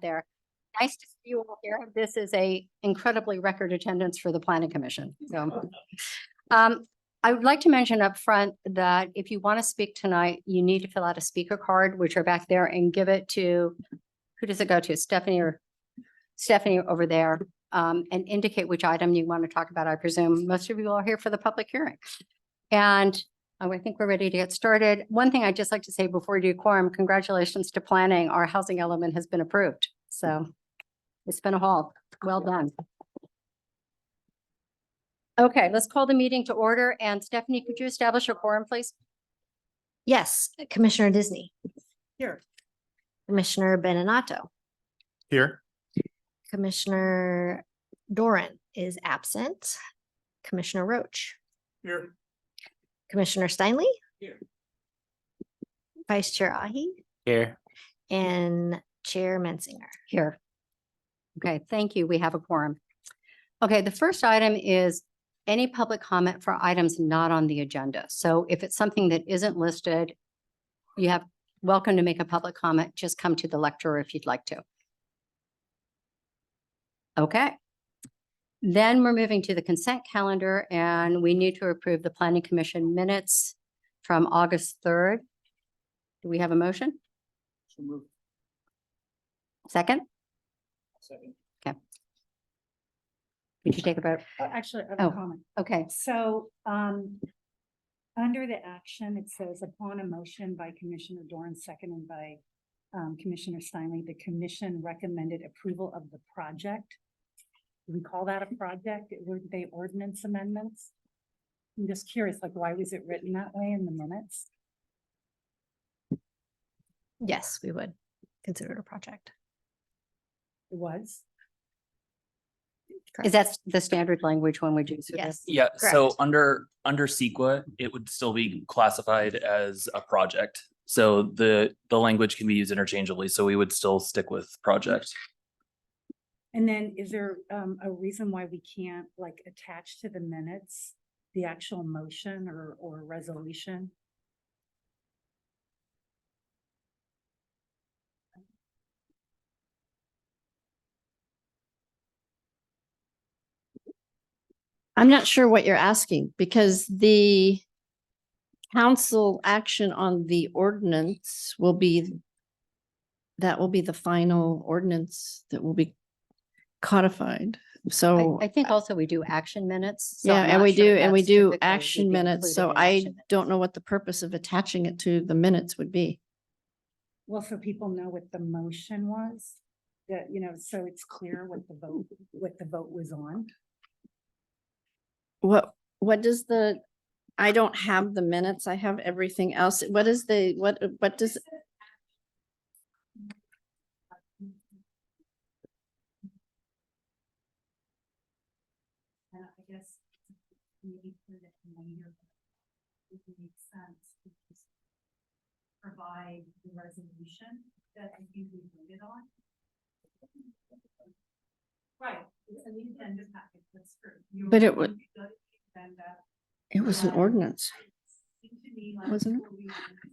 there. Nice to see you all here. This is a incredibly record attendance for the planning commission. So, I would like to mention up front that if you want to speak tonight, you need to fill out a speaker card, which are back there, and give it to, who does it go to? Stephanie over there, and indicate which item you want to talk about. I presume most of you are here for the public hearing. And I think we're ready to get started. One thing I'd just like to say before we do quorum, congratulations to planning. Our housing element has been approved. So it's been a haul. Well done. Okay, let's call the meeting to order. And Stephanie, could you establish a quorum, please? Yes, Commissioner Disney, Here. Commissioner Beninato, Here. Commissioner Doran is absent, Commissioner Roach, Here. Commissioner Steinle, Here. Vice Chair Ahi, Here. and Chair Mensinger. Here. Okay, thank you. We have a quorum. Okay, the first item is any public comment for items not on the agenda. So if it's something that isn't listed, you have welcome to make a public comment. Just come to the lectern if you'd like to. Okay. Then we're moving to the consent calendar and we need to approve the planning commission minutes from August 3rd. Do we have a motion? So moved. Second? Second. Could you take a vote? Actually, I have Oh. a comment. Okay, So, under the action, it says upon a motion by Commissioner Doran, seconded by Commissioner Steinle, the commission recommended approval of the project. Do we call that a project? Were they ordinance amendments? I'm just curious, like, why was it written that way in the minutes? Yes, we would consider it a project. It was. is that the standard language when we do? so Yes. Yeah, so Correct. under CEQA, it would still be classified as a project. So the language can be used interchangeably, so we would still stick with project. And then is there a reason why we can't like attach to the minutes the actual motion or resolution? I'm not sure what you're asking because the council action on the ordinance will be, that will be the final ordinance that will be codified. So, I think also we do action minutes. so yeah, I'm and not we sure do, and we that's do typically action would be minutes. So included in I action minutes. don't know what the purpose of attaching it to the minutes would be. Well, so people know what the motion was, that, you know, so it's clear what the vote was on. What does the, I don't have the minutes. I have everything else. What is the, what does, And I guess maybe put it in later, it would make sense to just provide the resolution that I think we voted on. Right, it's an agenda packet, that's true. But it would- Go to the agenda. it was an ordinance. Seemed to me like Wasn't it? before we went-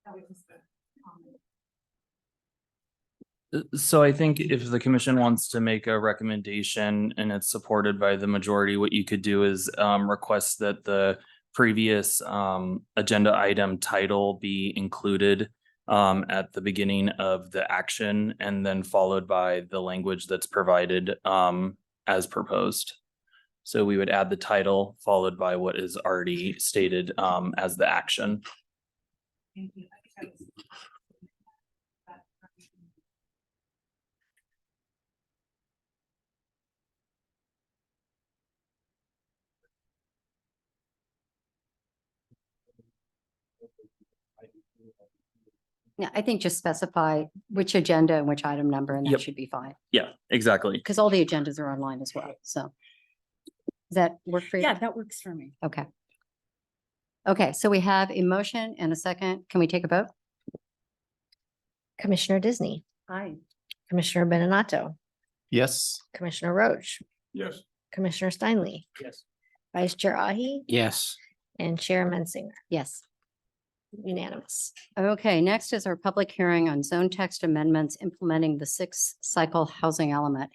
That was just a comment. So I think if the commission wants to make a recommendation and it's supported by the majority, what you could do is request that the previous agenda item title be included at the beginning of the action and then followed by the language that's provided as proposed. So we would add the title followed by what is already stated as the action. Thank you. I think that was- Yeah, I think just specify which agenda and which item number, and that Yep. should be fine. Yeah, exactly. Because all the agendas are online as well, so. Does that work for you? Yeah, that works for me. Okay. Okay, so we have a motion and a second. Can we take a vote? Commissioner Disney, Aye. Commissioner Beninato, Yes. Commissioner Roach, Yes. Commissioner Steinle, Yes. Vice Chair Ahi, Yes. and Chair Mensinger. Yes. Unanimous. Okay, next is our public hearing on zone text amendments implementing the sixth cycle housing element.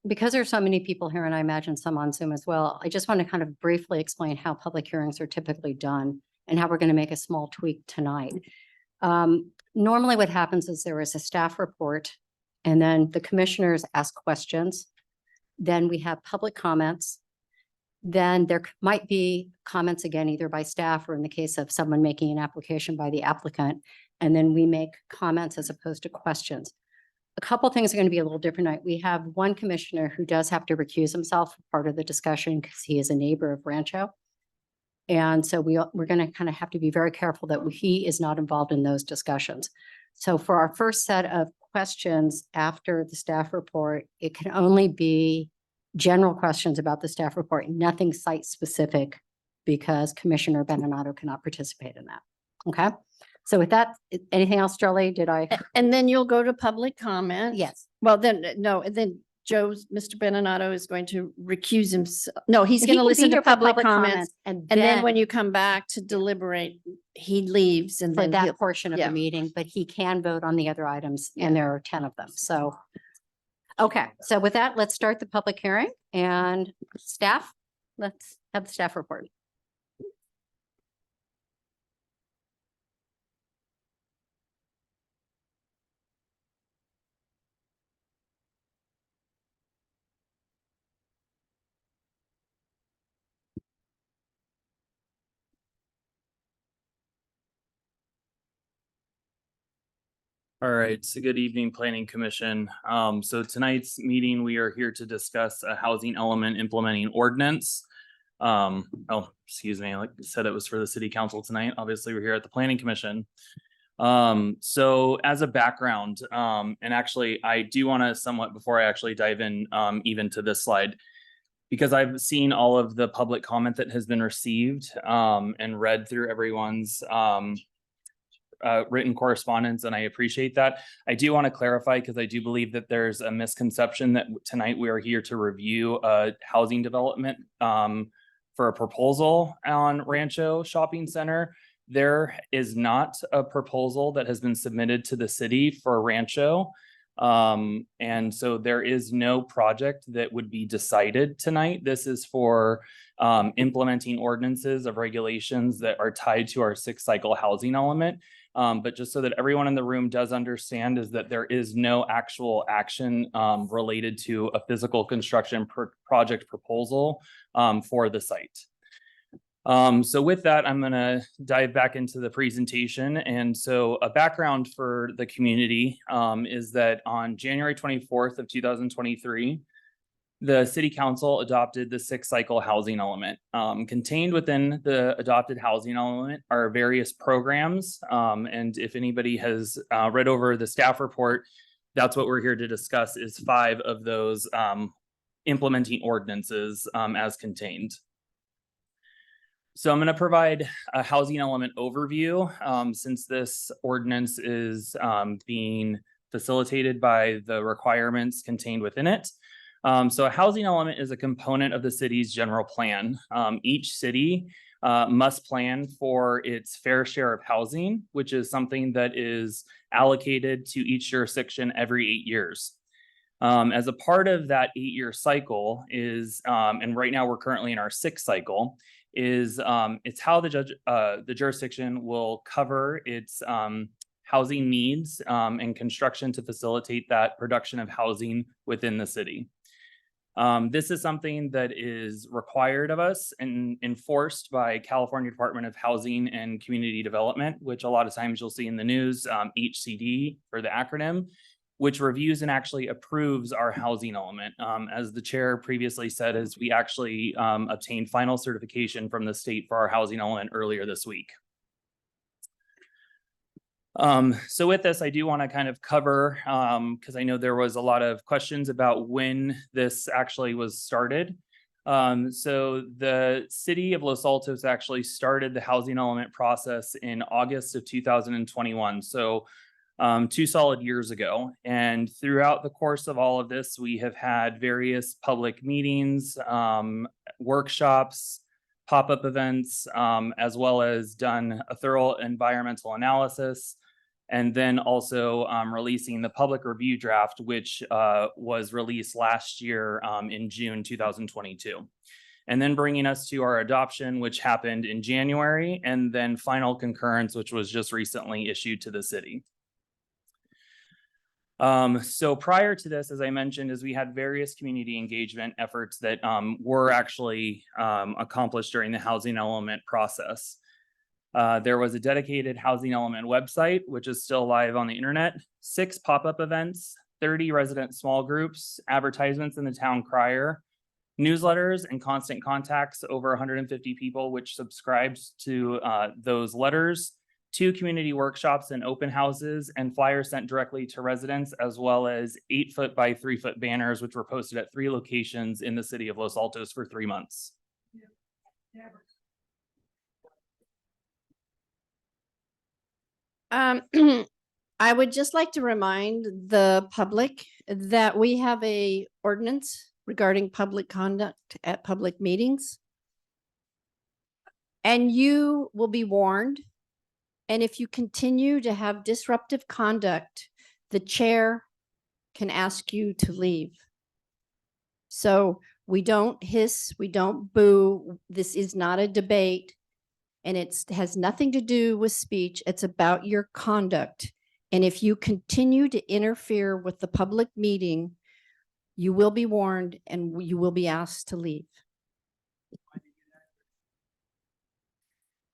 Because there's so many people here and I imagine some on Zoom as well, I just want to kind of briefly explain how public hearings are typically done and how we're going to make a small tweak tonight. Normally what happens is there is a staff report and then the commissioners ask questions. Then we have public comments. Then there might be comments again, either by staff or in the case of someone making an application by the applicant. And then we make comments as opposed to questions. A couple things are going to be a little different tonight. We have one commissioner who does have to recuse himself for part of the discussion because he is a neighbor of Rancho. And so we're going to kind of have to be very careful that he is not involved in those discussions. So for our first set of questions after the staff report, it can only be general questions about the staff report, nothing site specific, because Commissioner Beninato cannot participate in that. Okay. So with that, anything else, Jolie? Did I? And then you'll go to public comment. Yes. Well, then, no, and then Mr. Beninato is going to recuse himself. No, he's He going to can be listen here to for public comments. And And then when you come back to deliberate, he leaves and for then that he'll, portion of yeah. the meeting, but he can vote on the other items and there are 10 of them. So, okay. So with that, let's start the public hearing and staff, let's have the staff report. All right, so good evening, Planning Commission. So tonight's meeting, we are here to discuss a housing element implementing ordinance. Excuse me, like I said, it was for the city council tonight. Obviously, we're here at the Planning Commission. So as a background, and actually, I do want to somewhat, before I actually dive in, even to this slide, because I've seen all of the public comment that has been received, and read through everyone's, written correspondence, and I appreciate that. I do want to clarify because I do believe that there's a misconception that tonight we are here to review a housing development for a proposal on Rancho Shopping Center. There is not a proposal that has been submitted to the city for Rancho. And so there is no project that would be decided tonight. This is for implementing ordinances of regulations that are tied to our sixth cycle housing element. But just so that everyone in the room does understand is that there is no actual action related to a physical construction project proposal for the site. So with that, I'm going to dive back into the presentation. And so a background for the community is that on January 24th of 2023, the city council adopted the sixth cycle housing element. Contained within the adopted housing element are various programs. And if anybody has read over the staff report, that's what we're here to discuss is 5 of those implementing ordinances as contained. So I'm going to provide a housing element overview since this ordinance is being facilitated by the requirements contained within it. So a housing element is a component of the city's general plan. Each city must plan for its fair share of housing, which is something that is allocated to each jurisdiction every 8 years. As a part of that 8-year cycle is, and right now we're currently in our 6th cycle, is it's how the jurisdiction will cover its housing needs and construction to facilitate that production of housing within the city. This is something that is required of us and enforced by California Department of Housing and Community Development, which a lot of times you'll see in the news, HCD for the acronym, which reviews and actually approves our housing element. As the chair previously said, is we actually obtained final certification from the state for our housing element earlier this week. So with this, I do want to kind of cover, because I know there was a lot of questions about when this actually was started. So the city of Los Altos actually started the housing element process in August of 2021. So 2 solid years ago. And throughout the course of all of this, we have had various public meetings, workshops, pop-up events, as well as done a thorough environmental analysis. And then also releasing the public review draft, which was released last year in June 2022. And then bringing us to our adoption, which happened in January, and then final concurrence, which was just recently issued to the city. So prior to this, as I mentioned, is we had various community engagement efforts that were actually accomplished during the housing element process. There was a dedicated housing element website, which is still live on the internet, 6 pop-up events, 30 resident small groups, advertisements in the town crier, newsletters and constant contacts, over 150 people, which subscribed to those letters, 2 community workshops and open houses, and flyers sent directly to residents, as well as 8-foot by 3-foot banners, which were posted at 3 locations in the city of Los Altos for 3 months. I would just like to remind the public that we have a ordinance regarding public conduct at public meetings. And you will be warned. And if you continue to have disruptive conduct, the chair can ask you to leave. So we don't hiss, we don't boo. This is not a debate. And it has nothing to do with speech. It's about your conduct. And if you continue to interfere with the public meeting, you will be warned and you will be asked to leave.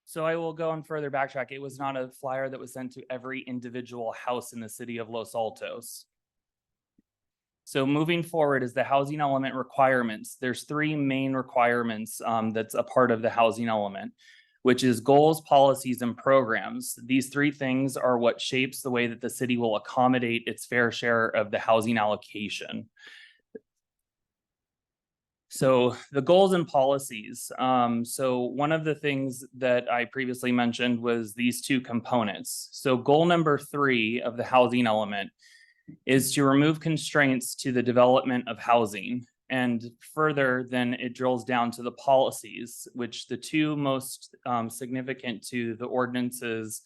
So I will go on further backtrack. It was not a flyer that was sent to every individual house in the city of Los Altos. So moving forward is the housing element requirements. There's 3 main requirements that's a part of the housing element, which is goals, policies, and programs. These 3 things are what shapes the way that the city will accommodate its fair share of the housing allocation. So the goals and policies. So one of the things that I previously mentioned was these 2 components. So goal number 3 of the housing element is to remove constraints to the development of housing. And further, then it drills down to the policies, which the 2 most significant to the ordinances,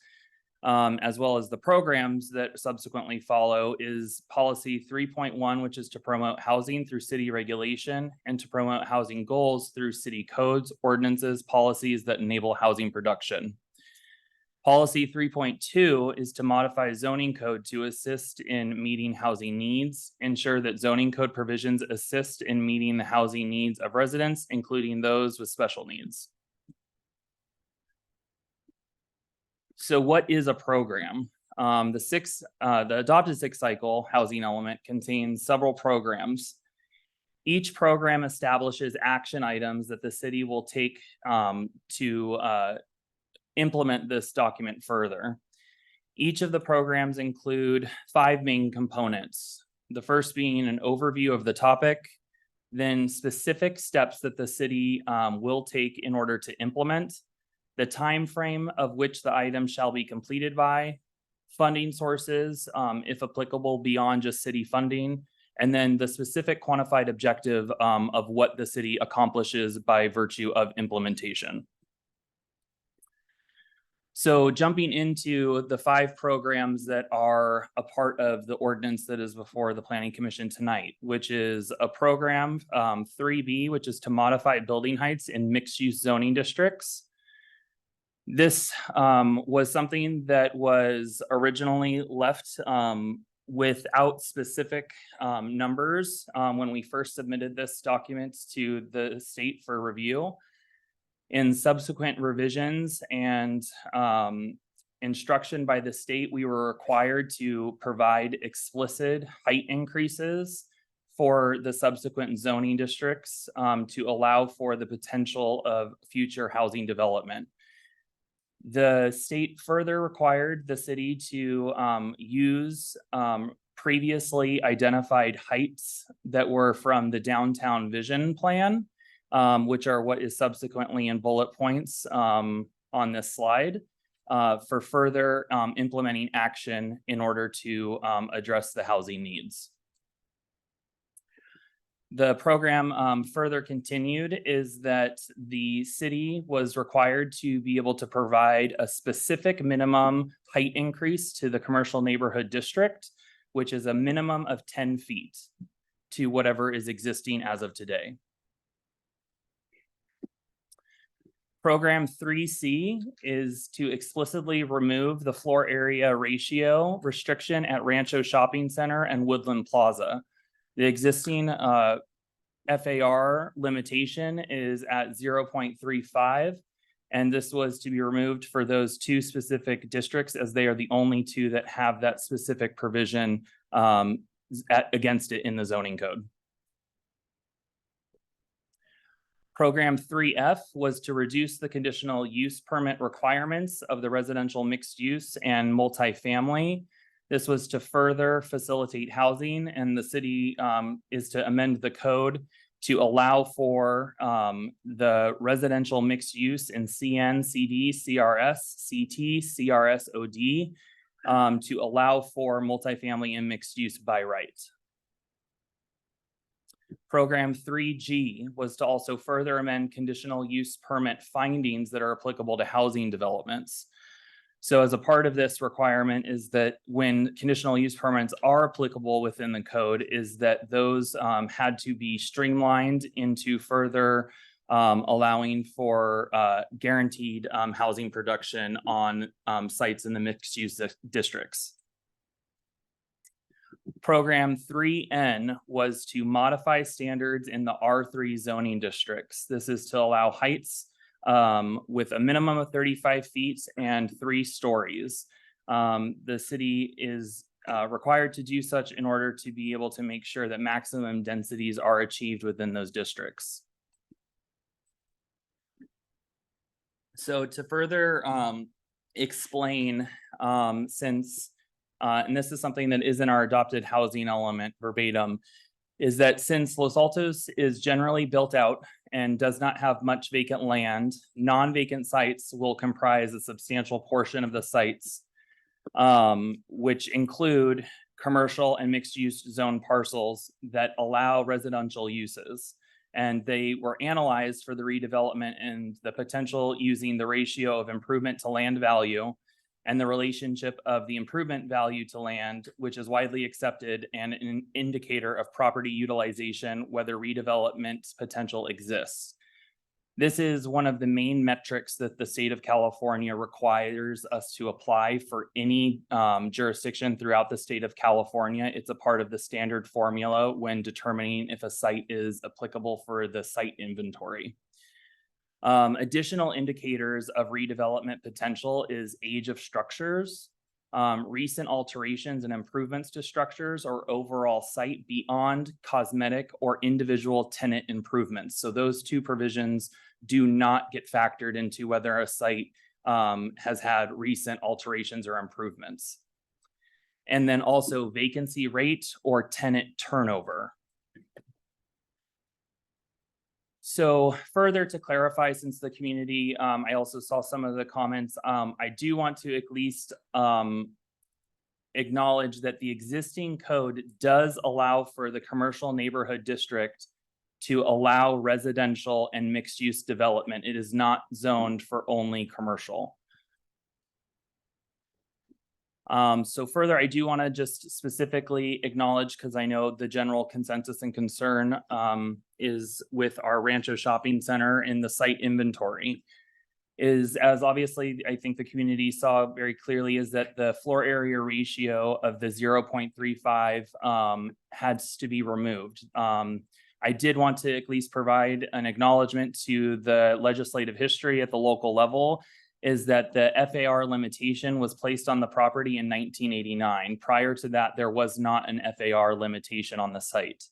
as well as the programs that subsequently follow, is policy 3.1, which is to promote housing through city regulation and to promote housing goals through city codes, ordinances, policies that enable housing production. Policy 3.2 is to modify zoning code to assist in meeting housing needs, ensure that zoning code provisions assist in meeting the housing needs of residents, including those with special needs. So what is a program? The adopted 6 cycle housing element contains several programs. Each program establishes action items that the city will take to implement this document further. Each of the programs include 5 main components. The first being an overview of the topic, then specific steps that the city will take in order to implement, the time frame of which the item shall be completed by, funding sources, if applicable, beyond just city funding, and then the specific quantified objective of what the city accomplishes by virtue of implementation. So jumping into the 5 programs that are a part of the ordinance that is before the Planning Commission tonight, which is a program 3B, which is to modify building heights in mixed-use zoning districts. This was something that was originally left without specific numbers when we first submitted this document to the state for review. In subsequent revisions and instruction by the state, we were required to provide explicit height increases for the subsequent zoning districts to allow for the potential of future housing development. The state further required the city to use previously identified heights that were from the downtown vision plan, which are what is subsequently in bullet points on this slide, for further implementing action in order to address the housing needs. The program further continued is that the city was required to be able to provide a specific minimum height increase to the commercial neighborhood district, which is a minimum of 10 feet to whatever is existing as of today. Program 3C is to explicitly remove the floor area ratio restriction at Rancho Shopping Center and Woodland Plaza. The existing FAR limitation is at 0.35, and this was to be removed for those two specific districts as they are the only two that have that specific provision against it in the zoning code. Program 3F was to reduce the conditional use permit requirements of the residential mixed use and multifamily. This was to further facilitate housing, and the city is to amend the code to allow for the residential mixed use in CN, CD, CRS, CT, CRS, OD to allow for multifamily and mixed use by right. Program 3G was to also further amend conditional use permit findings that are applicable to housing developments. So as a part of this requirement is that when conditional use permits are applicable within the code is that those had to be streamlined into further allowing for guaranteed housing production on sites in the mixed use districts. Program 3N was to modify standards in the R3 zoning districts. This is to allow heights with a minimum of 35 feet and 3 stories. The city is required to do such in order to be able to make sure that maximum densities are achieved within those districts. So to further explain, and this is something that is in our adopted housing element verbatim, is that since Los Altos is generally built out and does not have much vacant land, non-vacant sites will comprise a substantial portion of the sites, which include commercial and mixed-use zone parcels that allow residential uses. And they were analyzed for the redevelopment and the potential using the ratio of improvement to land value and the relationship of the improvement value to land, which is widely accepted and an indicator of property utilization, whether redevelopment potential exists. This is one of the main metrics that the state of California requires us to apply for any jurisdiction throughout the state of California. It's a part of the standard formula when determining if a site is applicable for the site inventory. Additional indicators of redevelopment potential is age of structures, recent alterations and improvements to structures or overall site beyond cosmetic or individual tenant improvements. So those two provisions do not get factored into whether a site has had recent alterations or improvements. And then also vacancy rate or tenant turnover. So further to clarify, since the community, I also saw some of the comments, I do want to at least acknowledge that the existing code does allow for the commercial neighborhood district to allow residential and mixed use development. It is not zoned for only commercial. So further, I do want to just specifically acknowledge, because I know the general consensus and concern is with our Rancho Shopping Center in the site inventory, is as obviously I think the community saw very clearly is that the floor area ratio of the 0.35 has to be removed. I did want to at least provide an acknowledgement to the legislative history at the local level, is that the FAR limitation was placed on the property in 1989. Prior to that, there was not an FAR limitation on the site.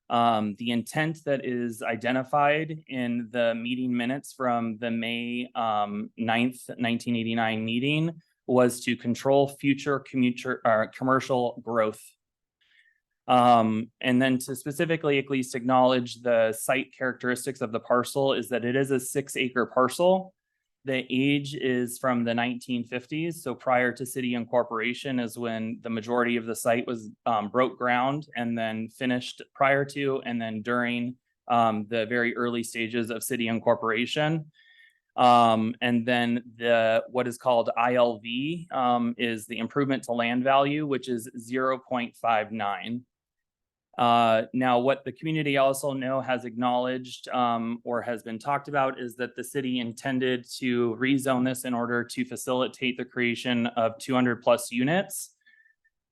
The intent that is identified in the meeting minutes from the May 9th, 1989 meeting was to control future commercial growth. And then to specifically at least acknowledge the site characteristics of the parcel is that it is a 6-acre parcel. The age is from the 1950s. So prior to city incorporation is when the majority of the site was broke ground and then finished prior to and then during the very early stages of city incorporation. And then what is called ILV is the improvement to land value, which is 0.59. Now, what the community also has acknowledged or has been talked about is that the city intended to rezone this in order to facilitate the creation of 200 plus units.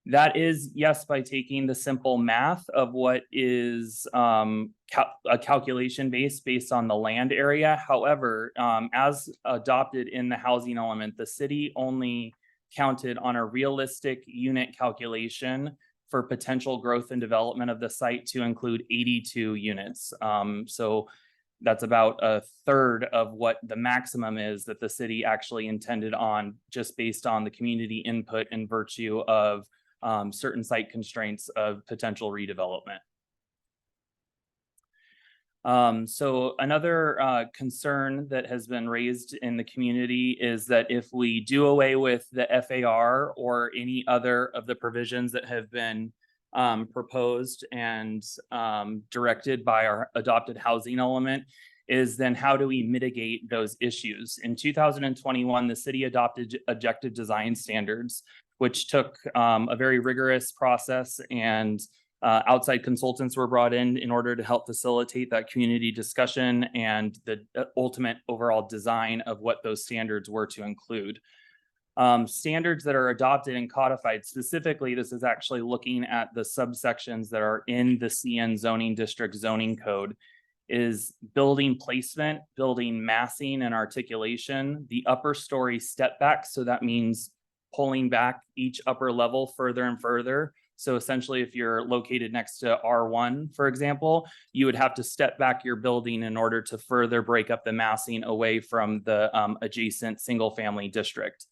That is, yes, by taking the simple math of what is a calculation based on the land area. However, as adopted in the housing element, the city only counted on a realistic unit calculation for potential growth and development of the site to include 82 units. So that's about a third of what the maximum is that the city actually intended on, just based on the community input in virtue of certain site constraints of potential redevelopment. So another concern that has been raised in the community is that if we do away with the FAR or any other of the provisions that have been proposed and directed by our adopted housing element, is then how do we mitigate those issues? In 2021, the city adopted objective design standards, which took a very rigorous process, and outside consultants were brought in order to help facilitate that community discussion and the ultimate overall design of what those standards were to include. Standards that are adopted and codified, specifically, this is actually looking at the subsections that are in the CN zoning district zoning code, is building placement, building massing and articulation, the upper story step back. So that means pulling back each upper level further and further. So essentially, if you're located next to R1, for example, you would have to step back your building in order to further break up the massing away from the adjacent single family district.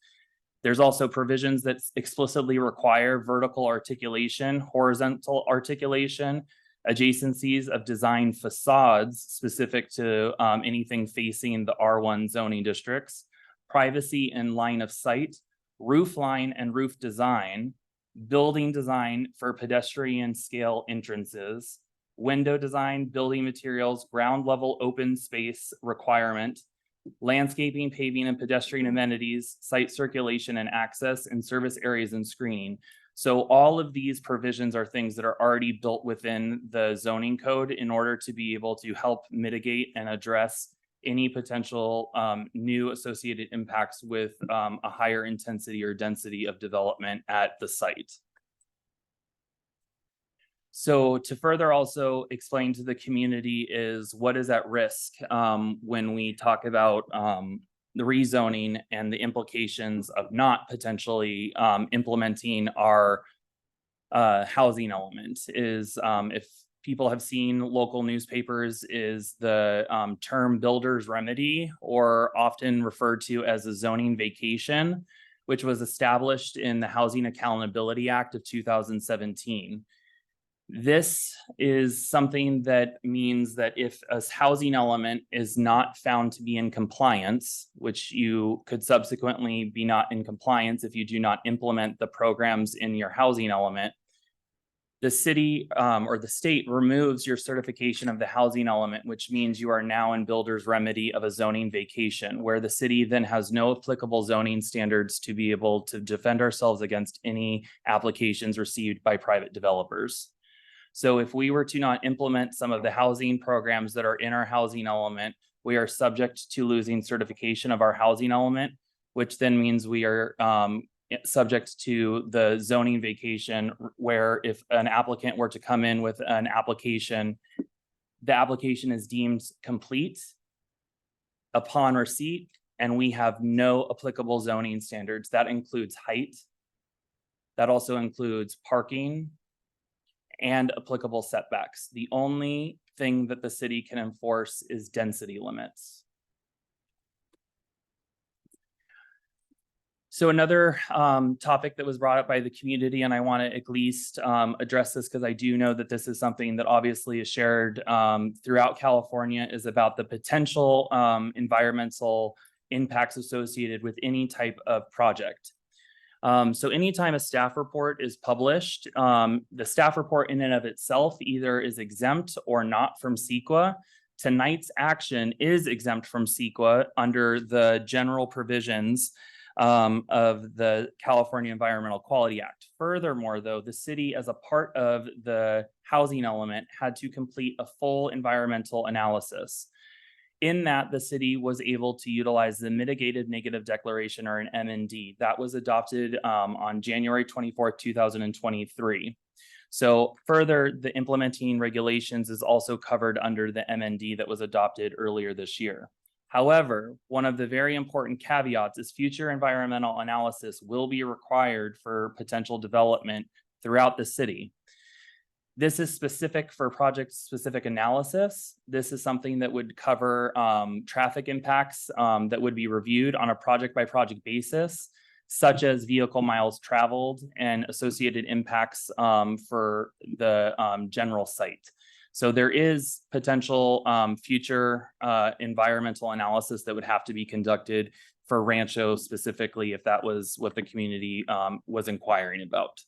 There's also provisions that explicitly require vertical articulation, horizontal articulation, adjacencies of design facades specific to anything facing the R1 zoning districts, privacy and line of sight, roof line and roof design, building design for pedestrian scale entrances, window design, building materials, ground level open space requirement, landscaping, paving and pedestrian amenities, site circulation and access, and service areas and screening. So all of these provisions are things that are already built within the zoning code in order to be able to help mitigate and address any potential new associated impacts with a higher intensity or density of development at the site. So to further also explain to the community is what is at risk when we talk about the rezoning and the implications of not potentially implementing our housing element is if people have seen local newspapers, is the term builder's remedy, or often referred to as a zoning vacation, which was established in the Housing Accountability Act of 2017. This is something that means that if a housing element is not found to be in compliance, which you could subsequently be not in compliance if you do not implement the programs in your housing element, the city or the state removes your certification of the housing element, which means you are now in builder's remedy of a zoning vacation, where the city then has no applicable zoning standards to be able to defend ourselves against any applications received by private developers. So if we were to not implement some of the housing programs that are in our housing element, we are subject to losing certification of our housing element, which then means we are subject to the zoning vacation, where if an applicant were to come in with an application, the application is deemed complete upon receipt, and we have no applicable zoning standards. That includes height. That also includes parking and applicable setbacks. The only thing that the city can enforce is density limits. So another topic that was brought up by the community, and I want to at least address this because I do know that this is something that obviously is shared throughout California, is about the potential environmental impacts associated with any type of project. So anytime a staff report is published, the staff report in and of itself either is exempt or not from CEQA. Tonight's action is exempt from CEQA under the general provisions of the California Environmental Quality Act. Furthermore, though, the city, as a part of the housing element, had to complete a full environmental analysis. In that, the city was able to utilize the mitigated negative declaration, or an MND, that was adopted on January 24th, 2023. So further, the implementing regulations is also covered under the MND that was adopted earlier this year. However, one of the very important caveats is future environmental analysis will be required for potential development throughout the city. This is specific for project-specific analysis. This is something that would cover traffic impacts that would be reviewed on a project-by-project basis, such as vehicle miles traveled and associated impacts for the general site. So there is potential future environmental analysis that would have to be conducted for Rancho specifically, if that was what the community was inquiring about.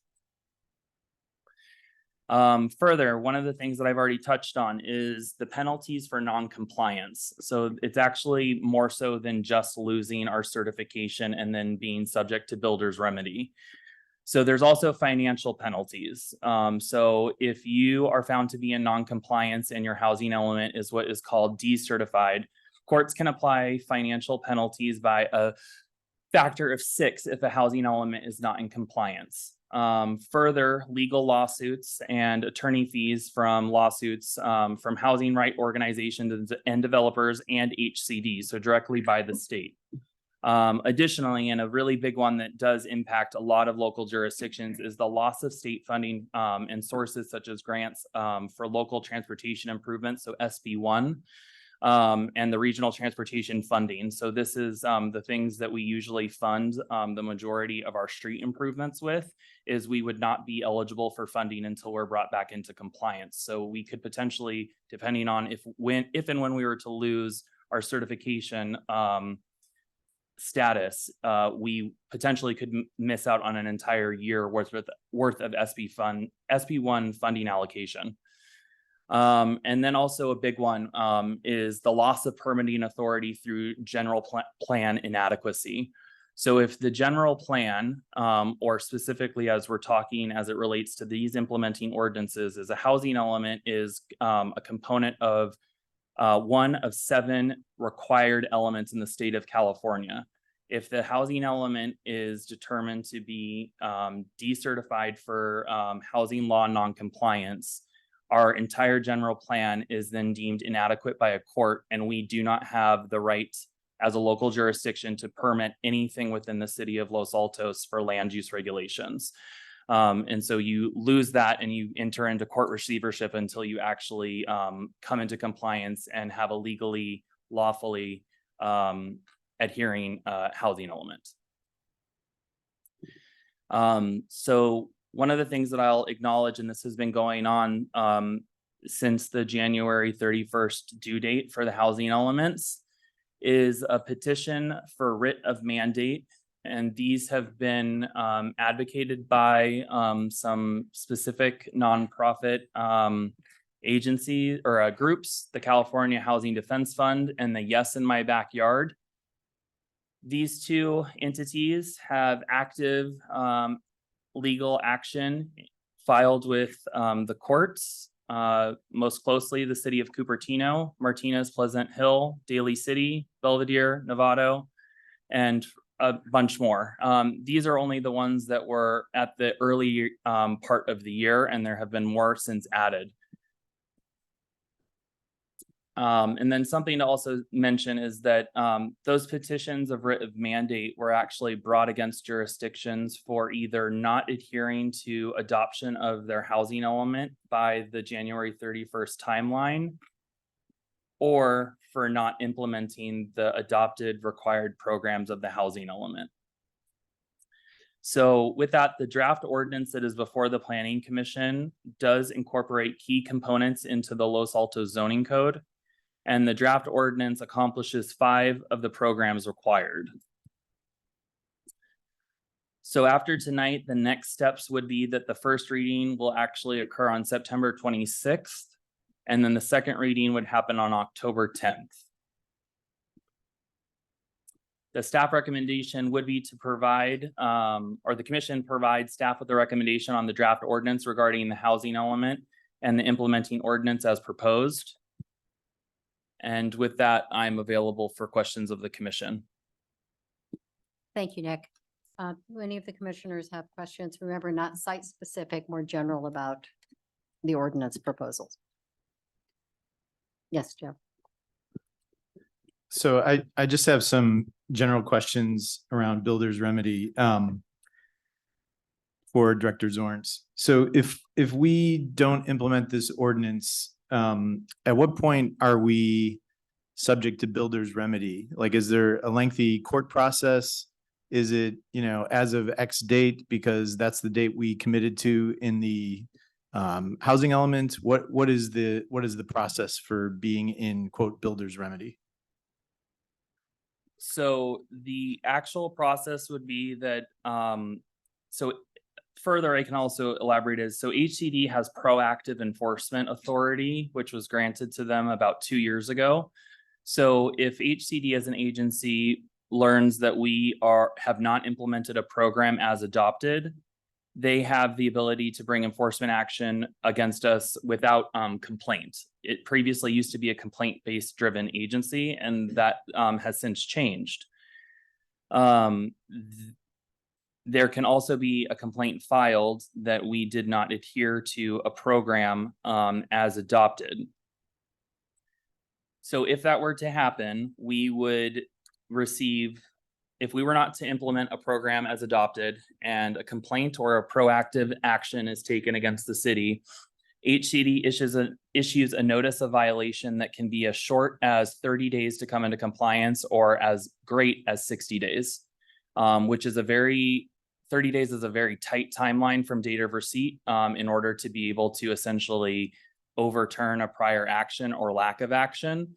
Further, one of the things that I've already touched on is the penalties for non-compliance. So it's actually more so than just losing our certification and then being subject to builder's remedy. So there's also financial penalties. So if you are found to be in non-compliance and your housing element is what is called decertified, courts can apply financial penalties by a factor of 6 if a housing element is not in compliance. Further, legal lawsuits and attorney fees from lawsuits from housing right organizations and developers and HCD, so directly by the state. Additionally, and a really big one that does impact a lot of local jurisdictions is the loss of state funding and sources such as grants for local transportation improvements, so SB1. And the regional transportation funding. So this is the things that we usually fund the majority of our street improvements with, is we would not be eligible for funding until we're brought back into compliance. So we could potentially, depending on if and when we were to lose our certification status, we potentially could miss out on an entire year worth of SB1 funding allocation. And then also a big one is the loss of permitting authority through general plan inadequacy. So if the general plan, or specifically as we're talking as it relates to these implementing ordinances, is a housing element is a component of one of 7 required elements in the state of California. If the housing element is determined to be decertified for housing law noncompliance, our entire general plan is then deemed inadequate by a court, and we do not have the right as a local jurisdiction to permit anything within the city of Los Altos for land use regulations. And so you lose that and you enter into court receivership until you actually come into compliance and have a legally, lawfully adhering housing element. So one of the things that I'll acknowledge, and this has been going on since the January 31st due date for the housing elements, is a petition for writ of mandate. And these have been advocated by some specific nonprofit agencies or groups, the California Housing Defense Fund and the Yes in My Backyard. These 2 entities have active legal action filed with the courts, most closely the city of Cupertino, Martinez, Pleasant Hill, Daly City, Belvedere, Novato, and a bunch more. These are only the ones that were at the early part of the year, and there have been more since added. And then something to also mention is that those petitions of writ of mandate were actually brought against jurisdictions for either not adhering to adoption of their housing element by the January 31st timeline, or for not implementing the adopted required programs of the housing element. So with that, the draft ordinance that is before the Planning Commission does incorporate key components into the Los Altos zoning code. And the draft ordinance accomplishes 5 of the programs required. So after tonight, the next steps would be that the first reading will actually occur on September 26th. And then the second reading would happen on October 10th. The staff recommendation would be to provide, or the commission provides staff with a recommendation on the draft ordinance regarding the housing element and the implementing ordinance as proposed. And with that, I'm available for questions of the commission. Thank you, Nick. Do any of the commissioners have questions? Remember, not site-specific, more general about the ordinance proposals. Yes, Jeff. So I just have some general questions around builder's remedy for Director Zorns. So if we don't implement this ordinance, at what point are we subject to builder's remedy? Like, is there a lengthy court process? Is it, as of X date, because that's the date we committed to in the housing element? What is the process for being in quote builder's remedy? So the actual process would be that, so further, I can also elaborate is, so HCD has proactive enforcement authority, which was granted to them about 2 years ago. So if HCD as an agency learns that we have not implemented a program as adopted, they have the ability to bring enforcement action against us without complaint. It previously used to be a complaint-based driven agency, and that has since changed. There can also be a complaint filed that we did not adhere to a program as adopted. So if that were to happen, we would receive, if we were not to implement a program as adopted and a complaint or a proactive action is taken against the city, HCD issues a notice of violation that can be as short as 30 days to come into compliance or as great as 60 days, which is 30 days is a very tight timeline from date of receipt in order to be able to essentially overturn a prior action or lack of action.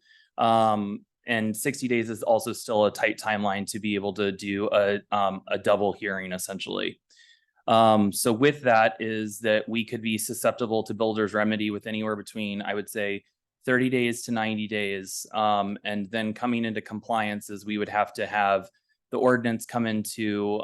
And 60 days is also still a tight timeline to be able to do a double hearing essentially. So with that is that we could be susceptible to builder's remedy with anywhere between, I would say, 30 days to 90 days. And then coming into compliance is we would have to have the ordinance come into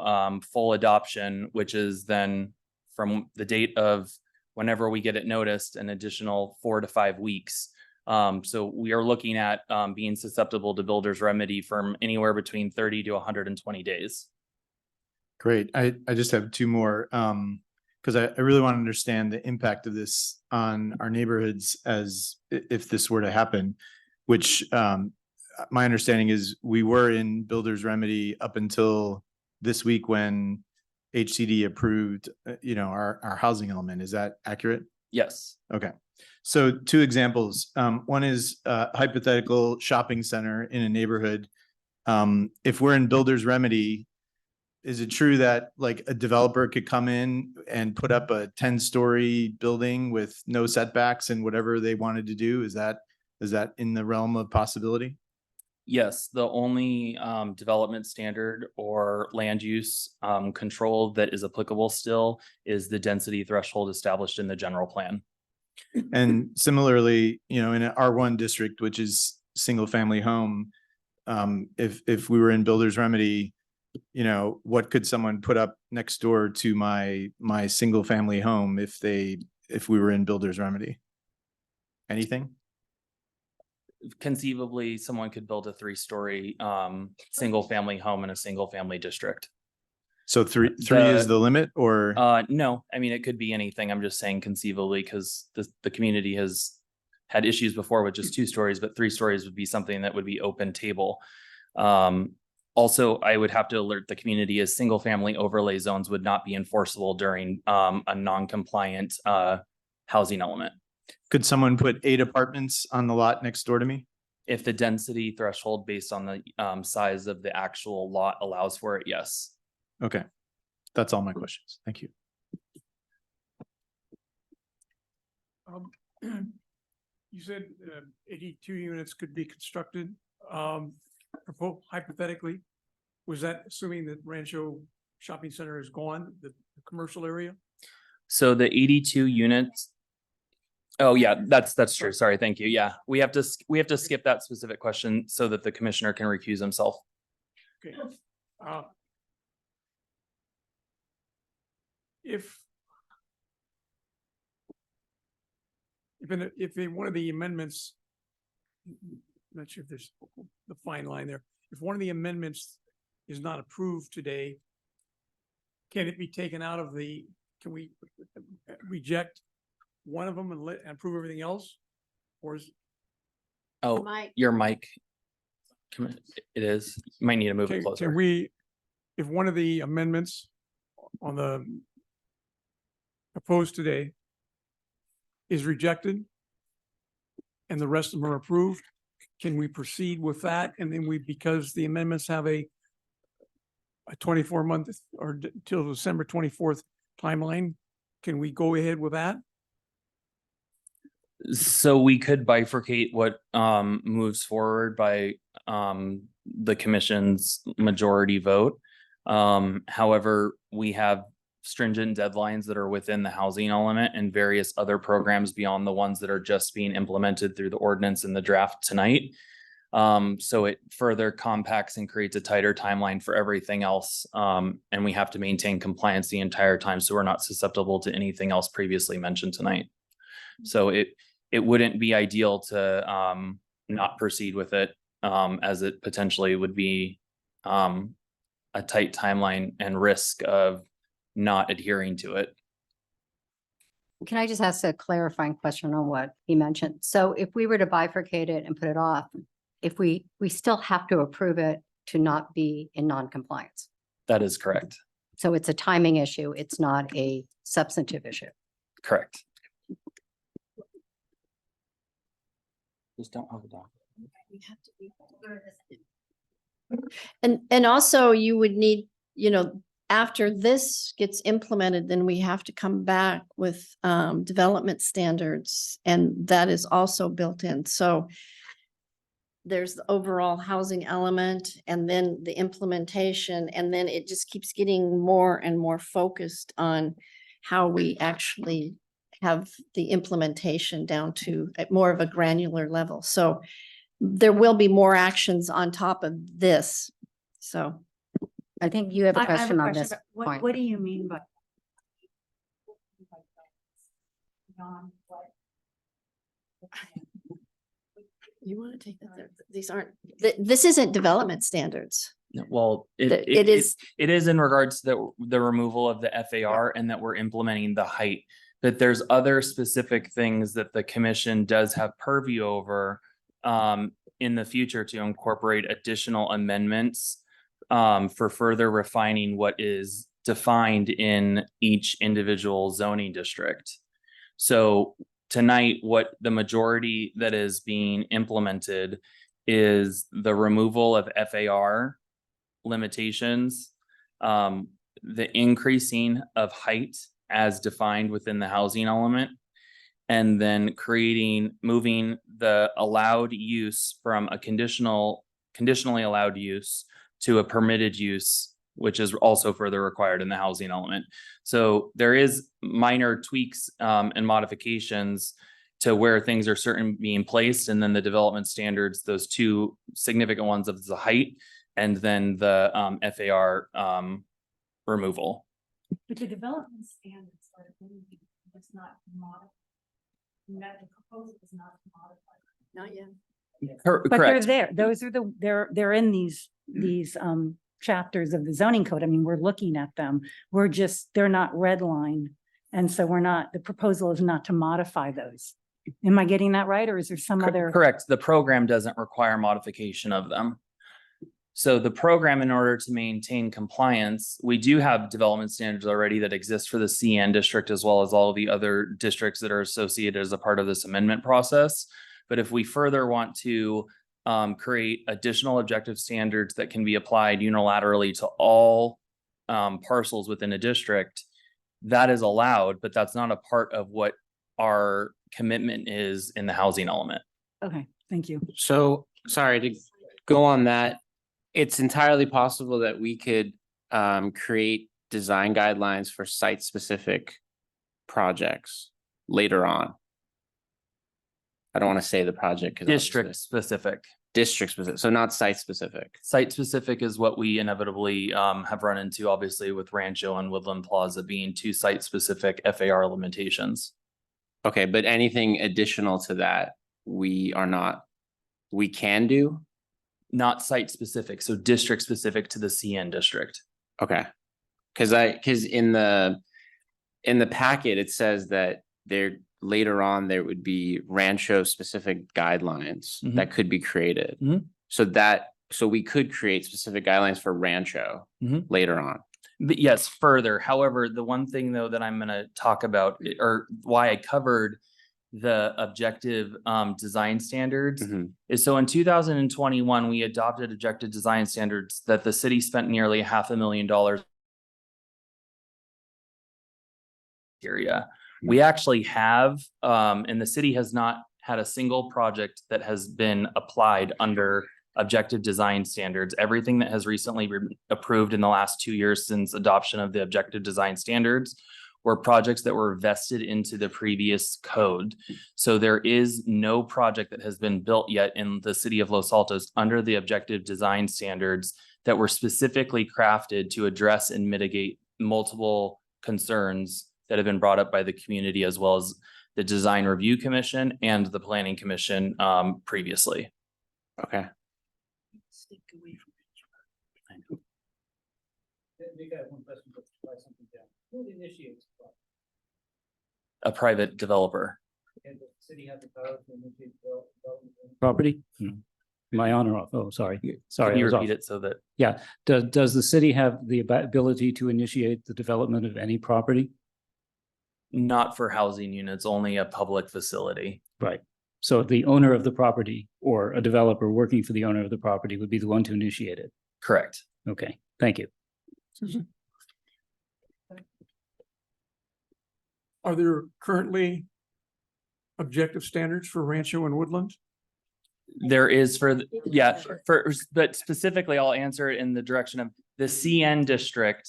full adoption, which is then from the date of whenever we get it noticed, an additional 4 to 5 weeks. So we are looking at being susceptible to builder's remedy from anywhere between 30 to 120 days. Great. I just have 2 more because I really want to understand the impact of this on our neighborhoods as if this were to happen, which my understanding is we were in builder's remedy up until this week when HCD approved, our housing element. Is that accurate? Yes. Okay. So 2 examples. One is a hypothetical shopping center in a neighborhood. If we're in builder's remedy, is it true that like a developer could come in and put up a 10-story building with no setbacks and whatever they wanted to do? Is that in the realm of possibility? Yes, the only development standard or land use control that is applicable still is the density threshold established in the general plan. And similarly, in an R1 district, which is single family home, if we were in builder's remedy, what could someone put up next door to my single family home if we were in builder's remedy? Anything? Conceivably, someone could build a 3-story single family home in a single family district. So three is the limit, or? No, I mean, it could be anything. I'm just saying conceivably because the community has had issues before with just 2 stories, but 3 stories would be something that would be open table. Also, I would have to alert the community as single family overlay zones would not be enforceable during a non-compliant housing element. Could someone put 8 apartments on the lot next door to me? If the density threshold based on the size of the actual lot allows for it, yes. Okay. That's all my questions. Thank you. You said 82 units could be constructed, hypothetically. Was that assuming that Rancho Shopping Center is gone, the commercial area? So the 82 units. Oh, yeah, that's true. Sorry, thank you. Yeah, we have to skip that specific question so that the commissioner can recuse himself. Okay. If one of the amendments, not sure if there's the fine line there, if one of the amendments is not approved today, can it be taken out of can we reject one of them and approve everything else? Or is, Oh, your mic. It is. You might need to move it can closer. we, if one of the amendments on the proposed today is rejected and the rest of them are approved, can we proceed with that? And then because the amendments have a 24-month or till December 24th timeline, can we go ahead with that? So we could bifurcate what moves forward by the commission's majority vote. However, we have stringent deadlines that are within the housing element and various other programs beyond the ones that are just being implemented through the ordinance in the draft tonight. So it further compacts and creates a tighter timeline for everything else. And we have to maintain compliance the entire time, so we're not susceptible to anything else previously mentioned tonight. So it wouldn't be ideal to not proceed with it, as it potentially would be a tight timeline and risk of not adhering to it. Can I just ask a clarifying question on what he mentioned? So if we were to bifurcate it and put it off, if we still have to approve it to not be in non-compliance. That is correct. So it's a timing issue. It's not a substantive issue. Correct. Just don't hold it down. And also you would need, after this gets implemented, then we have to come back with development standards, and that is also built in. So there's the overall housing element and then the implementation, and then it just keeps getting more and more focused on how we actually have the implementation down to more of a granular level. So there will be more actions on top of this. So I think you have a I have a question on question, this but point. what do you mean by? Non what? you want to take that, these aren't, this isn't development standards. Well, It is, it is in regards to the removal of the FAR and that we're implementing the height. But there's other specific things that the commission does have purview over in the future to incorporate additional amendments for further refining what is defined in each individual zoning district. So tonight, what the majority that is being implemented is the removal of FAR limitations, the increasing of height as defined within the housing element, and then moving the allowed use from a conditionally allowed use to a permitted use, which is also further required in the housing element. So there is minor tweaks and modifications to where things are certain being placed, and then the development standards, those two significant ones of the height and then the FAR removal. But the development standards are, it's not modified. The proposal is not modified. not yet. But they're Correct. there. Those are they're in these chapters of the zoning code. I mean, we're looking at them. They're not redlined. And so the proposal is not to modify those. Am I getting that right? Or is there some other? Correct. The program doesn't require modification of them. So the program, in order to maintain compliance, we do have development standards already that exist for the CN district, as well as all of the other districts that are associated as a part of this amendment process. But if we further want to create additional objective standards that can be applied unilaterally to all parcels within a district, that is allowed, but that's not a part of what our commitment is in the housing element. Okay, thank you. So, sorry to go on that. It's entirely possible that we could create design guidelines for site-specific projects later on. I don't want to say the project. 'cause District specific. District specific, so not site-specific. Site specific is what we inevitably have run into, obviously, with Rancho and Woodland Plaza being two site specific FAR limitations. Okay, but anything additional to that, we can do? Not site specific, so district specific to the CN district. Okay. Cause in the packet, it says that later on, there would be Rancho specific guidelines Mhm. that could be created. Mhm. So we could create specific guidelines for Rancho Mhm. later on. But yes, further, however, the one thing though that I'm gonna talk about or why I covered the objective design standards Mhm. is so in 2021, we adopted objective design standards that the city spent nearly $500,000 area. We actually have, and the city has not had a single project that has been applied under objective design standards. Everything that has recently been approved in the last 2 years since adoption of the objective design standards were projects that were vested into the previous code. So there is no project that has been built yet in the city of Los Altos under the objective design standards that were specifically crafted to address and mitigate multiple concerns that have been brought up by the community as well as the Design Review Commission and the Planning Commission previously. Okay. A private developer. Property? Am I on or off? Oh, sorry. Sorry. Can I you was off. repeat it so that Yeah. Does the city have the ability to initiate the development of any property? not for housing units, only a public facility? Right. So the owner of the property or a developer working for the owner of the property would be the one to initiate it. Correct. Okay, thank you. Susan? Are there currently objective standards for Rancho and Woodland? There is but specifically, I'll answer it in the direction of the CN district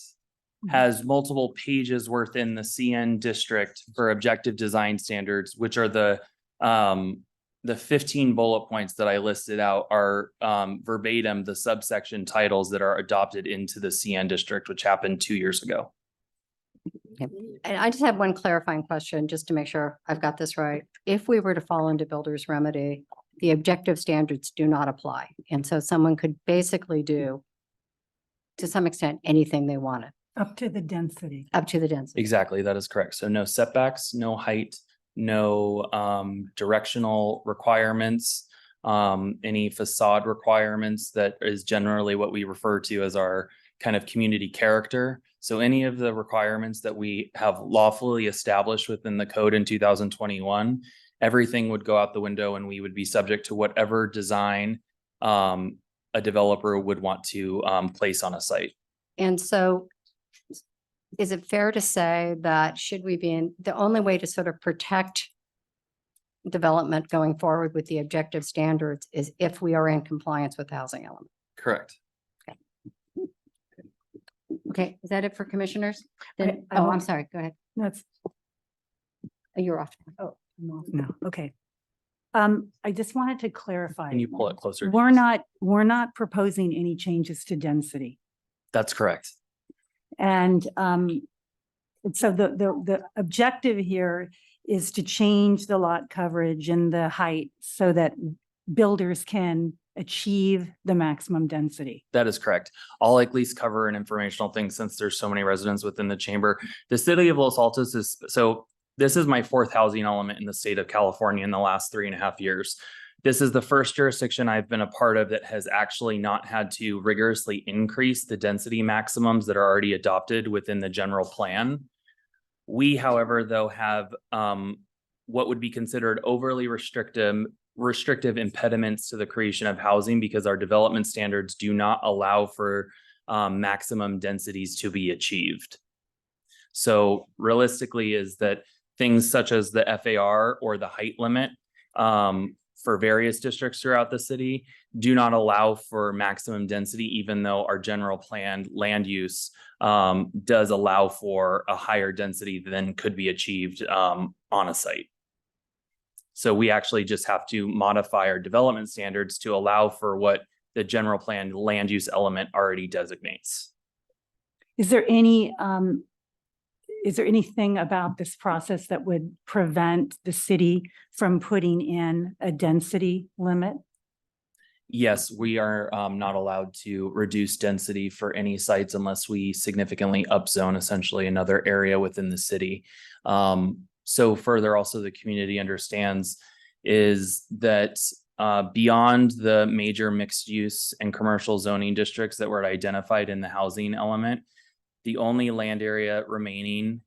has multiple pages worth in the CN district for objective design standards, which are the 15 bullet points that I listed out are verbatim the subsection titles that are adopted into the CN district, which happened 2 years ago. And I just have one clarifying question, just to make sure I've got this right. If we were to fall into builder's remedy, the objective standards do not apply. And so someone could basically do, to some extent, anything they wanted, Up to the density. up to the density. Exactly, that is correct. So no setbacks, no height, no directional requirements, any facade requirements that is generally what we refer to as our kind of community character. So any of the requirements that we have lawfully established within the code in 2021, everything would go out the window and we would be subject to whatever design a developer would want to place on a site. And so is it fair to say that should we be in, the only way to sort of protect development going forward with the objective standards is if we are in compliance with the housing element? Correct. Okay, is that it for commissioners? I- Then, I oh, I'm want- sorry, go ahead. That's, Oh, you're off. oh, I'm off now. Okay. I just wanted to clarify. Can you pull it closer? We're not proposing any changes to density. That's correct. And so the objective here is to change the lot coverage and the height so that builders can achieve the maximum density. That is correct. I'll at least cover an informational thing since there's so many residents within the chamber. The city of Los Altos is, so this is my fourth housing element in the state of California in the last 3.5 years. This is the first jurisdiction I've been a part of that has actually not had to rigorously increase the density maximums that are already adopted within the general plan. We, however, though, have what would be considered overly restrictive impediments to the creation of housing because our development standards do not allow for maximum densities to be achieved. So realistically is that things such as the FAR or the height limit for various districts throughout the city do not allow for maximum density, even though our general planned land use does allow for a higher density than could be achieved on a site. So we actually just have to modify our development standards to allow for what the general plan land use element already designates. Is there anything about this process that would prevent the city from putting in a density limit? Yes, we are not allowed to reduce density for any sites unless we significantly upzone essentially another area within the city. So further, also the community understands is that beyond the major mixed use and commercial zoning districts that were identified in the housing element, the only land area remaining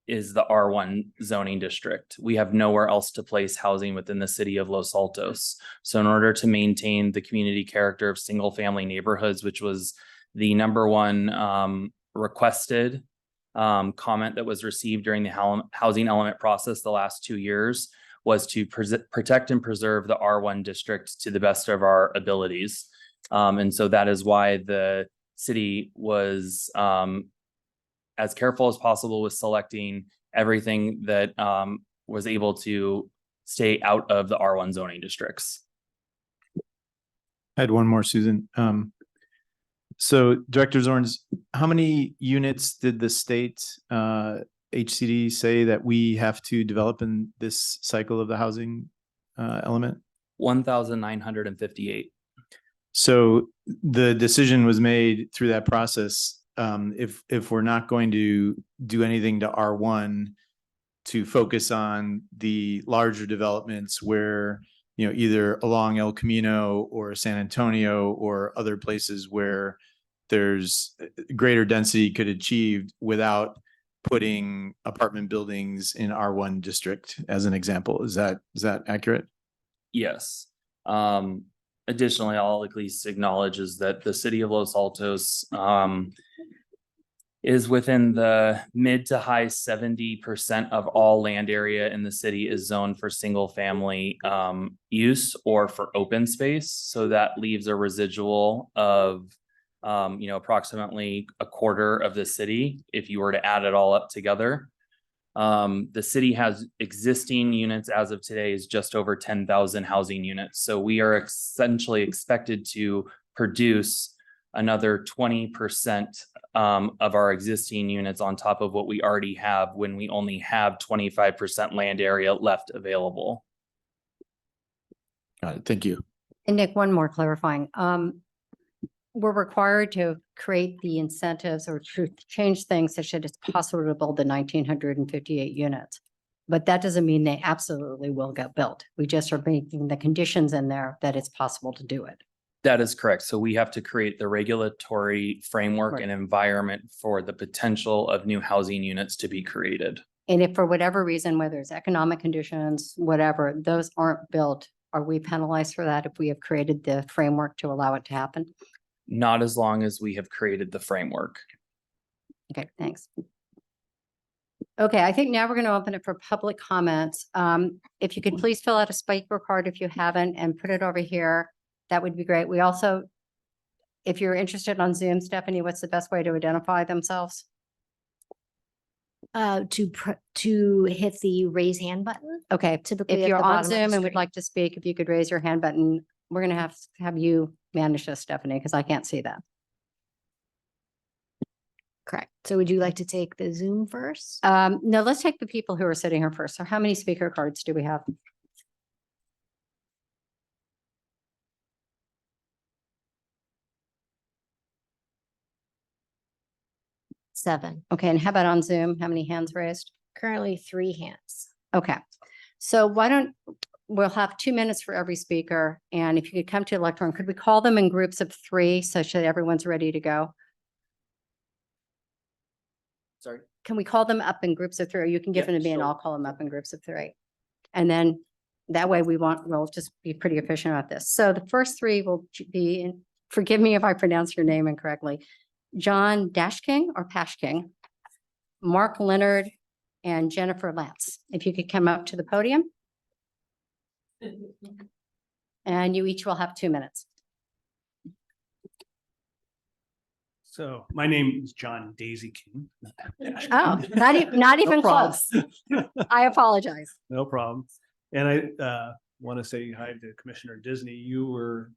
is the R1 zoning district. We have nowhere else to place housing within the city of Los Altos. So in order to maintain the community character of single family neighborhoods, which was the number one requested comment that was received during the housing element process the last 2 years, was to protect and preserve the R1 district to the best of our abilities. And so that is why the city was as careful as possible with selecting everything that was able to stay out of the R1 zoning districts. I had one more, Susan. So Director Zorns, how many units did the state HCD say that we have to develop in this cycle of the housing element? 1,958. So the decision was made through that process. If we're not going to do anything to R1, to focus on the larger developments where, you know, either along El Camino or San Antonio or other places where there's greater density could achieved without putting apartment buildings in R1 district as an example. Is that accurate? Yes. Additionally, I'll at least acknowledge is that the city of Los Altos is within the mid to high 70% of all land area in the city is zoned for single family use or for open space. So that leaves a residual of approximately a quarter of the city if you were to add it all up together. The city has existing units as of today is just over 10,000 housing units. So we are essentially expected to produce another 20% of our existing units on top of what we already have when we only have 25% land area left available. Got it. Thank you. And Nick, one more clarifying. We're required to create the incentives or to change things such that it's possible to build the 1,958 units. But that doesn't mean they absolutely will get built. We just are making the conditions in there that it's possible to do it. That is correct. So we have to create the regulatory framework Right. and environment for the potential of new housing units to be created. And if for whatever reason, whether it's economic conditions, whatever, those aren't built, are we penalized for that if we have created the framework to allow it to happen? Not as long as we have created the framework. Okay, thanks. Okay, I think now we're going to open it for public comments. If you could please fill out a speaker card if you haven't and put it over here, that would be great. We also, if you're interested on Zoom, Stephanie, what's the best way to identify themselves? To hit the raise hand button. Okay, Typically if at you're the on bottom of the Zoom and would screen. like to speak, if you could raise your hand button, we're going to have you manage this, Stephanie, because I can't see that. Correct. So would you like to take the Zoom first? No, let's take the people who are sitting here first. So how many speaker cards do we have? Seven. Okay, and how about on Zoom? How many hands raised? Currently 3 hands. Okay, so we'll have 2 minutes for every speaker. And if you could come to the lectern, could we call them in groups of 3 such that everyone's ready to go? Sorry. Can we call them up in groups of 3? Or you can give Yeah, them to me and sure. I'll call them up in groups of 3. And then that way we'll just be pretty efficient at this. So the first 3 will be, and forgive me if I pronounce your name incorrectly, John Dashking or Pashking, Mark Leonard, and Jennifer Lance. If you could come up to the podium. And you each will have 2 minutes. So my name is John Daisy King. Oh, not even problem. close. I apologize. No problem. And I want to say hi to Commissioner Disney. You were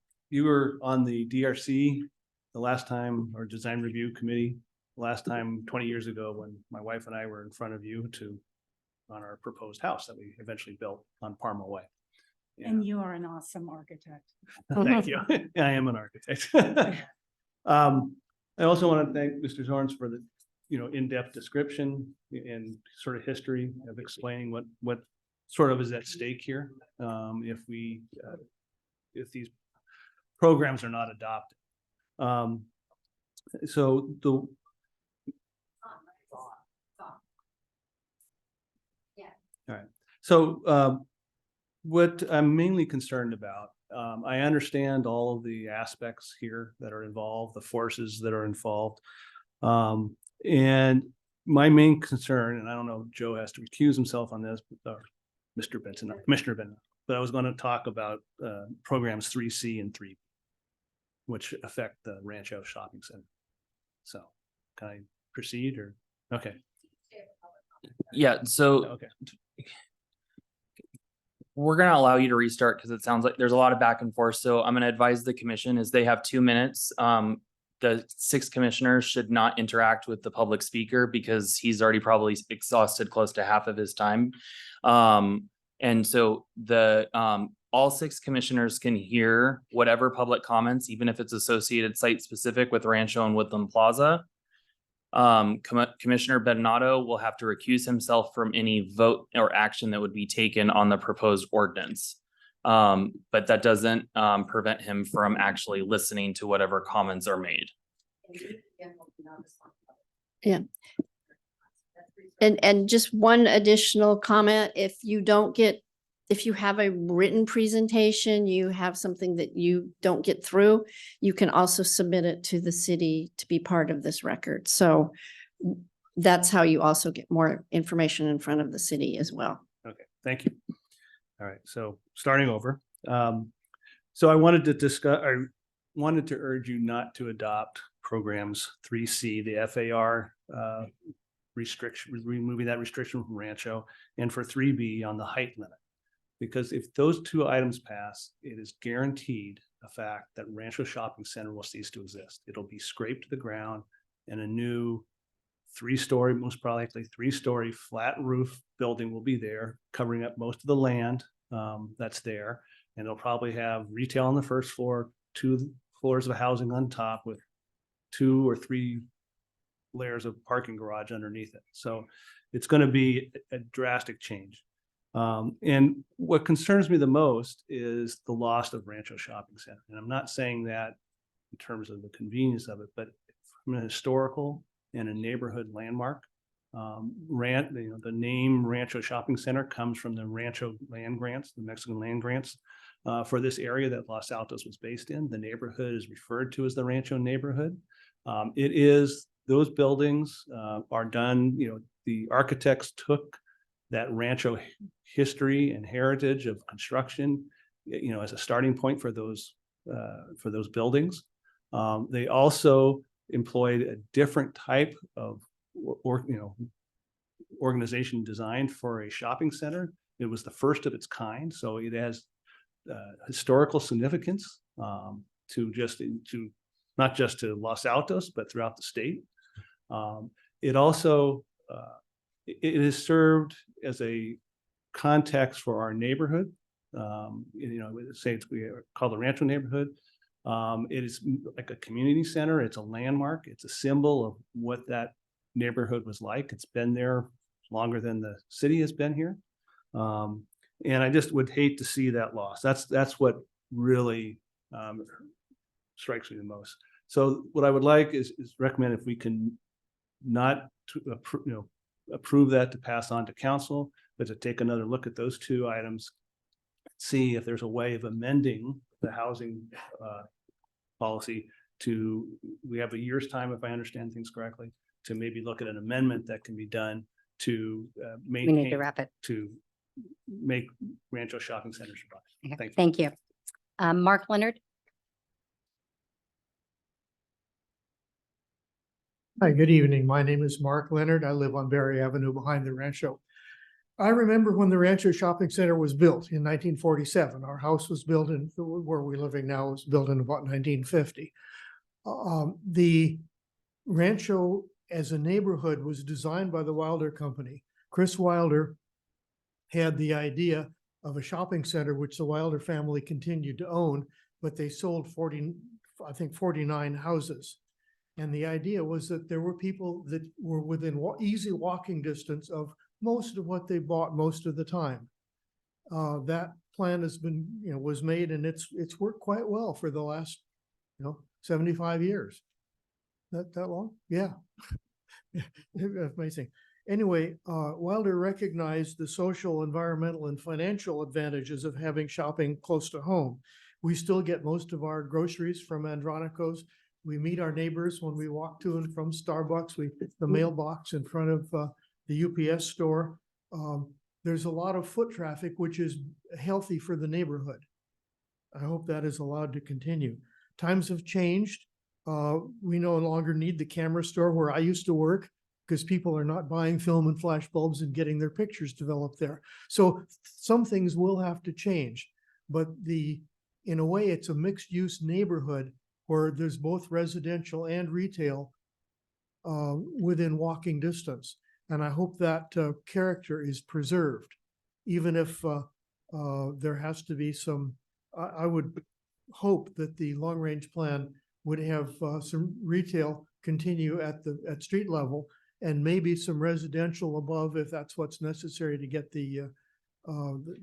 on the DRC the last time, or Design Review Committee, last time 20 years ago when my wife and I were in front of you on our proposed house that we eventually built on Parma Way. And you are an awesome architect. Thank you. I am an architect. I also want to thank Mr. Zorns for the, in-depth description and sort of history of explaining what sort of is at stake here. If these programs are not adopted. So the. All right. So what I'm mainly concerned about, I understand all of the aspects here that are involved, the forces that are involved. And my main concern, and I don't know if Joe has to recuse himself on this, or Mr. Benson, Commissioner Benson, but I was going to talk about programs 3C and 3, which affect the Rancho Shopping Center. So can I proceed or? Okay. Yeah, so Okay. we're gonna allow you to restart because it sounds like there's a lot of back and forth. So I'm gonna advise the commission is they have 2 minutes. The 6 commissioners should not interact with the public speaker because he's already probably exhausted close to half of his time. And so all 6 commissioners can hear whatever public comments, even if it's associated site specific with Rancho and Woodland Plaza. Commissioner Bernardo will have to recuse himself from any vote or action that would be taken on the proposed ordinance. But that doesn't prevent him from actually listening to whatever comments are made. Yeah. And just one additional comment, if you have a written presentation, you have something that you don't get through, you can also submit it to the city to be part of this record. So that's how you also get more information in front of the city as well. Okay, thank you. All right, so starting over. So I wanted to urge you not to adopt programs 3C, the FAR restriction, removing that restriction from Rancho, and for 3B on the height limit. Because if those 2 items pass, it is guaranteed a fact that Rancho Shopping Center will cease to exist. It'll be scraped to the ground and a new 3-story, most probably 3-story flat roof building will be there, covering up most of the land that's there. And it'll probably have retail on the first floor, 2 floors of housing on top with 2 or 3 layers of parking garage underneath it. So it's going to be a drastic change. And what concerns me the most is the loss of Rancho Shopping Center. And I'm not saying that in terms of the convenience of it, but from a historical and a neighborhood landmark. The name Rancho Shopping Center comes from the Rancho land grants, the Mexican land grants for this area that Los Altos was based in. The neighborhood is referred to as the Rancho neighborhood. Those buildings are done, the architects took that Rancho history and heritage of construction, as a starting point for those buildings. They also employed a different type of organization designed for a shopping center. It was the first of its kind, so it has historical significance to not just to Los Altos, but throughout the state. It also it has served as a context for our neighborhood. We call the Rancho neighborhood. It is like a community center. It's a landmark. It's a symbol of what that neighborhood was like. It's been there longer than the city has been here. And I just would hate to see that loss. That's what really strikes me the most. So what I would like is recommend if we can not approve that to pass on to council, but to take another look at those 2 items, see if there's a way of amending the housing policy we have a year's time, if I understand things correctly, to maybe look at an amendment that can be done to We need to maintain, wrap it. to make Rancho Shopping Center survive. Okay, Thank you. Thank you. Mark Leonard? Hi, good evening. My name is Mark Leonard. I live on Berry Avenue behind the Rancho. I remember when the Rancho Shopping Center was built in 1947. Our house was built in, where we're living now was built in about 1950. The Rancho as a neighborhood was designed by the Wilder Company. Chris Wilder had the idea of a shopping center, which the Wilder family continued to own, but they sold 49 houses. And the idea was that there were people that were within easy walking distance of most of what they bought most of the time. That plan has been, was made, and it's worked quite well for the last, 75 years. That long? Yeah. Amazing. Anyway, Wilder recognized the social, environmental, and financial advantages of having shopping close to home. We still get most of our groceries from Andronico's. We meet our neighbors when we walk to and from Starbucks. The mailbox in front of the UPS store. There's a lot of foot traffic, which is healthy for the neighborhood. I hope that is allowed to continue. Times have changed. We no longer need the camera store where I used to work, because people are not buying film and flash bulbs and getting their pictures developed there. So some things will have to change, but in a way, it's a mixed use neighborhood where there's both residential and retail within walking distance. And I hope that character is preserved, even if there has to be some, I would hope that the long range plan would have some retail continue at street level, and maybe some residential above if that's what's necessary to get the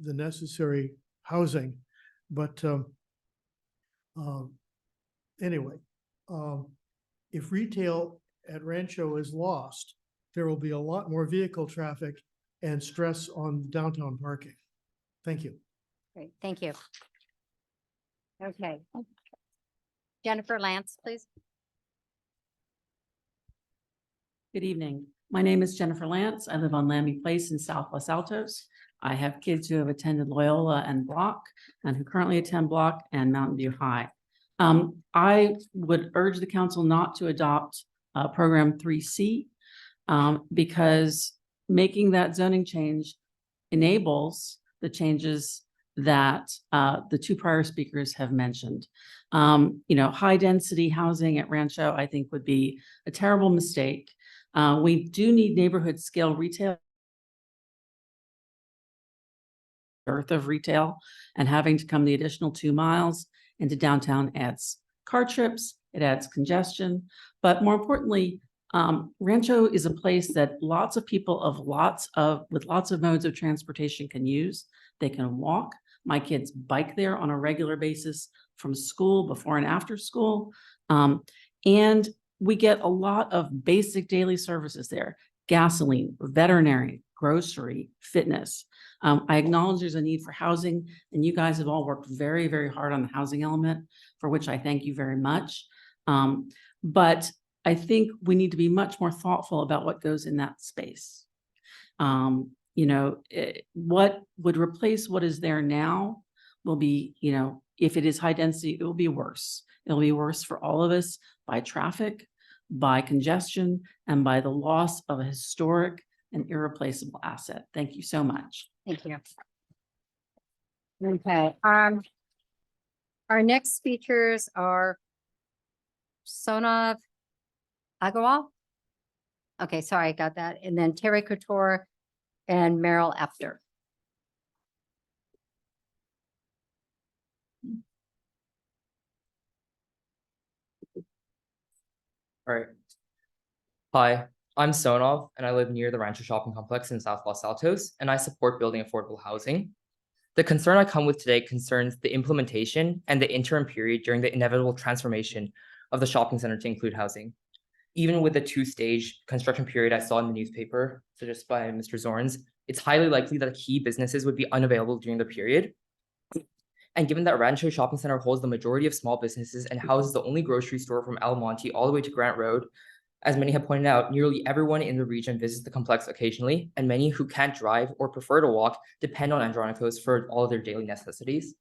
necessary housing. But anyway, if retail at Rancho is lost, there will be a lot more vehicle traffic and stress on downtown parking. Thank you. Great, thank you. Okay. Jennifer Lance, please. Good evening. My name is Jennifer Lance. I live on Lambie Place in South Los Altos. I have kids who have attended Loyola and Block, and who currently attend Block and Mountain View High. I would urge the council not to adopt program 3C because making that zoning change enables the changes that the two prior speakers have mentioned. High density housing at Rancho, I think, would be a terrible mistake. We do need neighborhood scale retail. Dearth of retail, and having to come the additional 2 miles into downtown adds car trips, it adds congestion. But more importantly, Rancho is a place that lots of people with lots of modes of transportation can use. They can walk. My kids bike there on a regular basis from school, before and after school. And we get a lot of basic daily services there: gasoline, veterinary, grocery, fitness. I acknowledge there's a need for housing, and you guys have all worked very, very hard on the housing element, for which I thank you very much. But I think we need to be much more thoughtful about what goes in that space. What would replace what is there now will be, if it is high density, it will be worse. It'll be worse for all of us by traffic, by congestion, and by the loss of a historic and irreplaceable asset. Thank you so much. Thank you. Okay, our next speakers are Sonav Agarwal. Okay, sorry, I got that. And then Terry Couture and Meryl After. All right. Hi, I'm Sonov, and I live near the Rancho Shopping Complex in South Los Altos, and I support building affordable housing. The concern I come with today concerns the implementation and the interim period during the inevitable transformation of the shopping center to include housing. Even with the 2-stage construction period I saw in the newspaper, suggested by Mr. Zorns, it's highly likely that key businesses would be unavailable during the period. And given that Rancho Shopping Center holds the majority of small businesses and houses the only grocery store from El Monte all the way to Grant Road, As many have pointed out, nearly everyone in the region visits the complex occasionally, and many who can't drive or prefer to walk depend on Andronicos for all of their daily necessities.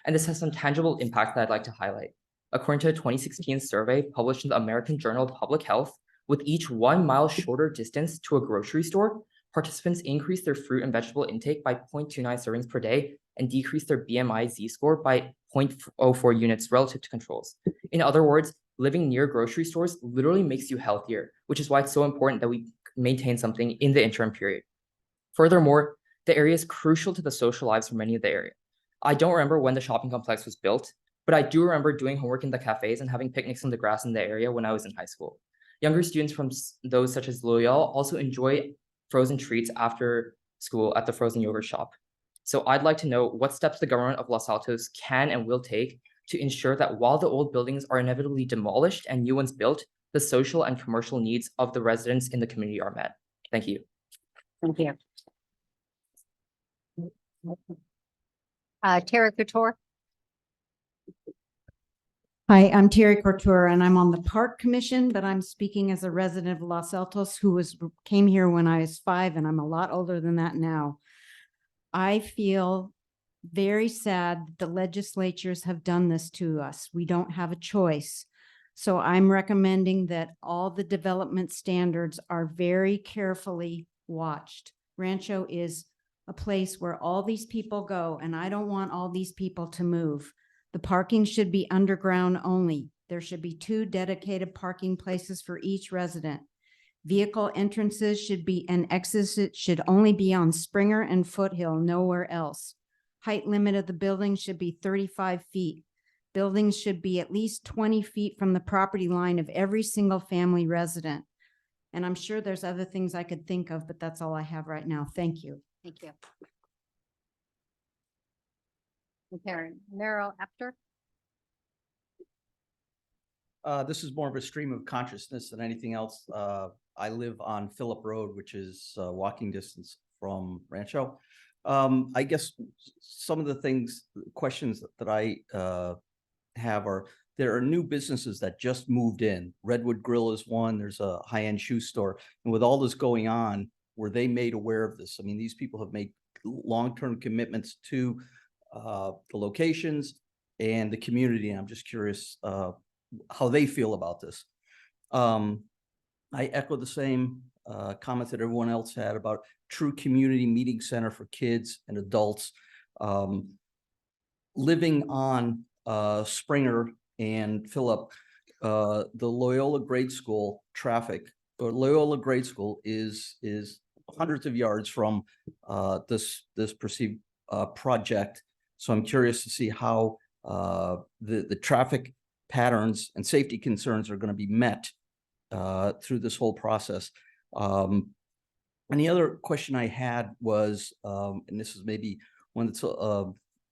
And this has some tangible impact that I'd like to highlight. According to a 2016 survey published in the American Journal of Public Health, with each 1 mile shorter distance to a grocery store, participants increased their fruit and vegetable intake by 0.29 servings per day and decreased their BMI Z-score by 0.04 units relative to controls. In other words, living near grocery stores literally makes you healthier, which is why it's so important that we maintain something in the interim period. Furthermore, the area is crucial to the social lives for many of the area. I don't remember when the shopping complex was built, but I do remember doing homework in the cafes and having picnics on the grass in the area when I was in high school. Younger students from those such as Loyal also enjoy frozen treats after school at the frozen yogurt shop. So I'd like to know what steps the government of Los Altos can and will take to ensure that while the old buildings are inevitably demolished and new ones built, the social and commercial needs of the residents in the community are met. Thank you. Thank you. Tara Couture. Hi, I'm Terry Couture and I'm on the Park Commission, but I'm speaking as a resident of Los Altos who came here when I was 5 and I'm a lot older than that now. I feel very sad that the legislatures have done this to us. We don't have a choice. So I'm recommending that all the development standards are very carefully watched. Rancho is a place where all these people go, and I don't want all these people to move. The parking should be underground only. There should be 2 dedicated parking places for each resident. Vehicle entrances should be and exits should only be on Springer and Foothill, nowhere else. Height limit of the building should be 35 feet. Buildings should be at least 20 feet from the property line of every single family resident. And I'm sure there's other things I could think of, but that's all I have right now. Thank you. Thank you. Okay, Merrill Apter. This is more of a stream of consciousness than anything else. I live on Phillip Road, which is walking distance from Rancho. I guess some of the questions that I have are, there are new businesses that just moved in. Redwood Grill is one, there's a high-end shoe store. And with all this going on, were they made aware of this? I mean, these people have made long-term commitments to the locations and the community. And I'm just curious how they feel about this. I echo the same comments that everyone else had about true community meeting center for kids and adults. Living on Springer and Phillip, the Loyola Grade School traffic, or Loyola Grade School is hundreds of yards from this perceived project. So I'm curious to see how the traffic patterns and safety concerns are going to be met through this whole process. And the other question I had was, and this is maybe one that's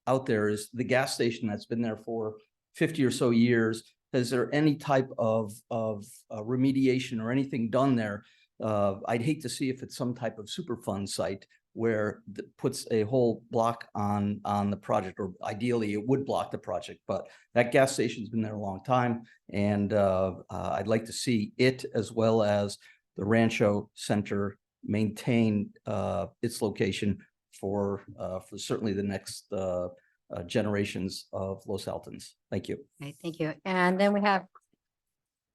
out there, is the gas station that's been there for 50 or so years. Is there any type of remediation or anything done there? I'd hate to see if it's some type of Superfund site where that puts a whole block on the project, or ideally it would block the project, but that gas station's been there a long time. And I'd like to see it, as well as the Rancho Center, maintain its location for certainly the next generations of Los Altons. Thank you. Okay, thank you. And then we have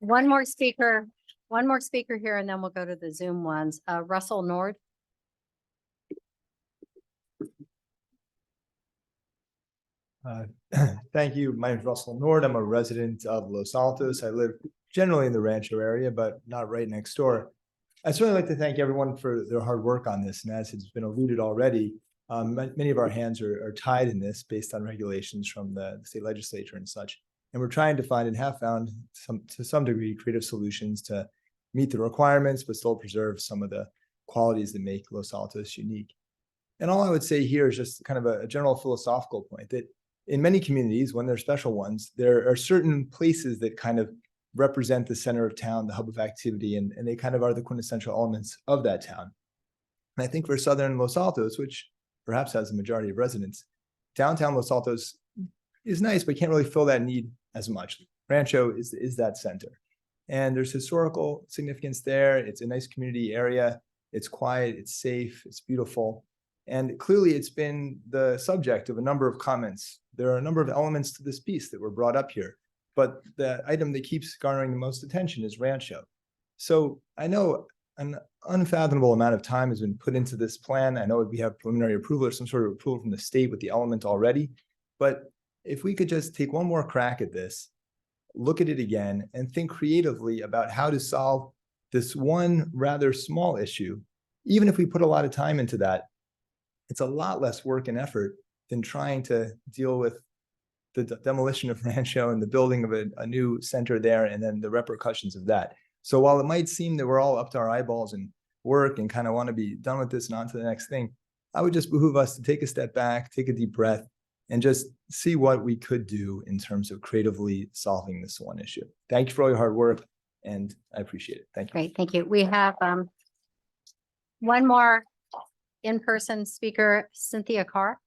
one more speaker here, and then we'll go to the Zoom ones. Russell Nord. Thank you. My name is Russell Nord. I'm a resident of Los Altos. I live generally in the Rancho area, but not right next door. I'd certainly like to thank everyone for their hard work on this. And as it's been alluded already, many of our hands are tied in this based on regulations from the state legislature and such. And we're trying to find, and have found to some degree, creative solutions to meet the requirements, but still preserve some of the qualities that make Los Altos unique. And all I would say here is just kind of a general philosophical point that in many communities, when they're special ones, there are certain places that kind of represent the center of town, the hub of activity, and they kind of are the quintessential elements of that town. And I think for Southern Los Altos, which perhaps has a majority of residents, downtown Los Altos is nice, but can't really fill that need as much. Rancho is that center. And there's historical significance there. It's a nice community area. It's quiet, it's safe, it's beautiful. And clearly it's been the subject of a number of comments. There are a number of elements to this piece that were brought up here, but the item that keeps garnering the most attention is Rancho. So I know an unfathomable amount of time has been put into this plan. I know we have preliminary approval or some sort of approval from the state with the element already, but if we could just take one more crack at this, look at it again and think creatively about how to solve this one rather small issue. Even if we put a lot of time into that, it's a lot less work and effort than trying to deal with the demolition of Rancho and the building of a new center there and then the repercussions of that. So while it might seem that we're all up to our eyeballs in work and kind of want to be done with this and on to the next thing, I would just behoove us to take a step back, take a deep breath, and just see what we could do in terms of creatively solving this one issue. Thank you for all your hard work, and I appreciate it. Thank you. Great, thank you. We have one more in-person speaker, Cynthia Carr.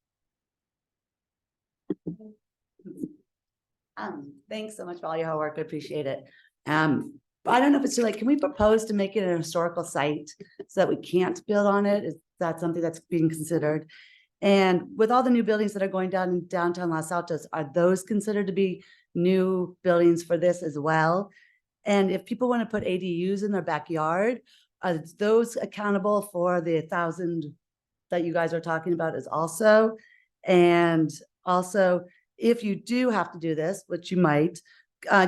Thanks so much for all your hard work. I appreciate it. I don't know if it's too late. Can we propose to make it an historical site so that we can't build on it? Is that something that's being considered? And with all the new buildings that are going down in downtown Los Altos, are those considered to be new buildings for this as well? And if people want to put ADUs in their backyard, are those accountable for the 1,000 that you guys are talking about as also? And also, if you do have to do this, which you might,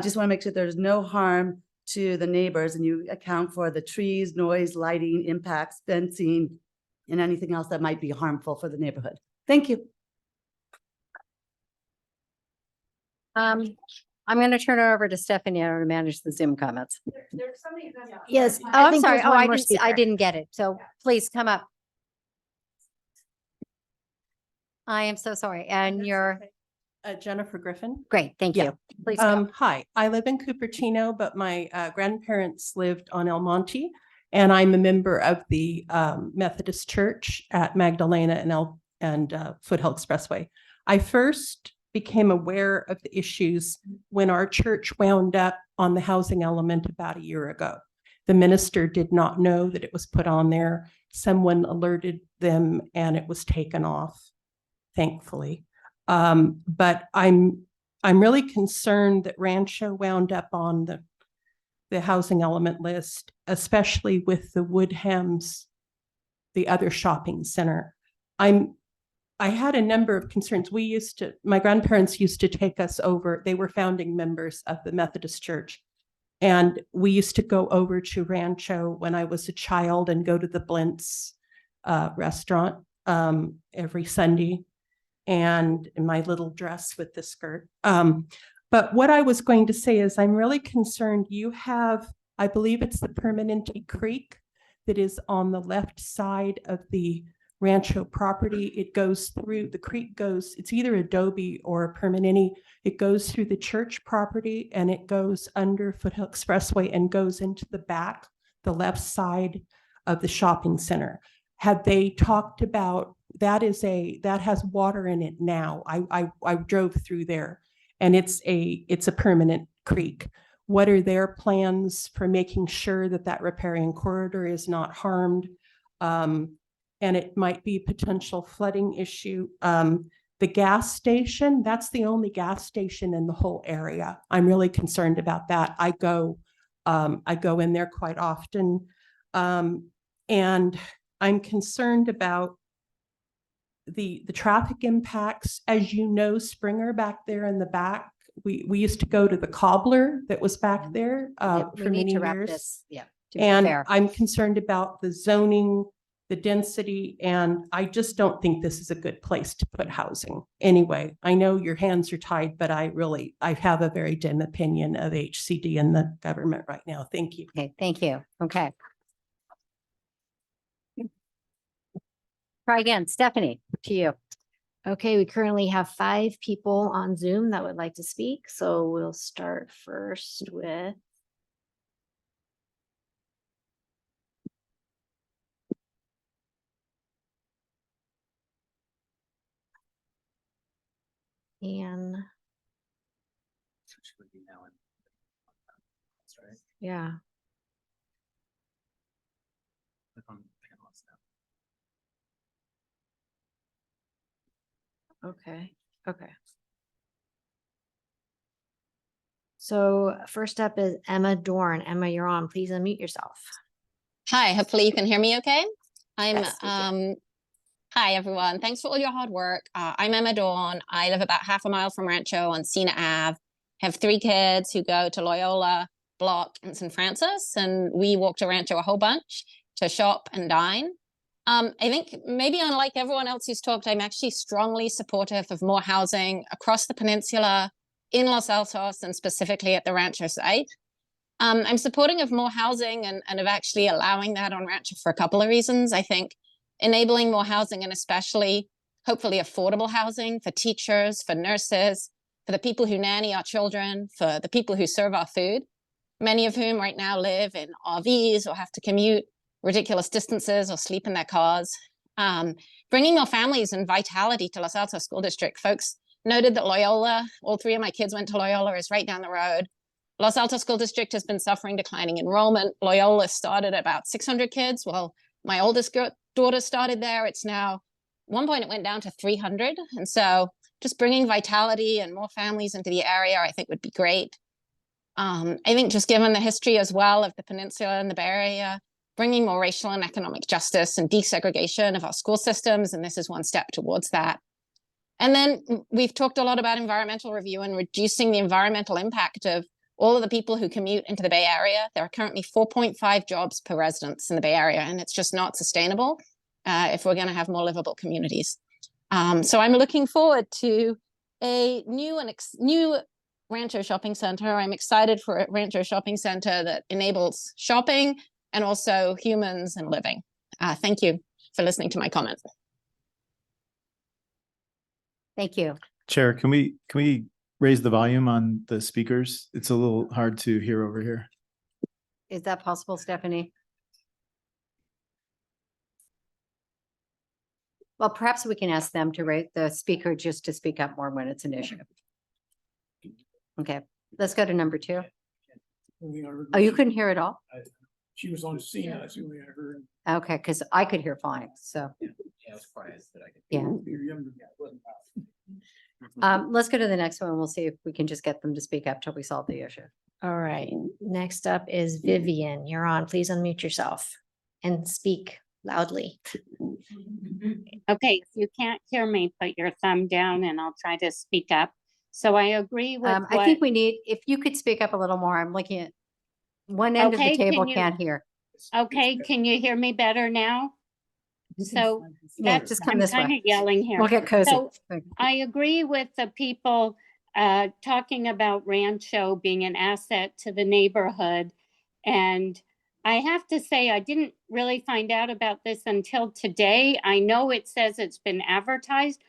just want to make sure there's no harm to the neighbors and you account for the trees, noise, lighting, impacts, fencing, and anything else that might be harmful for the neighborhood. Thank you. I'm going to turn it over to Stephanie to manage the Zoom comments. There's somebody. Yes. Oh, I'm sorry. Oh, I didn't get it. So please come up. I am so sorry. And you're Jennifer Griffin. great. Thank Yeah. you. Please go. Hi, I live in Cupertino, but my grandparents lived on El Monte, and I'm a member of the Methodist Church at Magdalena and Foothill Expressway. I first became aware of the issues when our church wound up on the housing element about a year ago. The minister did not know that it was put on there. Someone alerted them and it was taken off, thankfully. But I'm really concerned that Rancho wound up on the housing element list, especially with the Woodhams, the other shopping center. I had a number of concerns. My grandparents used to take us over. They were founding members of the Methodist Church. And we used to go over to Rancho when I was a child and go to the Blintz restaurant every Sunday. And in my little dress with the skirt. But what I was going to say is I'm really concerned you have, I believe it's the Permanente Creek that is on the left side of the Rancho property. It goes through, the creek goes, it's either Adobe or Permanente. It goes through the church property and it goes under Foothill Expressway and goes into the back, the left side of the shopping center. Had they talked about, that has water in it now. I drove through there and it's a permanent creek. What are their plans for making sure that that riparian corridor is not harmed? And it might be a potential flooding issue. The gas station, that's the only gas station in the whole area. I'm really concerned about that. I go in there quite often. And I'm concerned about the traffic impacts. As you know, Springer back there in the back, we used to go to the cobbler that was back there Yeah, we for need many to wrap years. this. Yeah. To be And fair. I'm concerned about the zoning, the density, and I just don't think this is a good place to put housing. Anyway, I know your hands are tied, but I have a very dim opinion of HCD and the government right now. Thank you. Okay, thank you. Okay. Try again. Stephanie, to you. Okay, we currently have 5 people on Zoom that would like to speak. So we'll start first with Anne. Yeah. Okay, okay. So first up is Emma Dorn. Emma, you're on. Please unmute yourself. Hi, hopefully you can hear me okay. I'm Yes, we can. hi everyone. Thanks for all your hard work. I'm Emma Dawn. I live about half a mile from Rancho on Cena Ave. Have 3 kids who go to Loyola, Block, and St. Francis, and we walk to Rancho a whole bunch to shop and dine. I think maybe unlike everyone else who's talked, I'm actually strongly supportive of more housing across the peninsula in Los Altos and specifically at the Rancho site. I'm supporting of more housing and of actually allowing that on Rancho for a couple of reasons. I think enabling more housing and especially hopefully affordable housing for teachers, for nurses, for the people who nanny our children, for the people who serve our food, many of whom right now live in RVs or have to commute ridiculous distances or sleep in their cars. Bringing more families and vitality to Los Altos School District. Folks noted that Loyola, all 3 of my kids went to Loyola, is right down the road. Los Altos School District has been suffering declining enrollment. Loyola started at about 600 kids. Well, my oldest daughter started there. It's now, at one point it went down to 300. And so just bringing vitality and more families into the area, I think would be great. I think just given the history as well of the peninsula and the Bay Area, bringing more racial and economic justice and desegregation of our school systems, and this is one step towards that. And then we've talked a lot about environmental review and reducing the environmental impact of all of the people who commute into the Bay Area. There are currently 4.5 jobs per residence in the Bay Area, and it's just not sustainable if we're going to have more livable communities. So I'm looking forward to a new Rancho Shopping Center. I'm excited for a Rancho Shopping Center that enables shopping and also humans and living. Thank you for listening to my comment. Thank you. Chair, can we raise the volume on the speakers? It's a little hard to hear over here. Is that possible, Stephanie? Well, perhaps we can ask them to rate the speaker just to speak up more when it's an issue. Okay, let's go to number 2. Oh, you couldn't hear it all? She was on scene, that's the only I heard. Okay, because I could hear fine, so. Yeah. Let's go to the next one. We'll see if we can just get them to speak up till we solve the issue. All right, next up is Vivian. You're on. Please unmute yourself and speak loudly. Okay, if you can't hear me, put your thumb down and I'll try to speak up. So I agree with I think we need, if you could speak up a little more, I'm looking at one end of the Okay, can table, you- can't hear. Okay, can you hear me better now? So Yeah, that's, just come I'm this way. kind of yelling here. We'll get cozy. So I agree with the people talking about Rancho being an asset to the neighborhood. And I have to say, I didn't really find out about this until today. I know it says it's been advertised.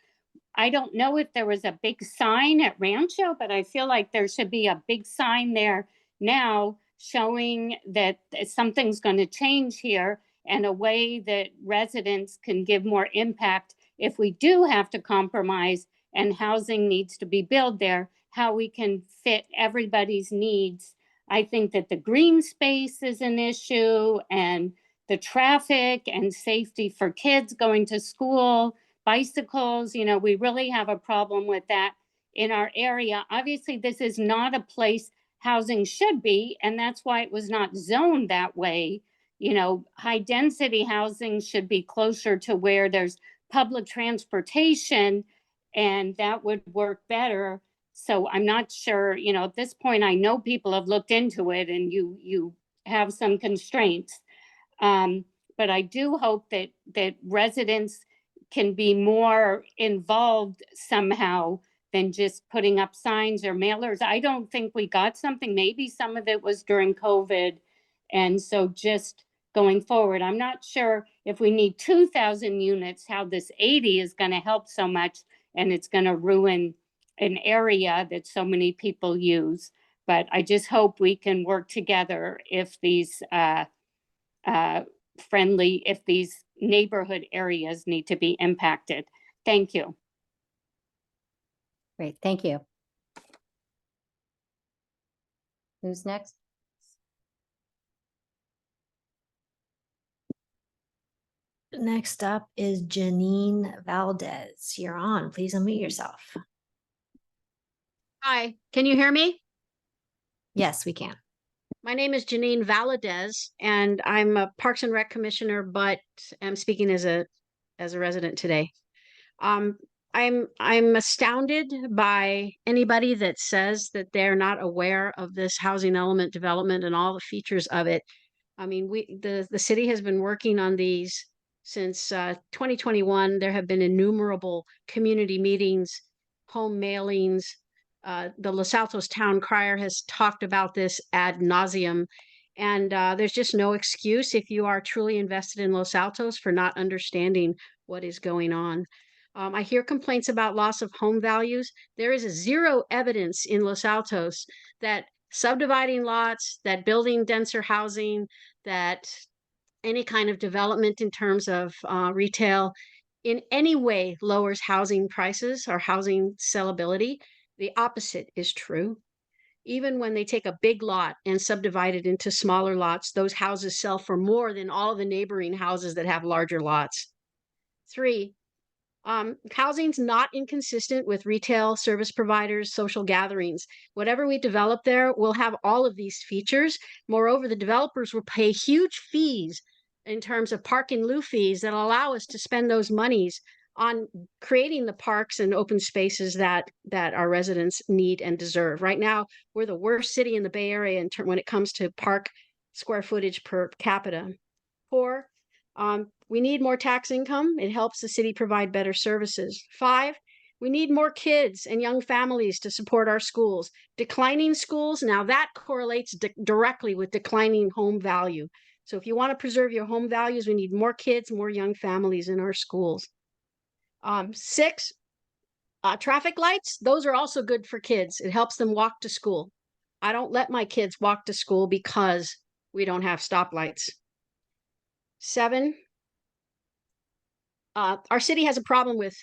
I don't know if there was a big sign at Rancho, but I feel like there should be a big sign there now showing that something's going to change here and a way that residents can give more impact if we do have to compromise and housing needs to be built there, how we can fit everybody's needs. I think that the green space is an issue and the traffic and safety for kids going to school, bicycles, we really have a problem with that in our area. Obviously, this is not a place housing should be, and that's why it was not zoned that way. High density housing should be closer to where there's public transportation, and that would work better. So I'm not sure, at this point, I know people have looked into it and you have some constraints. But I do hope that residents can be more involved somehow than just putting up signs or mailers. I don't think we got something. Maybe some of it was during COVID. And so just going forward, I'm not sure if we need 2,000 units, how this 80 is going to help so much, and it's going to ruin an area that so many people use. But I just hope we can work together if these if these neighborhood areas need to be impacted. Thank you. Great, thank you. Who's next? Next up is Janine Valdez. You're on. Please unmute yourself. Hi, can you hear me? Yes, we can. My name is Janine Valadez, and I'm a Parks and Rec Commissioner, but I'm speaking as a resident today. I'm astounded by anybody that says that they're not aware of this housing element development and all the features of it. I mean, the city has been working on these since 2021. There have been innumerable community meetings, home mailings. The Los Altos Town Crier has talked about this ad nauseum. And there's just no excuse if you are truly invested in Los Altos for not understanding what is going on. I hear complaints about loss of home values. There is zero evidence in Los Altos that subdividing lots, that building denser housing, that any kind of development in terms of retail in any way lowers housing prices or housing sellability. The opposite is true. Even when they take a big lot and subdivide it into smaller lots, those houses sell for more than all the neighboring houses that have larger lots. 3, housing's not inconsistent with retail, service providers, social gatherings. Whatever we develop there will have all of these features. Moreover, the developers will pay huge fees in terms of park and lieu fees that allow us to spend those monies on creating the parks and open spaces that our residents need and deserve. Right now, we're the worst city in the Bay Area when it comes to park square footage per capita. 4, we need more tax income. It helps the city provide better services. 5, we need more kids and young families to support our schools. Declining schools, now that correlates directly with declining home value. So if you want to preserve your home values, we need more kids, more young families in our schools. 6, traffic lights, those are also good for kids. It helps them walk to school. I don't let my kids walk to school because we don't have stoplights. 7, our city has a problem with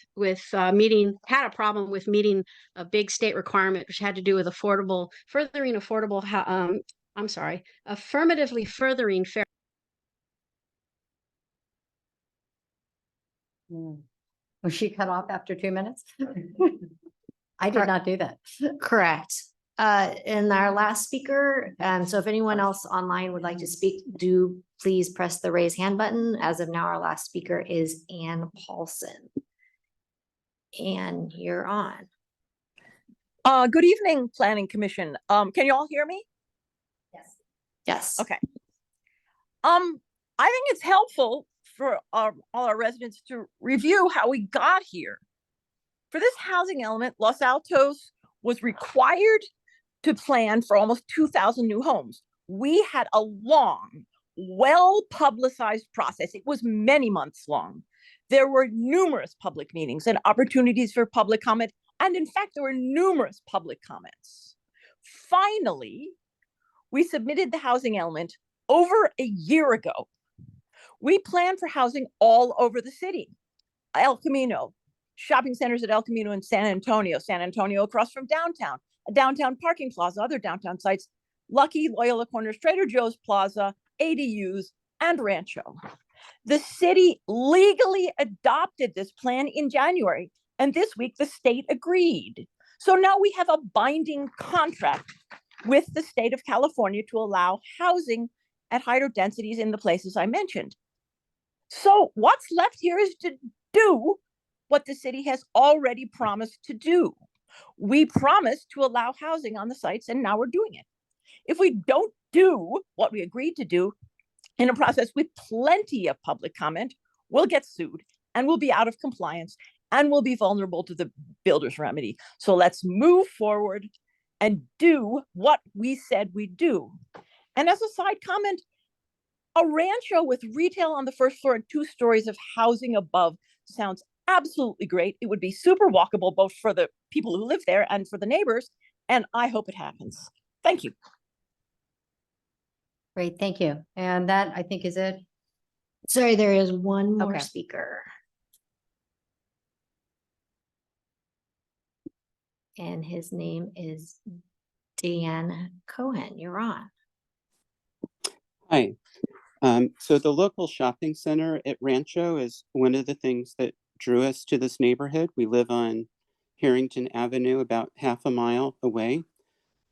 meeting a big state requirement, which had to do with affirmatively furthering fair. Was she cut off after 2 minutes? I did not do that. Correct. And our last speaker, so if anyone else online would like to speak, do please press the raise hand button. As of now, our last speaker is Ann Paulson. Ann, you're on. Good evening, Planning Commission. Can you all hear me? Yes. Yes. Okay. I think it's helpful for all our residents to review how we got here. For this housing element, Los Altos was required to plan for almost 2,000 new homes. We had a long, well-publicized process. It was many months long. There were numerous public meetings and opportunities for public comment. And in fact, there were numerous public comments. Finally, we submitted the housing element over a year ago. We planned for housing all over the city. El Camino, shopping centers at El Camino and San Antonio across from downtown, a downtown parking plaza, other downtown sites, Lucky, Loyola Corners, Trader Joe's Plaza, ADUs, and Rancho. The city legally adopted this plan in January, and this week the state agreed. So now we have a binding contract with the state of California to allow housing at higher densities in the places I mentioned. So what's left here is to do what the city has already promised to do. We promised to allow housing on the sites, and now we're doing it. If we don't do what we agreed to do in a process with plenty of public comment, we'll get sued and we'll be out of compliance and we'll be vulnerable to the builder's remedy. So let's move forward and do what we said we'd do. And as a side comment, a rancho with retail on the first floor and 2 stories of housing above sounds absolutely great. It would be super walkable, both for the people who live there and for the neighbors. And I hope it happens. Thank you. Great, thank you. And that, I think, is it. Sorry, there is one more Okay. speaker. And his name is Dan Cohen. You're on. Hi. So the local shopping center at Rancho is one of the things that drew us to this neighborhood. We live on Harrington Avenue, about half a mile away.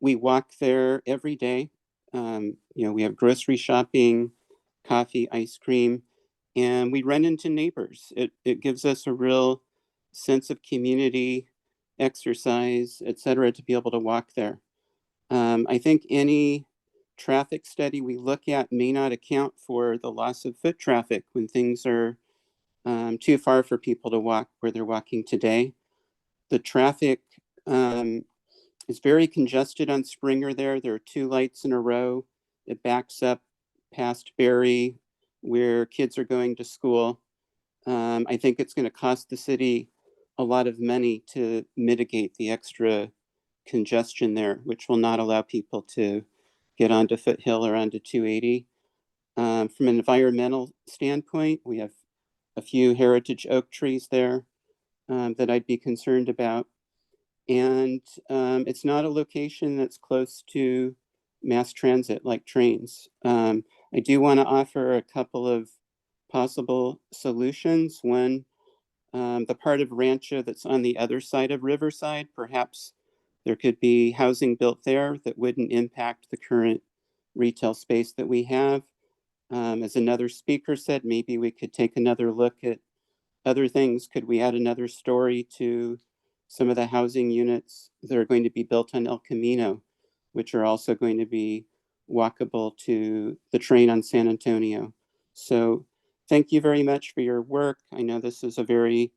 We walk there every day. We have grocery shopping, coffee, ice cream, and we run into neighbors. It gives us a real sense of community, exercise, et cetera, to be able to walk there. I think any traffic study we look at may not account for the loss of foot traffic when things are too far for people to walk where they're walking today. The traffic is very congested on Springer there. There are 2 lights in a row. It backs up past Berry where kids are going to school. I think it's going to cost the city a lot of money to mitigate the extra congestion there, which will not allow people to get onto Foothill or onto 280. From an environmental standpoint, we have a few heritage oak trees there that I'd be concerned about. And it's not a location that's close to mass transit like trains. I do want to offer a couple of possible solutions. One, the part of Rancho that's on the other side of Riverside, perhaps there could be housing built there that wouldn't impact the current retail space that we have. As another speaker said, maybe we could take another look at other things. Could we add another story to some of the housing units that are going to be built on El Camino, which are also going to be walkable to the train on San Antonio? So thank you very much for your work. I know this is a very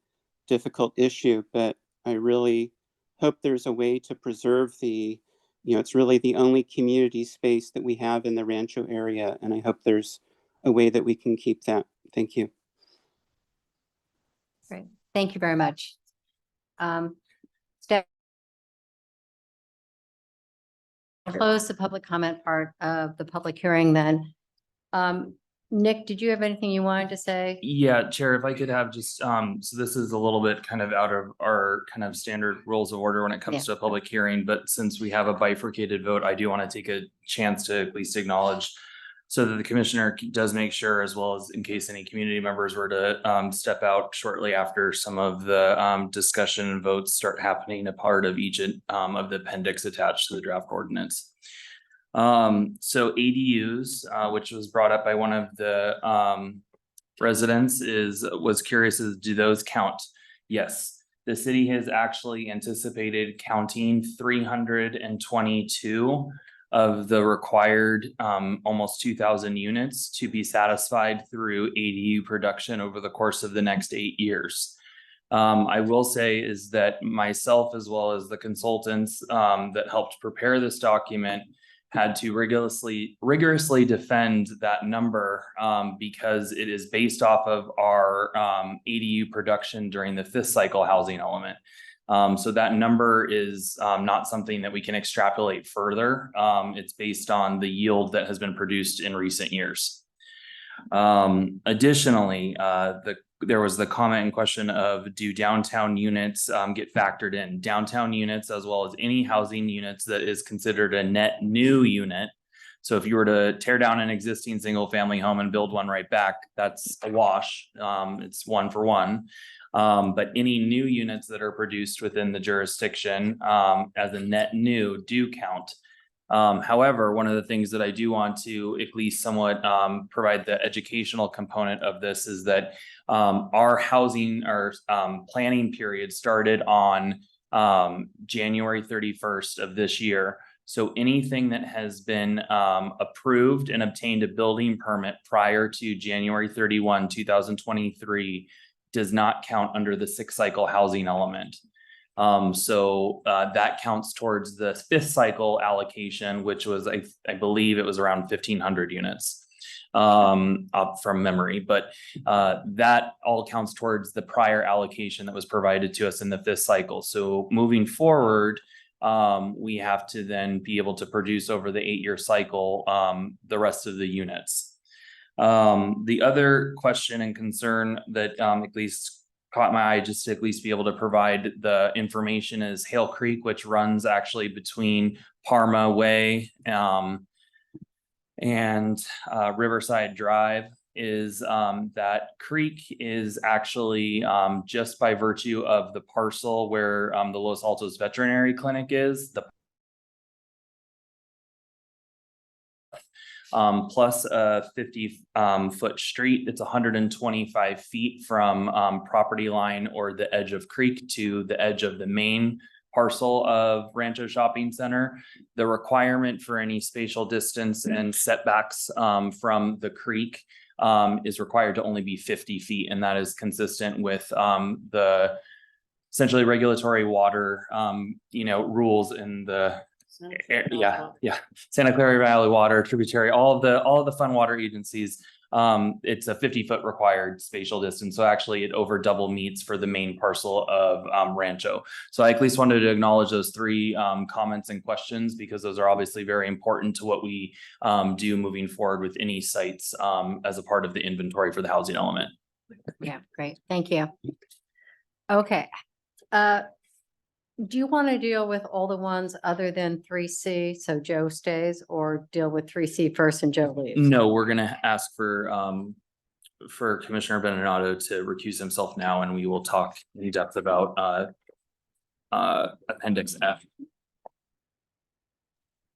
difficult issue, but I really hope there's a way to preserve it's really the only community space that we have in the Rancho area. And I hope there's a way that we can keep that. Thank you. Great. Thank you very much. Steph. Close the public comment part of the public hearing then. Nick, did you have anything you wanted to say? Yeah, Chair, if I could have just, so this is a little bit kind of out of our kind of standard rules of order when it comes to a public hearing, but since we have a bifurcated vote, I do want to take a chance to at least acknowledge so that the commissioner does make sure, as well as in case any community members were to step out shortly after some of the discussion and votes start happening, a part of each of the appendix attached to the draft ordinance. So ADUs, which was brought up by one of the residents, was curious as do those count? Yes, the city has actually anticipated counting 322 of the required almost 2,000 units to be satisfied through ADU production over the course of the next 8 years. I will say is that myself, as well as the consultants that helped prepare this document, had to rigorously defend that number because it is based off of our ADU production during the 5th cycle housing element. So that number is not something that we can extrapolate further. It's based on the yield that has been produced in recent years. Additionally, there was the comment and question of do downtown units get factored in? Downtown units, as well as any housing units that is considered a net new unit. So if you were to tear down an existing single family home and build one right back, that's a wash. It's 1 for 1. But any new units that are produced within the jurisdiction as a net new do count. However, one of the things that I do want to at least somewhat provide the educational component of this is that our planning period started on January 31st of this year. So anything that has been approved and obtained a building permit prior to January 31, 2023 does not count under the 6th cycle housing element. So that counts towards the 5th cycle allocation, which was, I believe it was around 1,500 units up from memory, but that all counts towards the prior allocation that was provided to us in the 5th cycle. So moving forward, we have to then be able to produce over the 8-year cycle the rest of the units. The other question and concern that at least caught my eye, just to at least be able to provide the information, is Hale Creek, which runs actually between Parma Way And Riverside Drive is that creek is actually just by virtue of the parcel where the Los Altos Veterinary Clinic is, the plus a 50-foot street. It's 125 feet from property line or the edge of creek to the edge of the main parcel of Rancho Shopping Center. The requirement for any spatial distance and setbacks from the creek is required to only be 50 feet. And that is consistent with the essentially regulatory water, rules in the Santa Clara Valley Water, tributary, all of the fun water agencies. It's a 50-foot required spatial distance. So actually it over double meets for the main parcel of Rancho. So I at least wanted to acknowledge those three comments and questions, because those are obviously very important to what we do moving forward with any sites as a part of the inventory for the housing element. Yeah, great. Thank you. Okay. Do you want to deal with all the ones other than 3C? So Joe stays, or deal with 3C first and Joe leaves? No, we're gonna ask for Commissioner Benonato to recuse himself now, and we will talk in depth about Appendix F.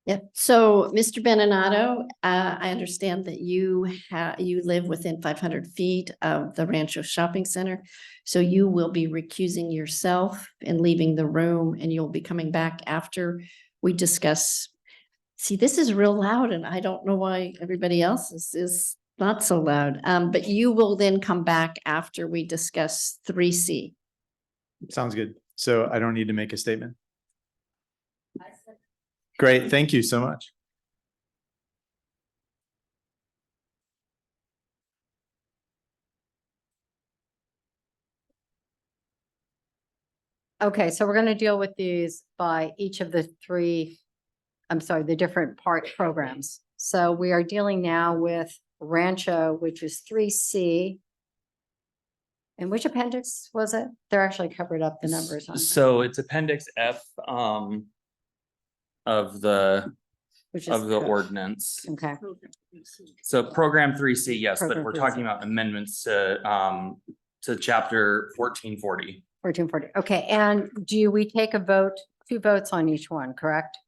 Yep. So, Mr. Benonato, I understand that you live within 500 feet of the Rancho Shopping Center. So you will be recusing yourself and leaving the room, and you'll be coming back after we discuss. See, this is real loud, and I don't know why everybody else is not so loud. But you will then come back after we discuss 3C. Sounds good. So I don't need to make a statement. Great, thank you so much. Okay, so we're going to deal with these by each of the the different part programs. So we are dealing now with Rancho, which is 3C. And which appendix was it? They're actually covered up the numbers on. So it's Appendix F of the ordinance. Okay. So Program 3C, yes, but Program we're 3C. talking about amendments to Chapter 1440. 1440. Okay, and do we take a vote, 2 votes on each one, correct?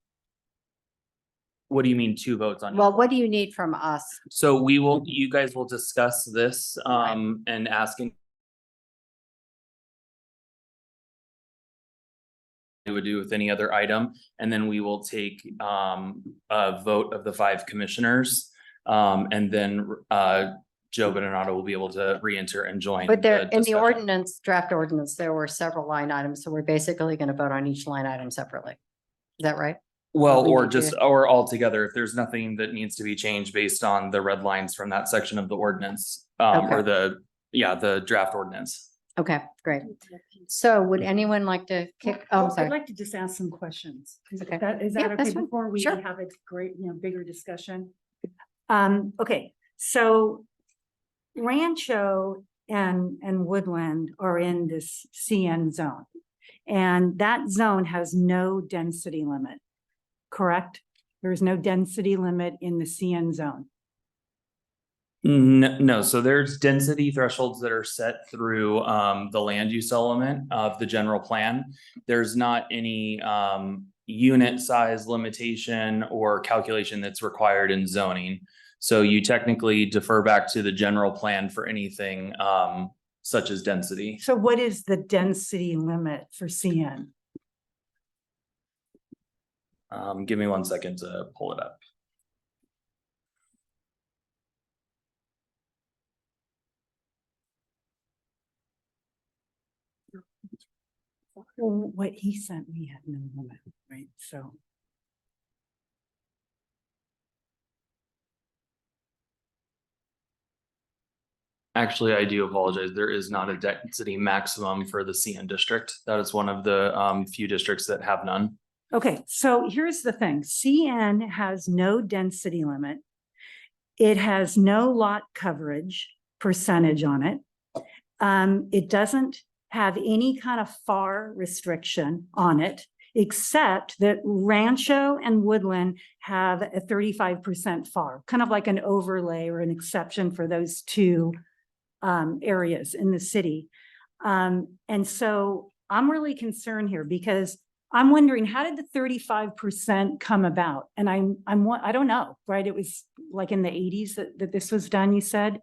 What do you mean 2 votes on? Well, what do you need from us? So you guys will discuss this and asking. We would do with any other item, and then we will take a vote of the 5 commissioners, and then Joe Benonato will be able to re-enter and join. But there, in the discussion. ordinance, draft ordinance, there were several line items, so we're basically going to vote on each line item separately. Is that right? Well, we or need to- just, or all together, if there's nothing that needs to be changed based on the red lines from that section of the ordinance, or the draft ordinance. Okay, great. So would anyone like to kick? Oh, I'm I'd sorry. like to just ask some questions. Okay. Is Yeah, that that's okay fine. before we Sure. have a great, bigger discussion? Okay, so Rancho and Woodland are in this CN zone. And that zone has no density limit, correct? There is no density limit in the CN zone. No, so there's density thresholds that are set through the land use element of the general plan. There's not any unit size limitation or calculation that's required in zoning. So you technically defer back to the general plan for anything such as density. So what is the density limit for CN? Give me 1 second to pull it up. Well, what he sent me had no limit, right? So. Actually, I do apologize. There is not a density maximum for the CN district. That is one of the few districts that have none. Okay, so here's the thing. CN has no density limit. It has no lot coverage percentage on it. It doesn't have any kind of FAR restriction on it. except that Rancho and Woodland have a 35% FAR, kind of like an overlay or an exception for those two areas in the city. And so I'm really concerned here because I'm wondering, how did the 35% come about? And I don't know, right? It was like in the 80s that this was done, you said.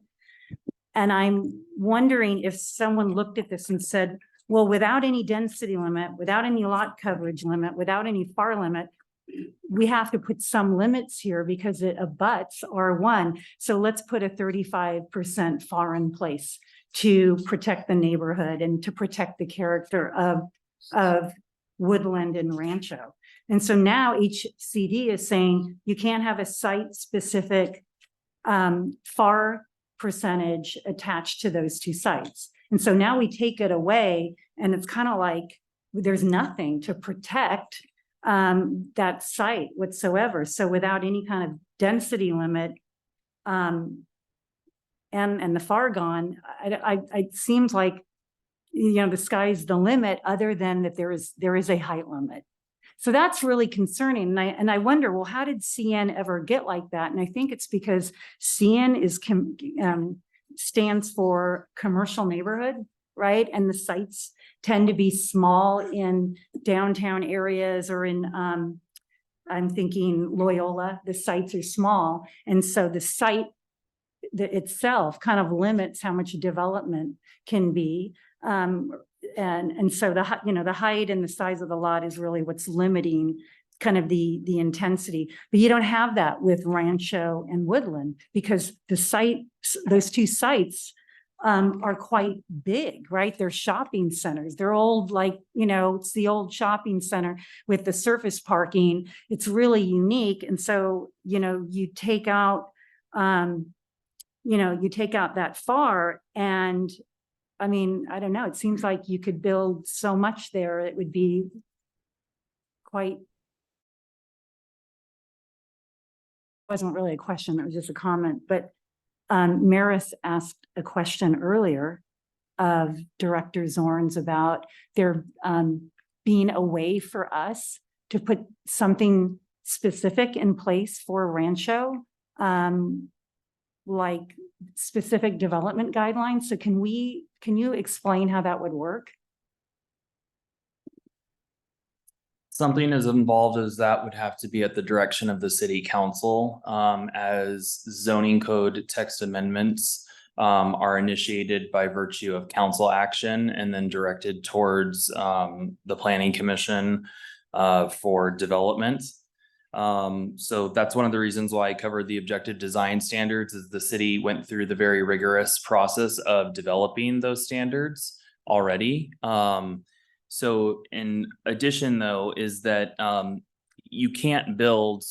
And I'm wondering if someone looked at this and said, well, without any density limit, without any lot coverage limit, without any FAR limit, we have to put some limits here because it abuts R1. So let's put a 35% FAR in place to protect the neighborhood and to protect the character of Woodland and Rancho. And so now HCD is saying you can't have a site-specific FAR percentage attached to those two sites. And so now we take it away and it's kind of like there's nothing to protect that site whatsoever. So without any kind of density limit and the FAR gone, it seems like, you know, the sky's the limit other than that there is a height limit. So that's really concerning. And I wonder, well, how did CN ever get like that? And I think it's because CN is stands for commercial neighborhood, right? And the sites tend to be small in downtown areas or in, I'm thinking Loyola, the sites are small. And so the site itself kind of limits how much development can be. And so the height and the size of the lot is really what's limiting kind of the intensity. But you don't have that with Rancho and Woodland because those two sites are quite big, right? They're shopping centers. They're old, like, it's the old shopping center with the surface parking. It's really unique. And so, you take out, that FAR and I mean, I don't know, it seems like you could build so much there. It would be quite, wasn't really a question, it was just a comment, but Maris asked a question earlier of Director Zorns about there being a way for us to put something specific in place for Rancho, like specific development guidelines. So can you explain how that would work? Something as involved as that would have to be at the direction of the city council, as zoning code text amendments are initiated by virtue of council action and then directed towards the planning commission for development. So that's one of the reasons why I covered the objective design standards, is the city went through the very rigorous process of developing those standards already. So in addition, though, is that you can't build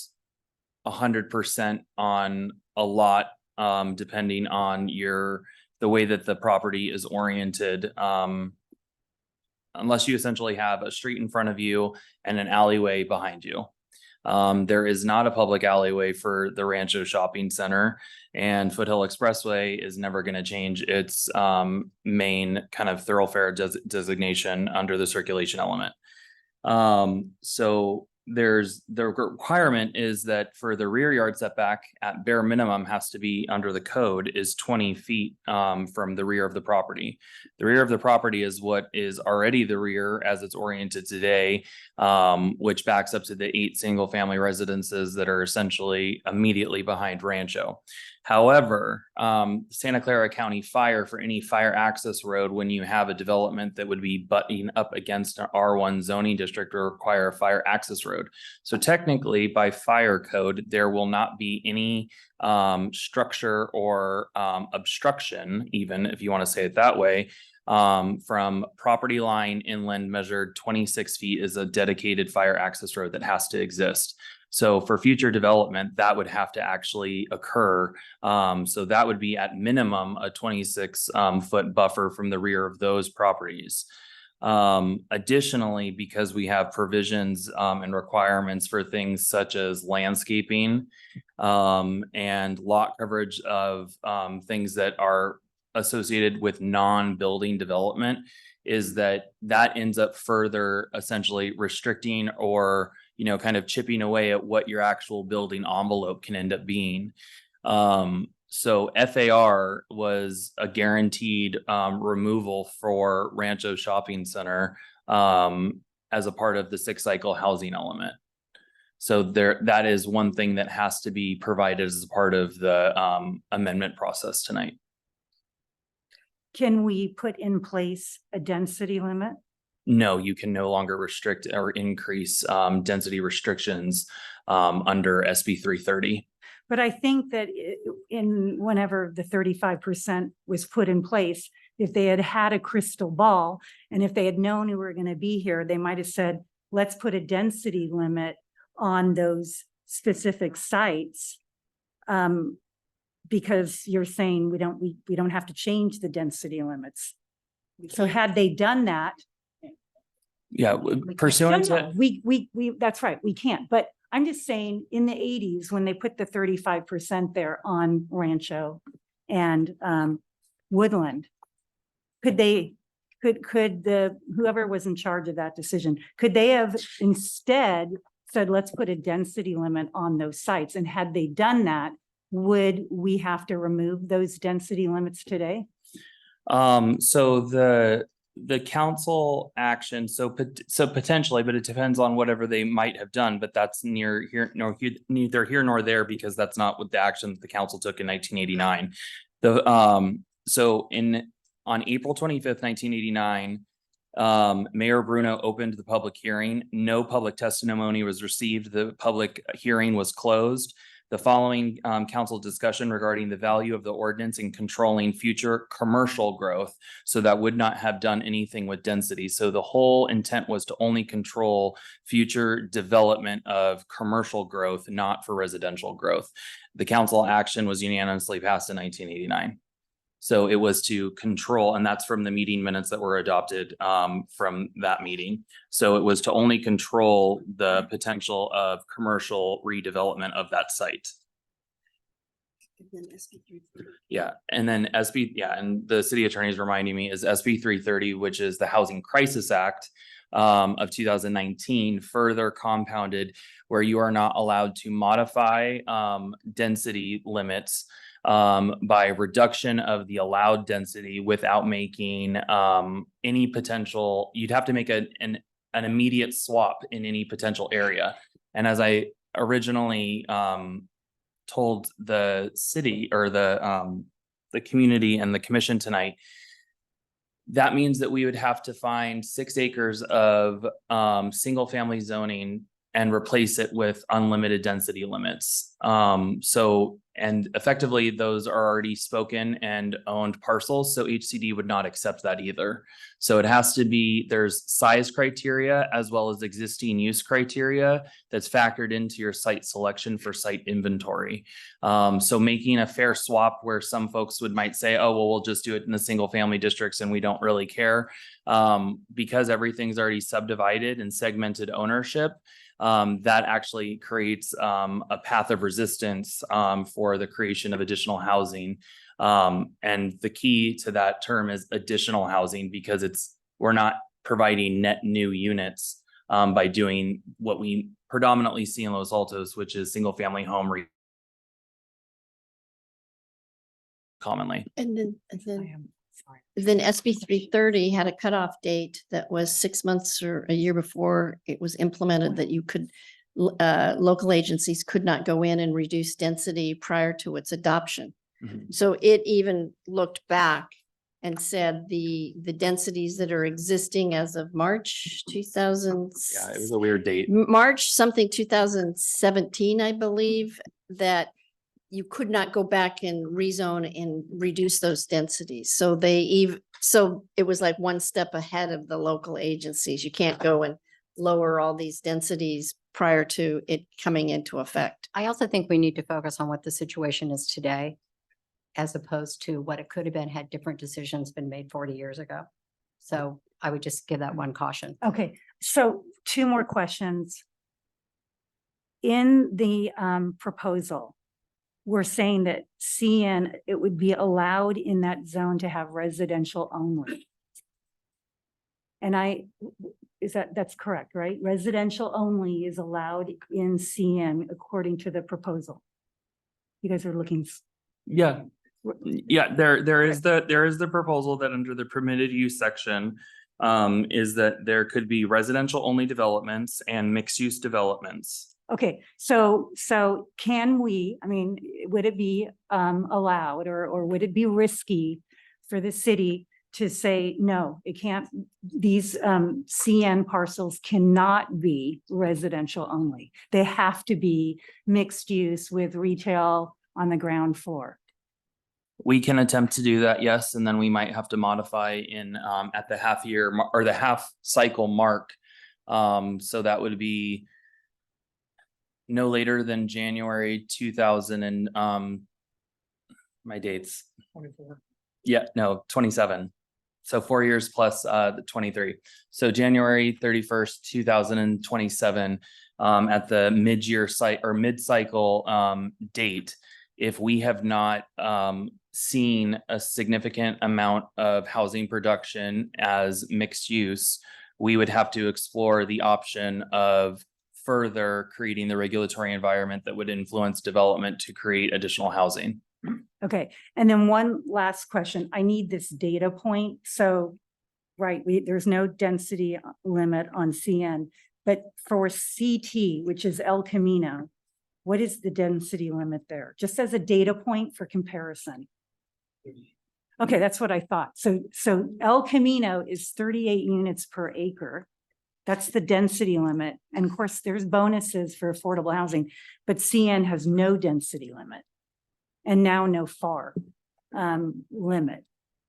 100% on a lot, depending on the way that the property is oriented, unless you essentially have a street in front of you and an alleyway behind you. There is not a public alleyway for the Rancho Shopping Center, and Foothill Expressway is never going to change its main kind of thoroughfare designation under the circulation element. So the requirement is that for the rear yard setback at bare minimum has to be under the code is 20 feet from the rear of the property. The rear of the property is what is already the rear as it's oriented today, which backs up to the 8 single family residences that are essentially immediately behind Rancho. However, Santa Clara County Fire, for any fire access road, when you have a development that would be butting up against an R1 zoning district, will require a fire access road. So technically, by fire code, there will not be any structure or obstruction, even if you want to say it that way, from property line inland measured 26 feet is a dedicated fire access road that has to exist. So for future development, that would have to actually occur. So that would be at minimum a 26 foot buffer from the rear of those properties. Additionally, because we have provisions and requirements for things such as landscaping and lot coverage of things that are associated with non-building development is that ends up further essentially restricting or, kind of chipping away at what your actual building envelope can end up being. So FAR was a guaranteed removal for Rancho Shopping Center as a part of the 6-cycle housing element. So that is one thing that has to be provided as a part of the amendment process tonight. Can we put in place a density limit? No, you can no longer restrict or increase density restrictions under SB 330. But I think that in whenever the 35% was put in place, if they had had a crystal ball and if they had known we were going to be here, they might have said, let's put a density limit on those specific sites. Because you're saying we don't have to change the density limits. So had they done that. Yeah, pursuant No, to. we, that's right, we can't. But I'm just saying in the 80s, when they put the 35% there on Rancho and Woodland, could whoever was in charge of that decision, could they have instead said, let's put a density limit on those sites? And had they done that, would we have to remove those density limits today? So the council action, so potentially, but it depends on whatever they might have done, but that's neither here nor there, because that's not what the action that the council took in 1989. On April 25th, 1989, Mayor Bruno opened the public hearing. No public testimony was received. The public hearing was closed. The following council discussion regarding the value of the ordinance in controlling future commercial growth. So that would not have done anything with density. So the whole intent was to only control future development of commercial growth, not for residential growth. The council action was unanimously passed in 1989. So it was to control, and that's from the meeting minutes that were adopted from that meeting. So it was to only control the potential of commercial redevelopment of that site. Yeah, and then and the city attorney is reminding me is SB 330, which is the Housing Crisis Act of 2019, further compounded where you are not allowed to modify density limits by reduction of the allowed density without making any potential, you'd have to make an immediate swap in any potential area. And as I originally told the city or the community and the commission tonight, that means that we would have to find 6 acres of single family zoning and replace it with unlimited density limits. And effectively those are already spoken and owned parcels. So HCD would not accept that either. So it has to be, there's size criteria as well as existing use criteria that's factored into your site selection for site inventory. So making a fair swap where some folks might say, oh, well, we'll just do it in the single family districts and we don't really care. Because everything's already subdivided and segmented ownership, that actually creates a path of resistance for the creation of additional housing. And the key to that term is additional housing, because we're not providing net new units by doing what we predominantly see in Los Altos, which is single family home commonly. And then SB 330 had a cutoff date that was 6 months or a year before it was implemented, that you could, local agencies could not go in and reduce density prior to its adoption. Mhm. So it even looked back and said the densities that are existing as of March 2000. Yeah, it was a weird date. March something 2017, I believe, that you could not go back and rezone and reduce those densities. So so it was like one step ahead of the local agencies. You can't go and lower all these densities prior to it coming into effect. I also think we need to focus on what the situation is today, as opposed to what it could have been had different decisions been made 40 years ago. So I would just give that one caution. Okay, so 2 more questions. In the proposal, we're saying that CN, it would be allowed in that zone to have residential only. And that's correct, right? Residential only is allowed in CN according to the proposal. You guys are looking. Yeah. Yeah, there is the proposal that under the permitted use section is that there could be residential only developments and mixed use developments. Okay, so can we, I mean, would it be allowed or would it be risky for the city to say, no, it can't, these CN parcels cannot be residential only. They have to be mixed use with retail on the ground floor. We can attempt to do that, yes, and then we might have to modify in at the half year or the half cycle mark. So that would be no later than January 2000 and my dates. 24. Yeah, no, 27. So 4 years plus the 23. So January 31st, 2027 at the mid-year site or mid-cycle date. If we have not seen a significant amount of housing production as mixed use, we would have to explore the option of further creating the regulatory environment that would influence development to create additional housing. Okay, and then one last question. I need this data point. So, right, there's no density limit on CN, but for CT, which is El Camino, what is the density limit there? Just as a data point for comparison. Okay, that's what I thought. So El Camino is 38 units per acre. That's the density limit. And of course, there's bonuses for affordable housing, but CN has no density limit. And now no FAR limit.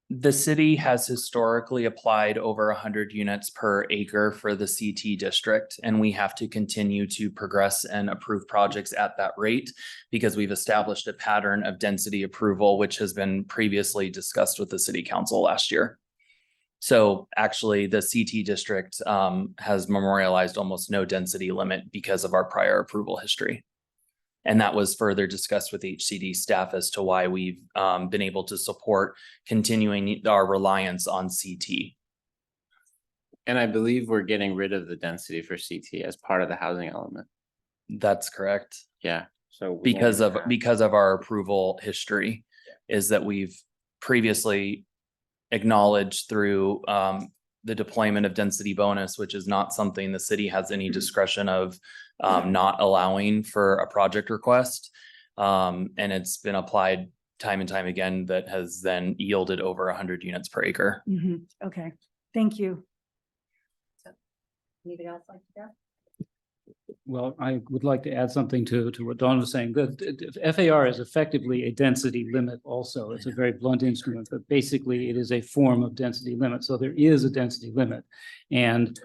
The city has historically applied over 100 units per acre for the CT district, and we have to continue to progress and approve projects at that rate because we've established a pattern of density approval, which has been previously discussed with the city council last year. So actually, the CT district has memorialized almost no density limit because of our prior approval history. And that was further discussed with HCD staff as to why we've been able to support continuing our reliance on CT. And I believe we're getting rid of the density for CT as part of the housing element. That's correct. Yeah. So because of our approval history is that we've previously acknowledged through the deployment of density bonus, which is not something the city has any discretion of not allowing for a project request. And it's been applied time and time again that has then yielded over 100 units per acre. Okay, thank you. Anybody else like to go? Well, I would like to add something to what Dawn was saying. The FAR is effectively a density limit also. It's a very blunt instrument, but basically it is a form of density limit. So there is a density limit. And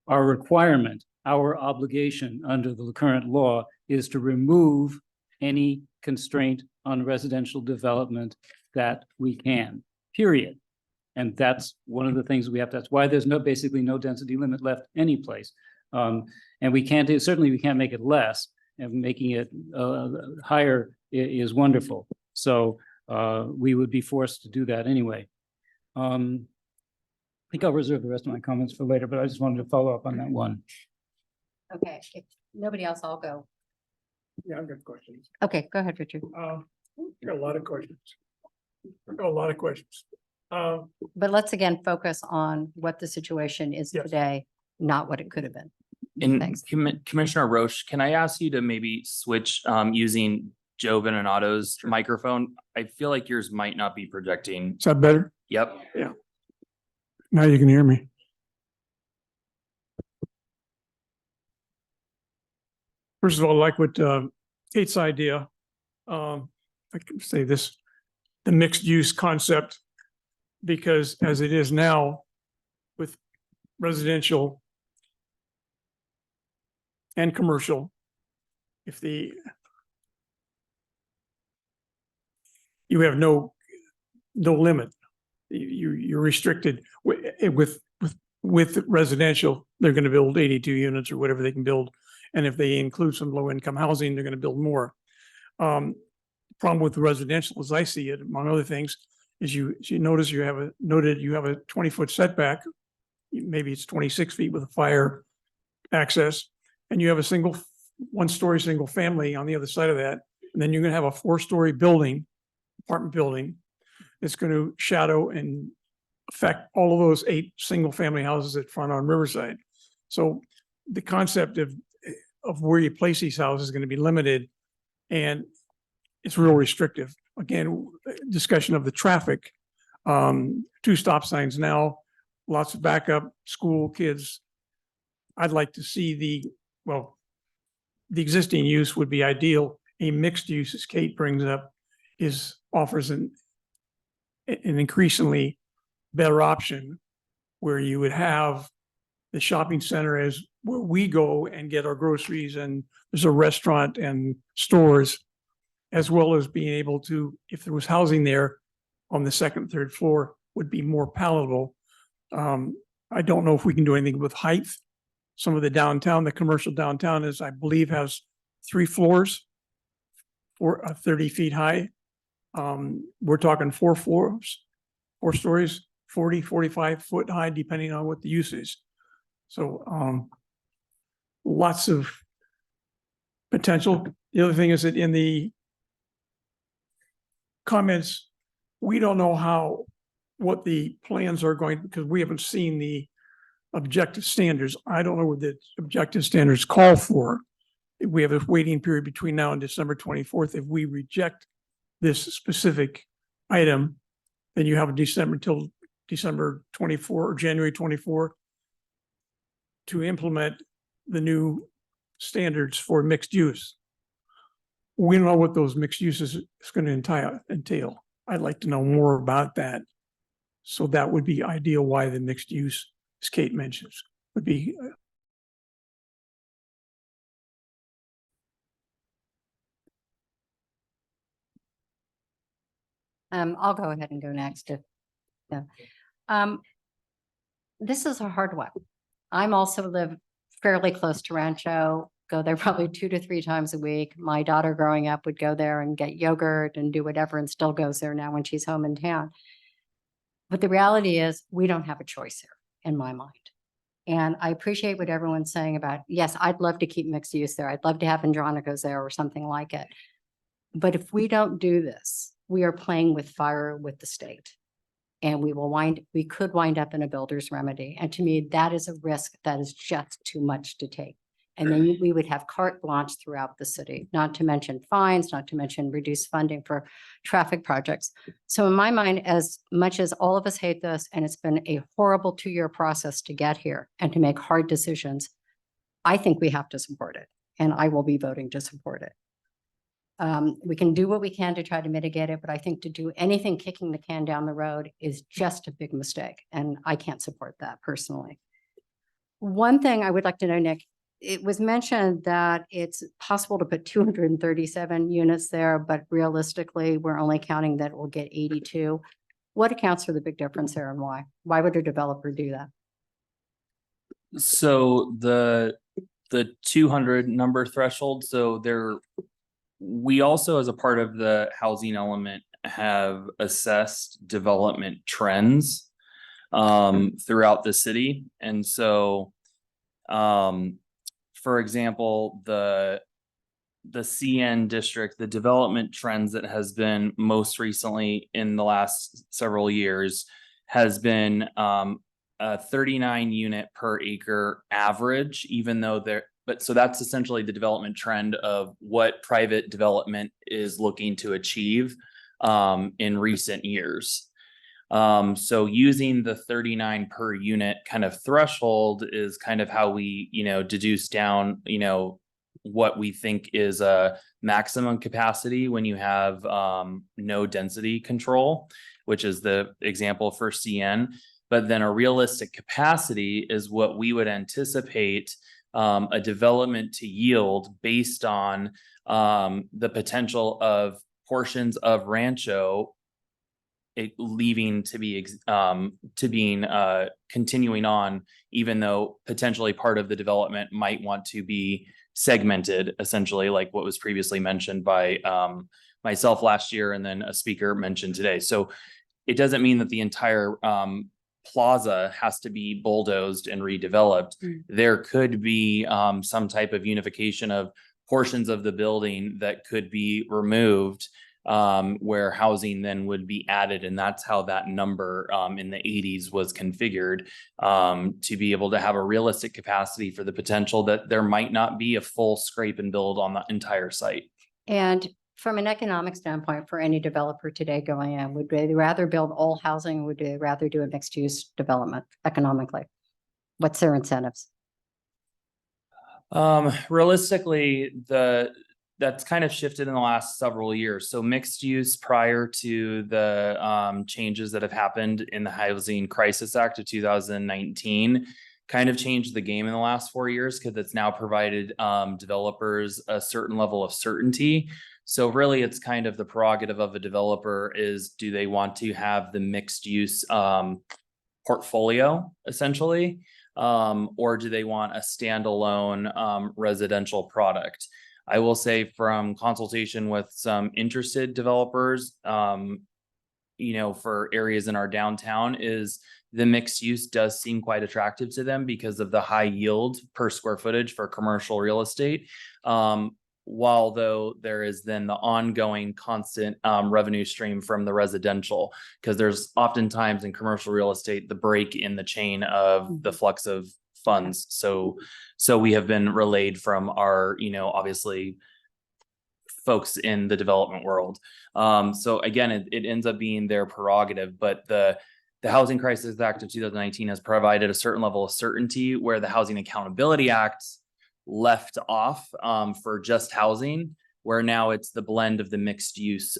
our requirement, our obligation under the current law is to remove any constraint on residential development that we can, period. And that's one of the things we have. That's why there's basically no density limit left any place. And we can't do, certainly we can't make it less, and making it higher is wonderful. So we would be forced to do that anyway. I think I'll reserve the rest of my comments for later, but I just wanted to follow up on that one. Okay, if nobody else, I'll go. Yeah, I've got questions. Okay, go ahead, Richard. I got a lot of questions. But let's again focus on what the situation is today, not what it could have been. And Commissioner Roche, can I ask you to maybe switch using Joe Venonato's microphone? I feel like yours might not be projecting. Is that better? Yep. Yeah. Now you can hear me. First of all, I like what Kate's idea. I can say this, the mixed use concept, because as it is now with residential and commercial, if you have no limit, you're restricted with residential, they're going to build 82 units or whatever they can build. And if they include some low income housing, they're going to build more. problem with residential, as I see it, among other things, is you notice you have a 20-foot setback. Maybe it's 26 feet with a fire access, and you have a one-story single family on the other side of that. And then you're gonna have a 4-story building, apartment building, that's gonna shadow and affect all of those 8 single-family houses that front on Riverside. So the concept of where you place these houses is gonna be limited, and it's real restrictive. Again, discussion of the traffic, 2 stop signs now, lots of backup, school kids. I'd like to see the existing use would be ideal. A mixed use, as Kate brings up, offers an increasingly better option, where you would have the shopping center as where we go and get our groceries, and there's a restaurant and stores, as well as being able to, if there was housing there on the 2nd, 3rd floor, would be more palatable. I don't know if we can do anything with height. Some of the downtown, the commercial downtown I believe has 3 floors, 30 feet high. We're talking 4 floors, 4 stories, 40, 45 foot high, depending on what the use is. So, lots of potential. The other thing is that in the comments, we don't know what the plans are going, because we haven't seen the objective standards. I don't know what the objective standards call for. We have a waiting period between now and December 24th. If we reject this specific item, then you have until December 24 or January 24 to implement the new standards for mixed use. We don't know what those mixed uses is going to entail. I'd like to know more about that. So that would be ideal, why the mixed use, as Kate mentions, would be. I'll go ahead and go next this is a hard one. I'm also live fairly close to Rancho, go there probably 2 to 3 times a week. My daughter growing up would go there and get yogurt and do whatever, and still goes there now when she's home in town. But the reality is, we don't have a choice here, in my mind. And I appreciate what everyone's saying about, yes, I'd love to keep mixed use there. I'd love to have Andronico's there or something like it. But if we don't do this, we are playing with fire with the state. And we could wind up in a builder's remedy. And to me, that is a risk that is just too much to take. And then we would have carte blanche throughout the city, not to mention fines, not to mention reduced funding for traffic projects. So in my mind, as much as all of us hate this, and it's been a horrible 2-year process to get here and to make hard decisions, I think we have to support it, and I will be voting to support it. We can do what we can to try to mitigate it, but I think to do anything kicking the can down the road is just a big mistake, and I can't support that personally. One thing I would like to know, Nick, it was mentioned that it's possible to put 237 units there, but realistically, we're only counting that we'll get 82. What accounts for the big difference there, and why? Why would a developer do that? So the 200 number threshold, we also, as a part of the housing element, have assessed development trends throughout the city. And so, for example, the CN district, the development trends that has been most recently in the last several years has been a 39 unit per acre average, even though so that's essentially the development trend of what private development is looking to achieve in recent years. So using the 39 per unit kind of threshold is kind of how we, deduce down, what we think is a maximum capacity when you have no density control, which is the example for CN. But then a realistic capacity is what we would anticipate a development to yield based on the potential of portions of Rancho leaving to be continuing on, even though potentially part of the development might want to be segmented, essentially, like what was previously mentioned by myself last year and then a speaker mentioned today. So it doesn't mean that the entire plaza has to be bulldozed and redeveloped. There could be some type of unification of portions of the building that could be removed, where housing then would be added. And that's how that number in the 80s was configured, to be able to have a realistic capacity for the potential that there might not be a full scrape and build on the entire site. And from an economic standpoint, for any developer today going in, would they rather build all housing? Or would they rather do a mixed use development economically? What's their incentives? Realistically, that's kind of shifted in the last several years. So mixed use prior to the changes that have happened in the Housing Crisis Act of 2019 kind of changed the game in the last 4 years, because it's now provided developers a certain level of certainty. So really, it's kind of the prerogative of a developer is, do they want to have the mixed use portfolio essentially, or do they want a standalone residential product? I will say from consultation with some interested developers, for areas in our downtown, is the mixed use does seem quite attractive to them because of the high yield per square footage for commercial real estate. While though there is then the ongoing constant revenue stream from the residential, because there's oftentimes in commercial real estate, the break in the chain of the flux of funds. So we have been relayed from our, obviously folks in the development world. So again, it ends up being their prerogative, but the Housing Crisis Act of 2019 has provided a certain level of certainty, where the Housing Accountability Act left off for just housing, where now it's the blend of the mixed use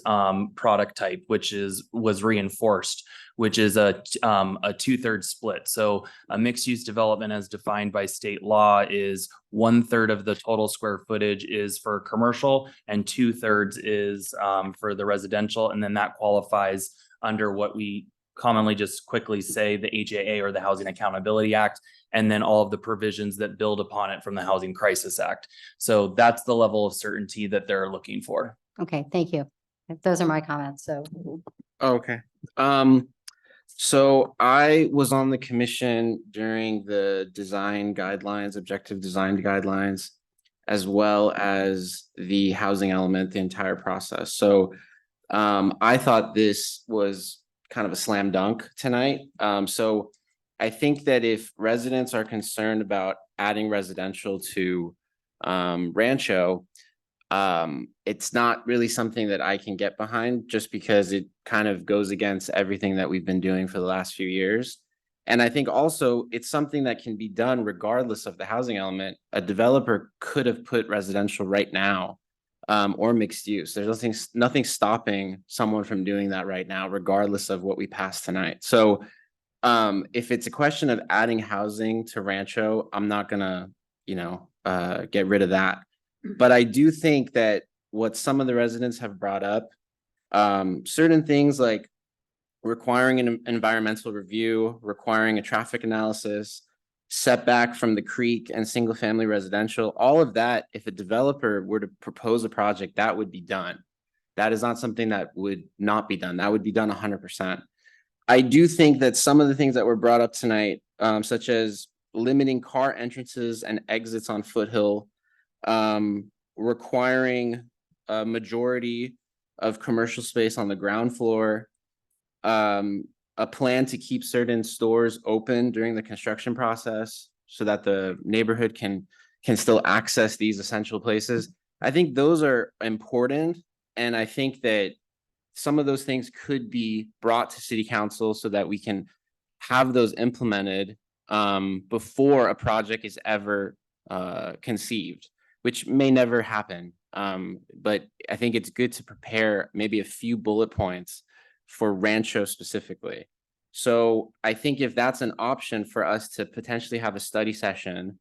product type, which was reinforced, which is a 2/3 split. So a mixed use development as defined by state law is 1/3 of the total square footage is for commercial and 2/3 is for the residential. And then that qualifies under what we commonly just quickly say the HAA, or the Housing Accountability Act, and then all of the provisions that build upon it from the Housing Crisis Act. So that's the level of certainty that they're looking for. Okay, thank you. Those are my comments. So Okay. So I was on the commission during the design guidelines, objective design guidelines, as well as the housing element, the entire process. So I thought this was kind of a slam dunk tonight. So I think that if residents are concerned about adding residential to Rancho, it's not really something that I can get behind, just because it kind of goes against everything that we've been doing for the last few years. And I think also it's something that can be done regardless of the housing element. A developer could have put residential right now, or mixed use. There's nothing stopping someone from doing that right now, regardless of what we pass tonight. So if it's a question of adding housing to Rancho, I'm not gonna, get rid of that. But I do think that what some of the residents have brought up, certain things like requiring an environmental review, requiring a traffic analysis, setback from the creek and single family residential, all of that, if a developer were to propose a project, that would be done. That is not something that would not be done. That would be done 100%. I do think that some of the things that were brought up tonight, such as limiting car entrances and exits on Foothill, requiring a majority of commercial space on the ground floor, a plan to keep certain stores open during the construction process so that the neighborhood can still access these essential places. I think those are important. And I think that some of those things could be brought to city council so that we can have those implemented before a project is ever conceived, which may never happen. But I think it's good to prepare maybe a few bullet points for Rancho specifically. So I think if that's an option for us to potentially have a study session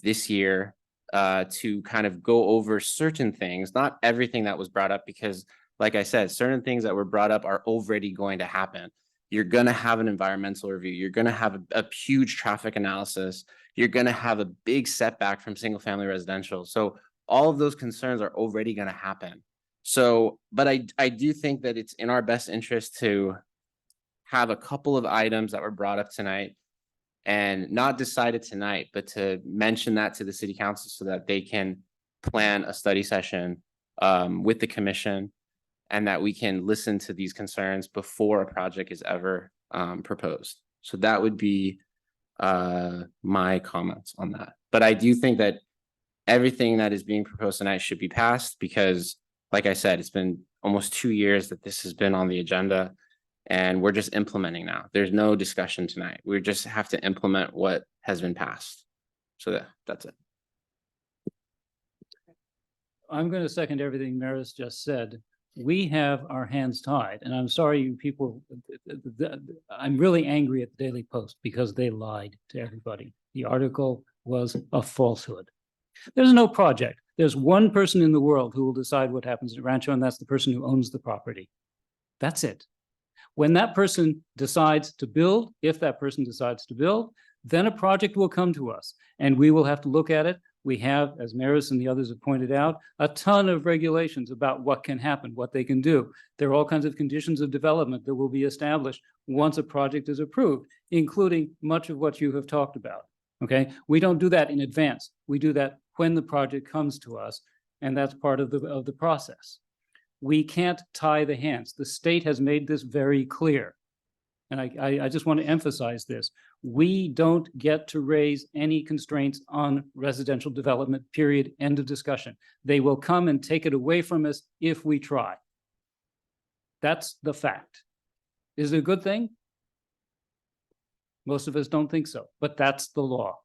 this year to kind of go over certain things, not everything that was brought up, because like I said, certain things that were brought up are already going to happen. You're going to have an environmental review. You're going to have a huge traffic analysis. You're going to have a big setback from single family residential. So all of those concerns are already going to happen. So, but I do think that it's in our best interest to have a couple of items that were brought up tonight and not decided tonight, but to mention that to the city council so that they can plan a study session with the commission and that we can listen to these concerns before a project is ever proposed. So that would be my comments on that. But I do think that everything that is being proposed tonight should be passed because, like I said, it's been almost 2 years that this has been on the agenda and we're just implementing now. There's no discussion tonight. We just have to implement what has been passed. So that's it. I'm going to second everything Maris just said. We have our hands tied, and I'm sorry, you people, I'm really angry at the Daily Post because they lied to everybody. The article was a falsehood. There's no project. There's one person in the world who will decide what happens at Rancho, and that's the person who owns the property. That's it. When that person decides to build, if that person decides to build, then a project will come to us and we will have to look at it. We have, as Maris and the others have pointed out, a ton of regulations about what can happen, what they can do. There are all kinds of conditions of development that will be established once a project is approved, including much of what you have talked about. Okay, we don't do that in advance. We do that when the project comes to us, and that's part of the process. We can't tie the hands. The state has made this very clear. And I just want to emphasize this. We don't get to raise any constraints on residential development, period, end of discussion. They will come and take it away from us if we try. That's the fact. Is it a good thing? Most of us don't think so, but that's the law.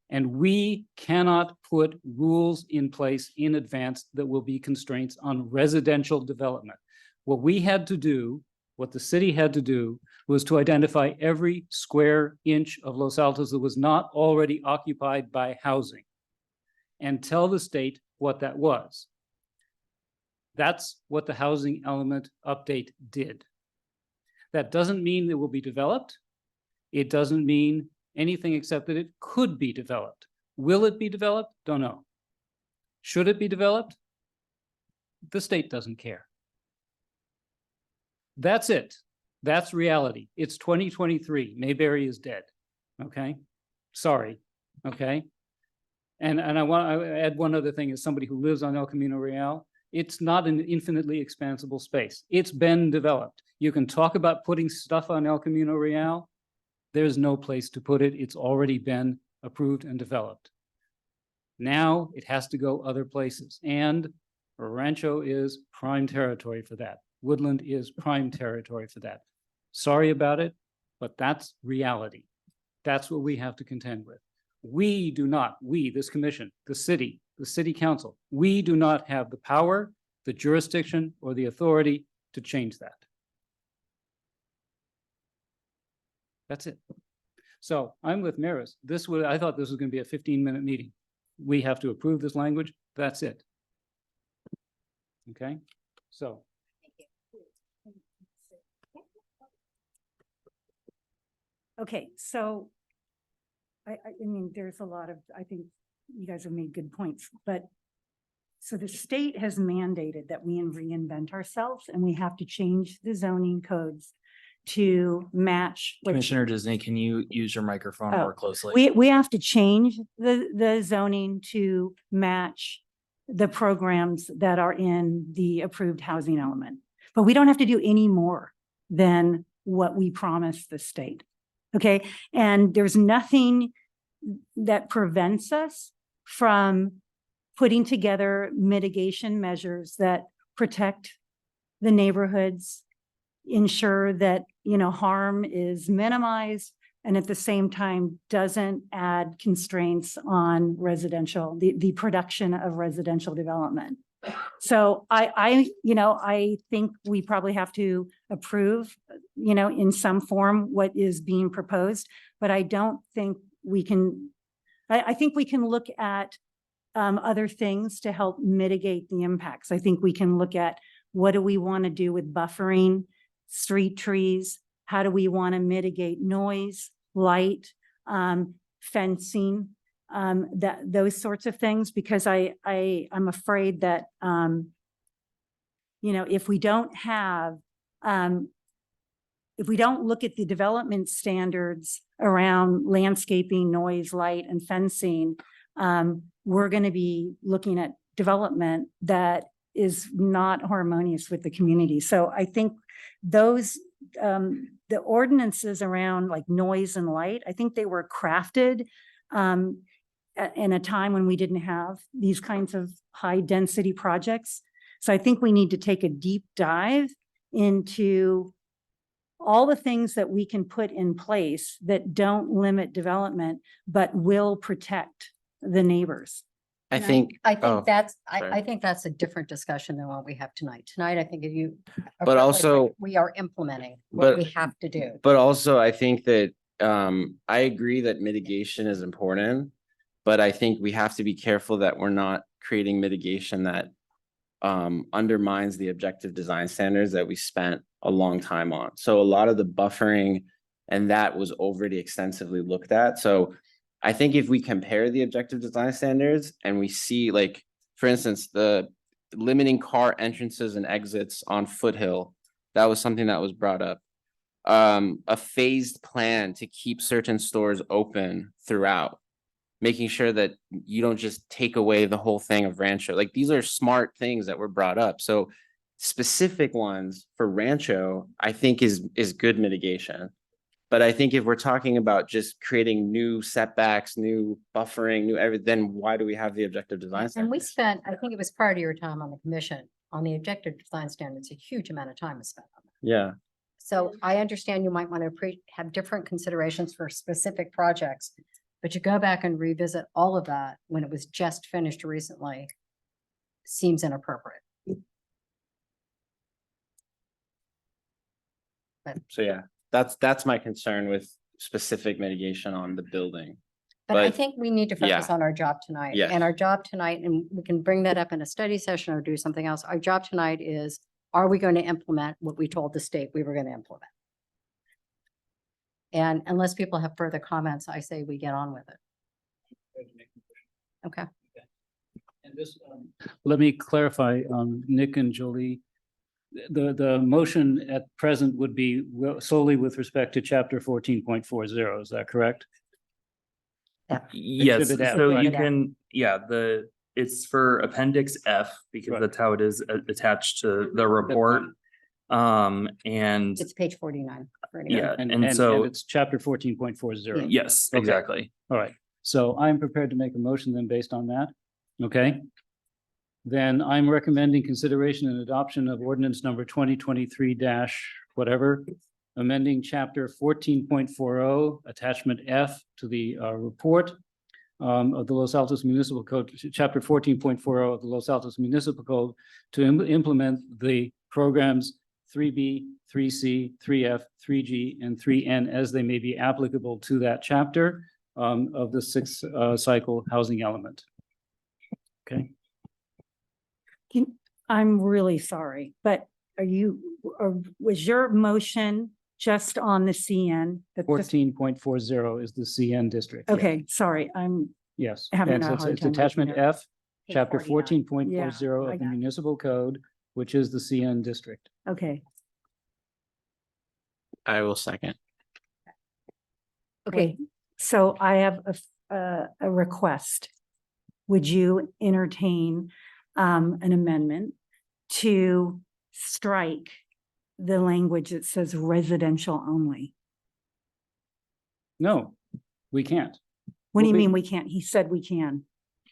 And we cannot put rules in place in advance that will be constraints on residential development. What we had to do, what the city had to do, was to identify every square inch of Los Altos that was not already occupied by housing and tell the state what that was. That's what the housing element update did. That doesn't mean it will be developed. It doesn't mean anything except that it could be developed. Will it be developed? Don't know. Should it be developed? The state doesn't care. That's it. That's reality. It's 2023. Mayberry is dead. Okay. Sorry. Okay. And I want to add one other thing as somebody who lives on El Camino Real. It's not an infinitely expansible space. It's been developed. You can talk about putting stuff on El Camino Real. There's no place to put it. It's already been approved and developed. Now it has to go other places. And Rancho is prime territory for that. Woodland is prime territory for that. Sorry about it, but that's reality. That's what we have to contend with. We do not, this commission, the city council, we do not have the power, the jurisdiction, or the authority to change that. That's it. So I'm with Maris. I thought this was going to be a 15-minute meeting. We have to approve this language. That's it. Okay, so. Okay, so I mean, there's a lot of, I think you guys have made good points, but so the state has mandated that we reinvent ourselves and we have to change the zoning codes to match. Commissioner Disney, can you use your microphone more closely? We have to change the zoning to match the programs that are in the approved housing element. But we don't have to do any more than what we promised the state. Okay, and there's nothing that prevents us from putting together mitigation measures that protect the neighborhoods, ensure that, you know, harm is minimized, and at the same time doesn't add constraints on residential, the production of residential development. So I think we probably have to approve, you know, in some form what is being proposed, but I don't think we can, I think we can look at other things to help mitigate the impacts. I think we can look at what do we want to do with buffering, street trees, how do we want to mitigate noise, light, fencing, those sorts of things, because I'm afraid that, if we don't have, if we don't look at the development standards around landscaping, noise, light, and fencing, we're going to be looking at development that is not harmonious with the community. So I think those, the ordinances around like noise and light, I think they were crafted in a time when we didn't have these kinds of high density projects. So I think we need to take a deep dive into all the things that we can put in place that don't limit development, but will protect the neighbors. I And think. I think oh, that's, sorry. I think that's a different discussion than what we have tonight. Tonight, I think if you. But also- we are implementing what but- we have to do. But also, I think that I agree that mitigation is important, but I think we have to be careful that we're not creating mitigation that undermines the objective design standards that we spent a long time on. So a lot of the buffering and that was already extensively looked at. So I think if we compare the objective design standards and we see, like, for instance, the limiting car entrances and exits on Foothill, that was something that was brought up. A phased plan to keep certain stores open throughout, making sure that you don't just take away the whole thing of Rancho. Like, these are smart things that were brought up. So specific ones for Rancho, I think is good mitigation. But I think if we're talking about just creating new setbacks, new buffering, new everything, then why do we have the objective design And we standards? spent, I think it was part of your time on the commission, on the objective design standards, a huge amount of time was spent on that. Yeah, So I understand you might want to have different considerations for specific projects, but to go back and revisit all of that when it was just finished recently seems inappropriate. so yeah, that's my concern with specific mitigation on the building. But I But- think we need to focus yeah. on our job tonight. Yes. And our job tonight, and we can bring that up in a study session or do something else. Our job tonight is, are we going to implement what we told the state we were going to implement? And unless people have further comments, I say we get on with it. Okay. And this, let me clarify, Nick and Jolie. The motion at present would be solely with respect to chapter 14.40. Is that correct? Yes, Exhibit F, so right. you can, yeah, it's for Appendix F because Right. that's how it is attached to the report. And It's page 49. for anyone. yeah, And and so, it's chapter 14.40. yes, Okay. exactly. All right, so I'm prepared to make a motion then based on that, okay? Then I'm recommending consideration and adoption of ordinance number 2023 whatever, amending chapter 14.40, attachment F to the report of the Los Altos Municipal Code, chapter 14.40 of the Los Altos Municipal Code to implement the programs 3B, 3C, 3F, 3G, and 3N as they may be applicable to that chapter of the sixth cycle housing element. Okay. I'm really sorry, but was your motion just on the CN? That this- 14.40 is the CN district. yeah. Okay, sorry, I'm, Yes. having And a so it's hard it's time attachment reading it. F, Page chapter 49. 14.40 I of the got it. municipal code, which is the CN district. okay, I will second. okay. So I have a request. Would you entertain an amendment to strike the language that says residential only? No, we can't. What do you Well, mean we can't? He said we can.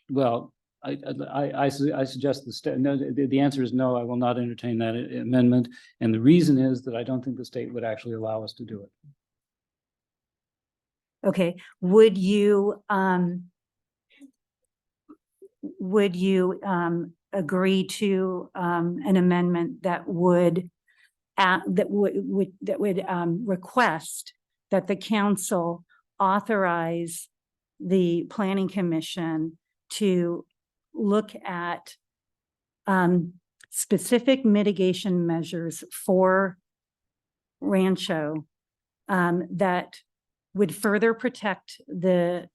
Well, I suggest no, the answer is no, I will not entertain that amendment. And the reason is that I don't think the state would actually allow us to do it. Okay, would you agree to an amendment that would request that the council authorize the planning commission to look at specific mitigation measures for Rancho that would further protect the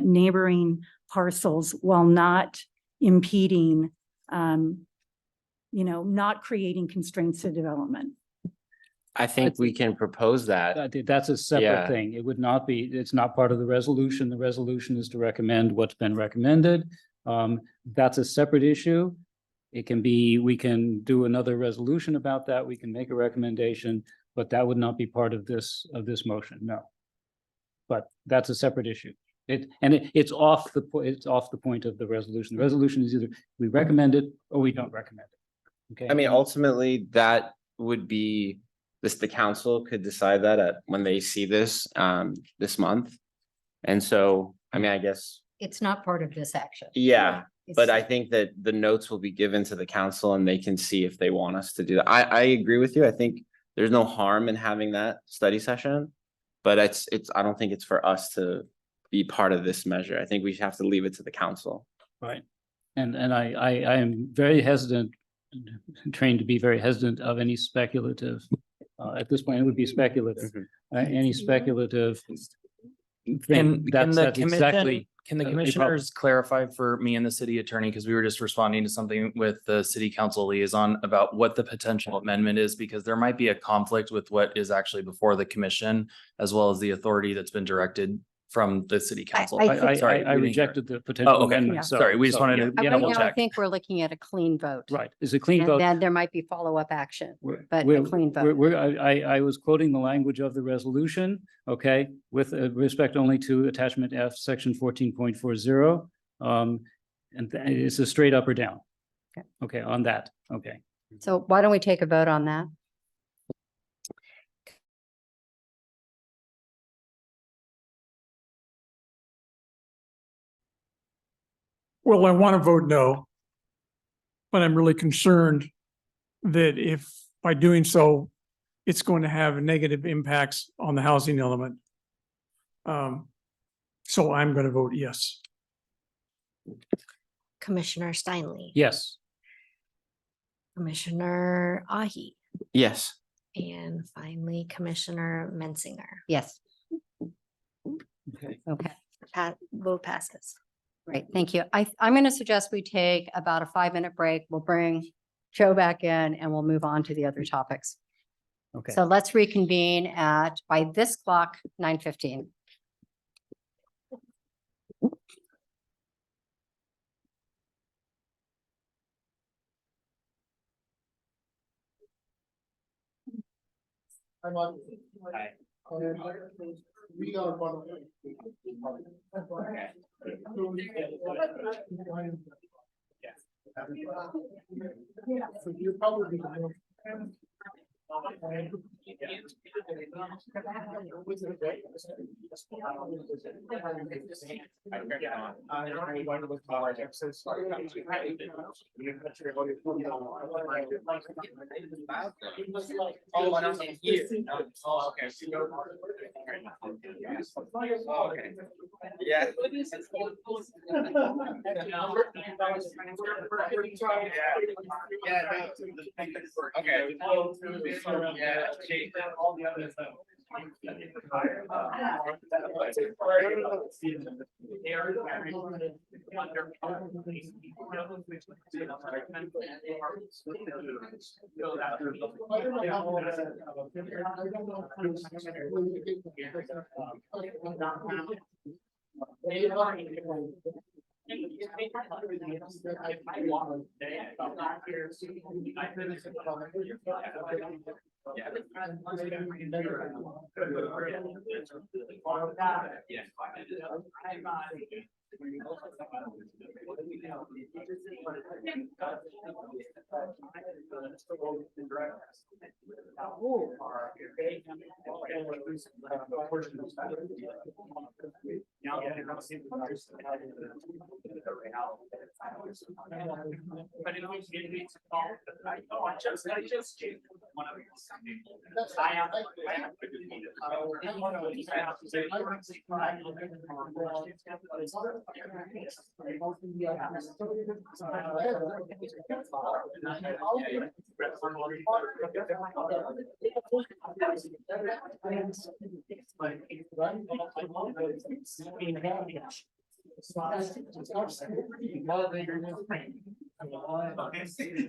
neighboring parcels while not impeding, not creating constraints to development. I think we can propose that. That's a separate Yeah. thing. It would not be, it's not part of the resolution. The resolution is to recommend what's been recommended. That's a separate issue. It can be, we can do another resolution about that. We can make a recommendation, but that would not be part of this motion, no. But that's a separate issue. It's off the point of the resolution. The resolution is either we recommend it or we don't recommend it. Okay. I mean, ultimately, that would be the council could decide that when they see this this month. And so, I mean, I guess, It's not part of this action. yeah, but It's- I think that the notes will be given to the council and they can see if they want us to do that. I agree with you. I think there's no harm in having that study session. But I don't think it's for us to be part of this measure. I think we have to leave it to the council. Right. And I am very hesitant, trained to be very hesitant of any speculative, at this point, it would be speculative, any speculative Can, thing. can the That's exactly. can the a problem. commissioners clarify for me and the city attorney, because we were just responding to something with the city council liaison about what the potential amendment is, because there might be a conflict with what is actually before the commission, as well as the authority that's been directed from the city council. Sorry, I we didn't hear. rejected the potential Oh, okay. amendment. so- Sorry, we just so, wanted yeah. to Right double now, I check. think we're looking at a clean vote. Right, is a clean And vote. then there might be follow-up action, but a We're- clean vote. I was quoting the language of the resolution, okay, with respect only to attachment F, section 14.40. It's a straight up or down. Okay. Okay, on that, okay. So why don't we take a vote on that? Well, I want to vote no. But I'm really concerned that if by doing so, it's going to have negative impacts on the housing element. So I'm going to vote yes. Commissioner Steinle. Yes. Commissioner Ahi. Yes. And finally, Commissioner Mensinger. Yes. Okay. Okay, Vote passes. great. Thank you. I'm going to suggest we take about a 5-minute break. We'll bring Joe back in and we'll move on to the other topics. Okay. So let's reconvene at, by this clock, 9:15.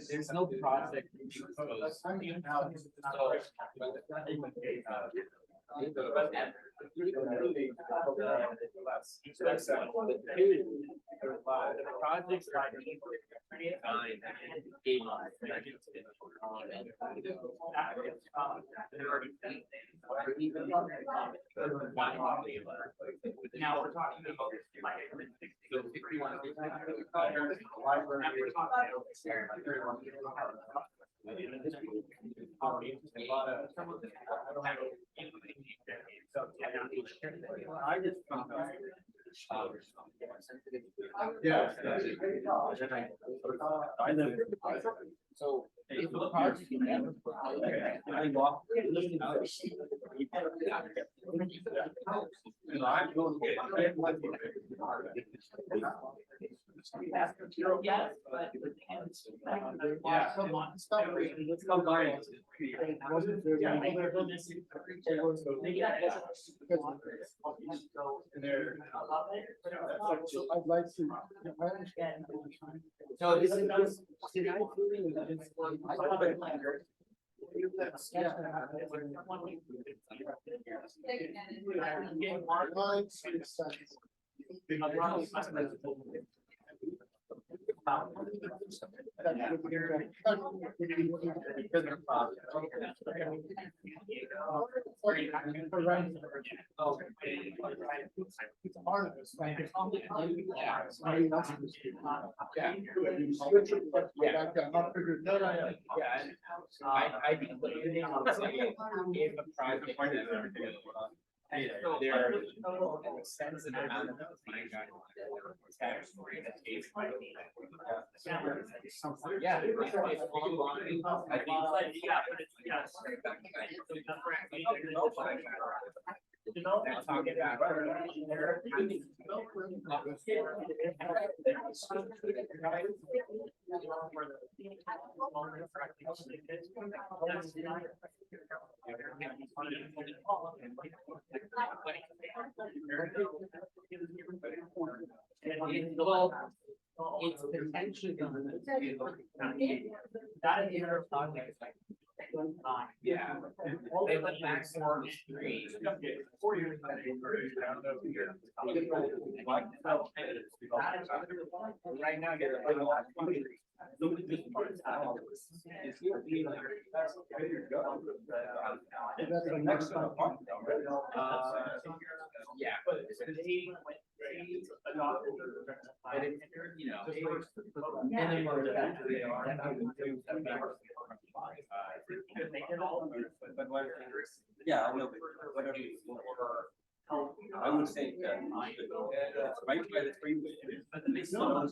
There's no project. Now we're talking about. Yeah. So if the project I walk. Yes, but. Yeah, come on. Let's go guys. I'd like to. No, this is. I think what you think of if a project. There are extensive amount of tax rate that pays. Yeah. I think. Well, it's potentially gonna be that is our project. Yeah. They went back for 3. 4 years. Right now, you're. Yeah, but they adopted, you know, minimum they are. Yeah, I know, but whatever. I would say that it's right by the freeway. But then they still.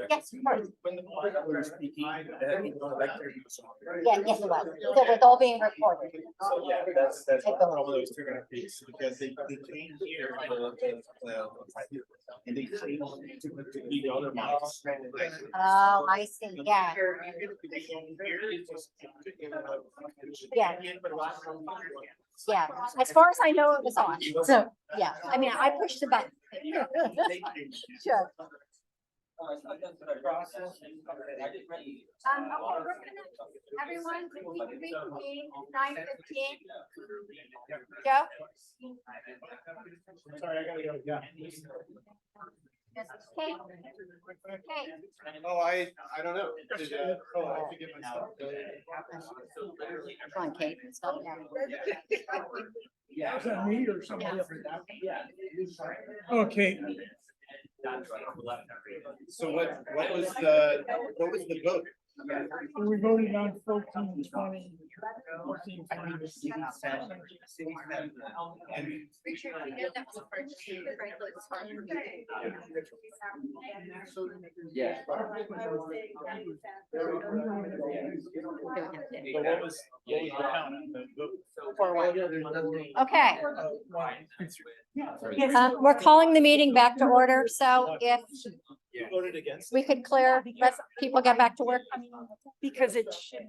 Yes, of course. When the people were speaking, Yeah, yes, it was. So it's all being recorded. So yeah, that's Take a look. all those turn out piece because they came here and they changed to the other mics. Oh, I see, yeah. Yeah. Yeah, as far as I know, it was on, so, yeah, I mean, I pushed the button. Sure. Everyone, can we reconvene 9:15? Joe? Sorry, I gotta go, yeah. Kate? Oh, I don't know. I forget myself. Come on, Kate, stop now. Is that me or somebody else? Okay. So what was the vote? We voted on 14, 20, 14, 20. Yeah. Okay. We're calling the meeting back to order, so if Voted against. we could clear, let people get back to work. Because it should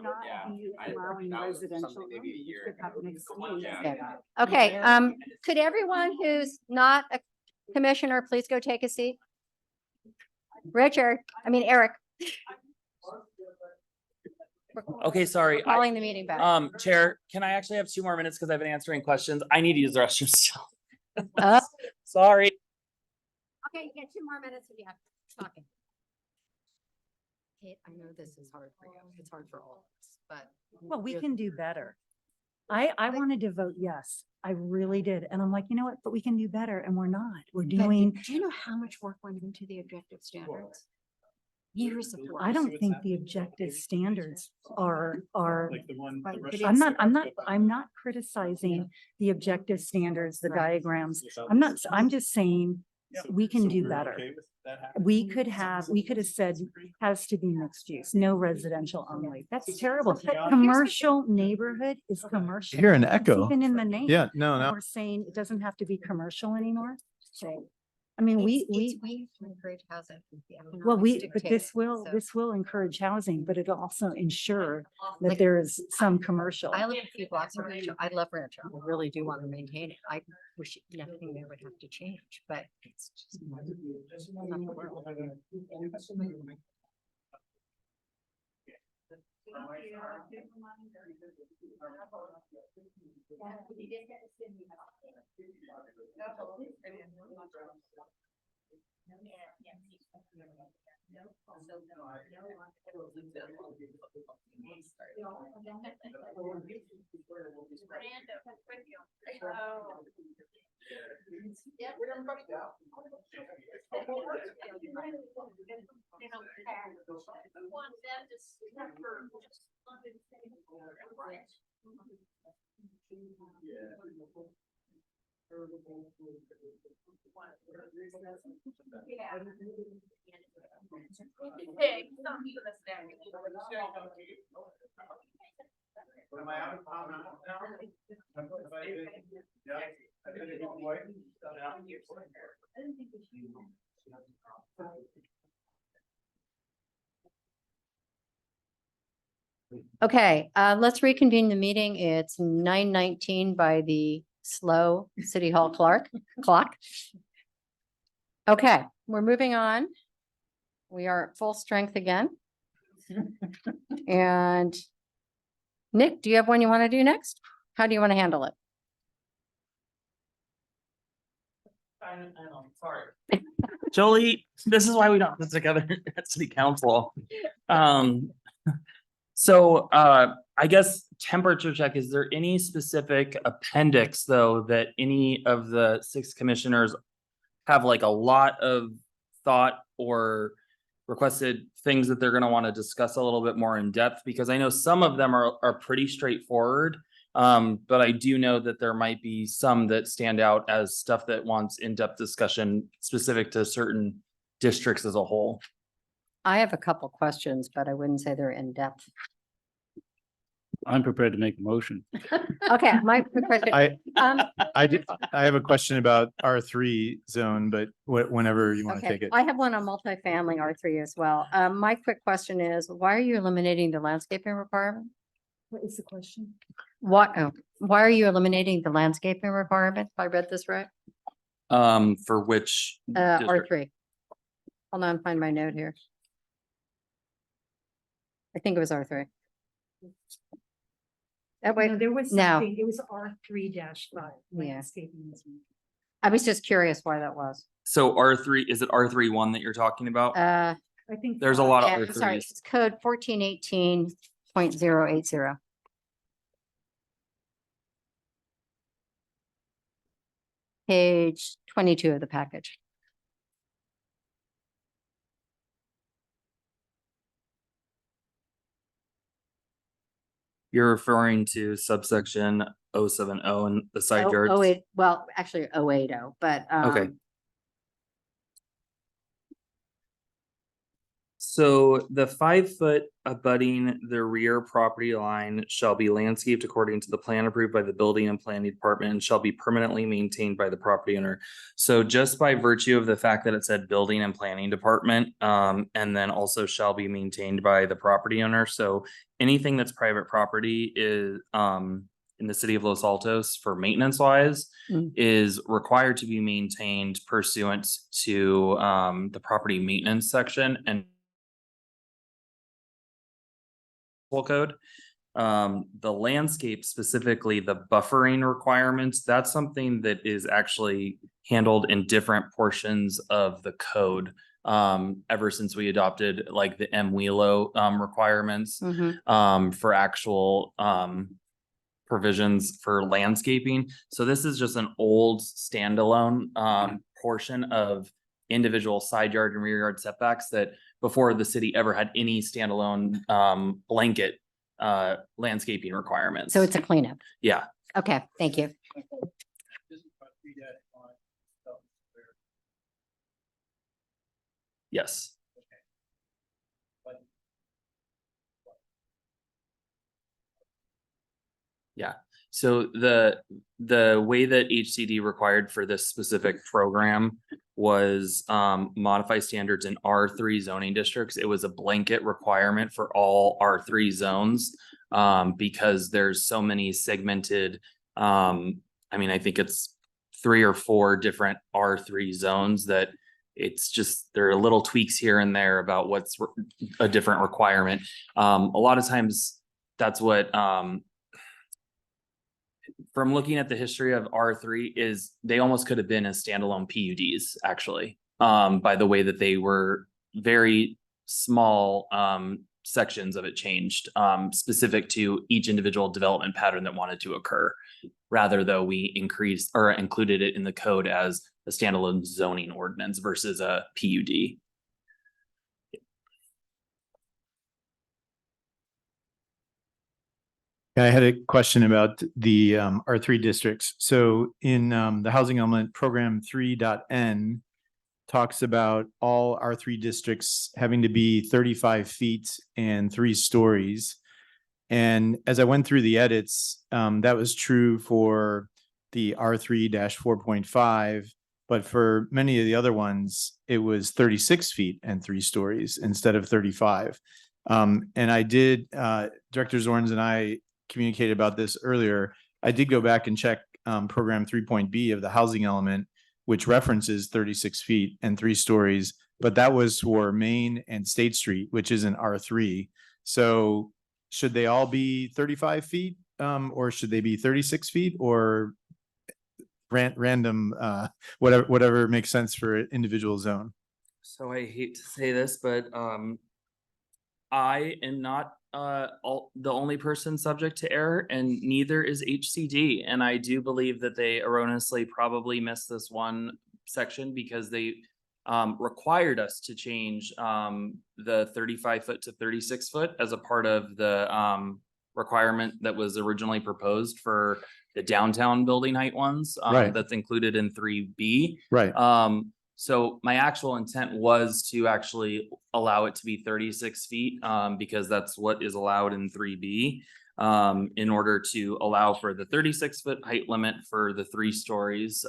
not be allowing residential. It should have mixed use. Okay, could everyone who's not a commissioner, please go take a seat? Eric. Okay, sorry. Calling the meeting back. Chair, can I actually have 2 more minutes because I've been answering questions? I need to use the restroom still. Sorry. Okay, you get 2 more minutes if you have talking. Kate, I know this is hard for you. It's hard for all of us, but. Well, we can do better. I wanted to vote yes. I really did. And I'm like, you know what, but we can do better and we're not. We're doing, Do you know how much work went into the objective standards? Years of work. I don't think the objective standards are, Like the one. Right, but I'm not criticizing the objective standards, the diagrams. I'm just saying we can do better. We could have said has to be mixed use, no residential only. That's terrible. Commercial neighborhood is commercial. Hear an It's echo. Even in the name. Yeah, no. We're saying it doesn't have to be commercial anymore. So, I mean, we way to encourage housing. well, but this will encourage housing, but it'll also ensure that Like- there is some commercial. I live a few blocks of Rancho. I love Rancho. I really do want to maintain it. I wish nothing there would have to change, but it's just. not the world. Okay, let's reconvene the meeting. It's 9:19 by the slow City Hall clock. Okay, we're moving on. We are at full strength again. And Nick, do you have one you want to do next? How do you want to handle it? Sorry. Jolie, this is why we don't sit together at city council. So I guess temperature check, is there any specific appendix though that any of the 6 commissioners have like a lot of thought or requested things that they're gonna want to discuss a little bit more in depth? Because I know some of them are pretty straightforward But I do know that there might be some that stand out as stuff that wants in-depth discussion specific to certain districts as a whole. I have a couple questions, but I wouldn't say they're in depth. I'm prepared to make a motion. Okay, my quick question. I have a question about R3 zone, but whenever you want to Okay, take it. I have one on multifamily R3 as well. My quick question is, why are you eliminating the landscaping requirement? What is the question? Why are you eliminating the landscaping requirement? If I read this right? For which? district? R3. Hold on, find my note here. I think it was R3. That way, No, there was no. something, it was R3-5. Yeah. landscaping is- I was just curious why that was. So R3, is it R3-1 that you're talking about? I think. There's a lot of Yeah, sorry, R3s. it's code 1418.080. Page 22 of the package. You're referring to subsection 070 and the side yards? Oh, wait, well, actually 080, but. Okay. So the 5 foot abutting the rear property line shall be landscaped according to the plan approved by the building and planning department and shall be permanently maintained by the property owner. So just by virtue of the fact that it said building and planning department, and then also shall be maintained by the property owner. So anything that's private property is, in the city of Los Altos for maintenance wise is required to be maintained pursuant to, the property maintenance section and code. The landscape, specifically the buffering requirements, that's something that is actually handled in different portions of the code. Ever since we adopted like the MWELO requirements for actual provisions for landscaping. So this is just an old standalone portion of individual side yard and rear yard setbacks that before the city ever had any standalone blanket landscaping requirements. So it's a cleanup. Yeah. Okay, thank you. Yes. Yeah, so the way that HCD required for this specific program was modify standards in R3 zoning districts. It was a blanket requirement for all R3 zones because there's so many segmented, I mean, I think it's 3 or 4 different R3 zones that it's just, there are little tweaks here and there about what's a different requirement. A lot of times that's what, from looking at the history of R3 is they almost could have been as standalone PUDs actually, by the way that they were very small sections of it changed specific to each individual development pattern that wanted to occur. Rather though we increased or included it in the code as a standalone zoning ordinance versus a PUD. I had a question about the R3 districts. So in the housing element program 3.n talks about all R3 districts having to be 35 feet and 3 stories. And as I went through the edits, that was true for the R3-4.5, but for many of the other ones, it was 36 feet and 3 stories instead of 35. And I did, Director Zorns and I communicated about this earlier. I did go back and check program 3.b of the housing element, which references 36 feet and 3 stories, but that was for Main and State Street, which is an R3. So should they all be 35 feet or should they be 36 feet or random, whatever makes sense for an individual zone? So I hate to say this, but I am not the only person subject to error, and neither is HCD. And I do believe that they erroneously probably missed this one section because they required us to change the 35 foot to 36 foot as a part of the requirement that was originally proposed for the downtown building height ones. Right. That's included in 3B. Right. So my actual intent was to actually allow it to be 36 feet, because that's what is allowed in 3B. In order to allow for the 36-foot height limit for the 3 stories,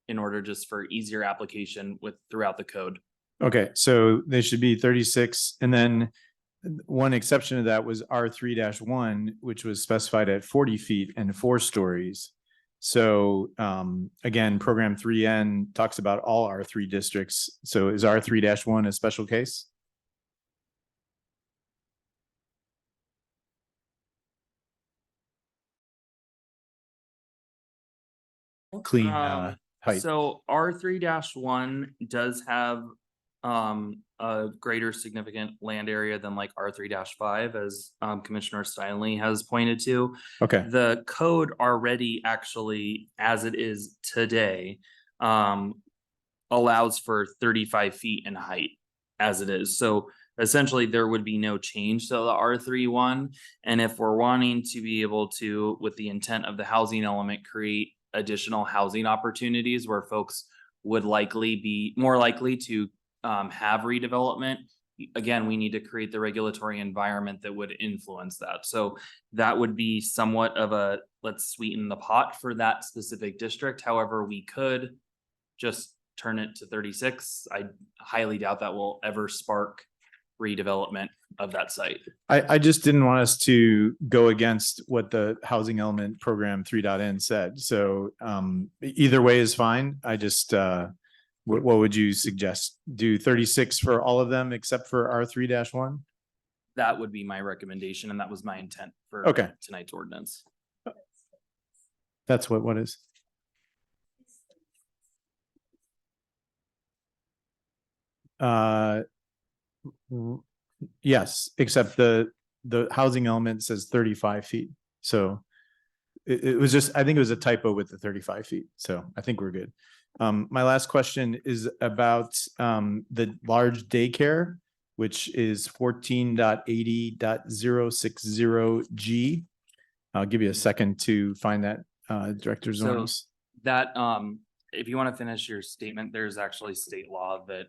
in order just for easier application throughout the code. Okay, so they should be 36, and then one exception to that was R3-1, which was specified at 40 feet and 4 stories. So again, program 3N talks about all R3 districts. So is R3-1 a special case? Clean height. So R3-1 does have a greater significant land area than like R3-5, as Commissioner Steinle has pointed to. Okay. The code already actually, as it is today, allows for 35 feet in height as it is. So essentially there would be no change to the R3-1. And if we're wanting to be able to, with the intent of the housing element, create additional housing opportunities where folks would likely be more likely to have redevelopment, again, we need to create the regulatory environment that would influence that. So that would be somewhat of a, let's sweeten the pot for that specific district. However, we could just turn it to 36. I highly doubt that will ever spark redevelopment of that site. I just didn't want us to go against what the housing element program 3.N said. So either way is fine. I just, what would you suggest? Do 36 for all of them except for R3-1? That would be my recommendation, and that was my intent for Okay. tonight's ordinance. That's what is? Yes, except the housing element says 35 feet. So it was just, I think it was a typo with the 35 feet. So I think we're good. My last question is about the large daycare, which is 14.80.060G. I'll give you a second to find that, Director So Zornes. that, if you want to finish your statement, there's actually state law that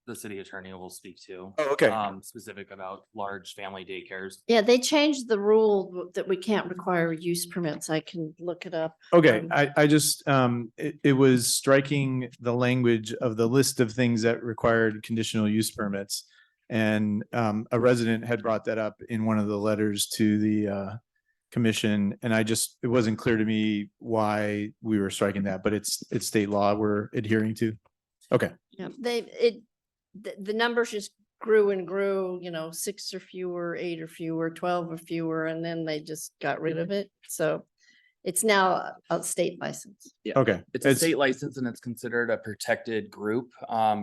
the city attorney will speak to. Oh, okay. Specific about large family daycares. Yeah, they changed the rule that we can't require use permits. I can look it up. Okay, I just, it was striking the language of the list of things that required conditional use permits. And a resident had brought that up in one of the letters to the commission, and it wasn't clear to me why we were striking that, but it's state law we're adhering to. Okay. Yeah, the numbers just grew and grew, 6 or fewer, 8 or fewer, 12 or fewer, and then they just got rid of it. So it's now a state license. Yeah. Okay. It's a state license and it's considered a protected group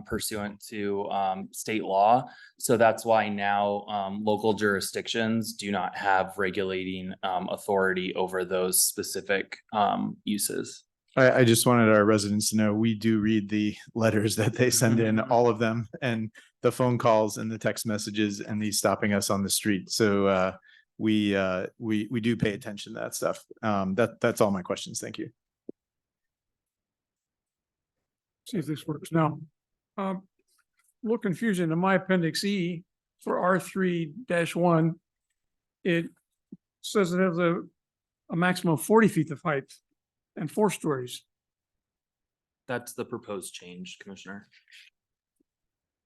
pursuant to state law. So that's why now local jurisdictions do not have regulating authority over those specific uses. I just wanted our residents to know we do read the letters that they send in, all of them, and the phone calls and the text messages and the stopping us on the street. So we do pay attention to that stuff. That's all my questions. Thank you. See if this works now. Little confusion in my appendix E for R3-1. It says it has a maximum of 40 feet of height and 4 stories. That's the proposed change, Commissioner.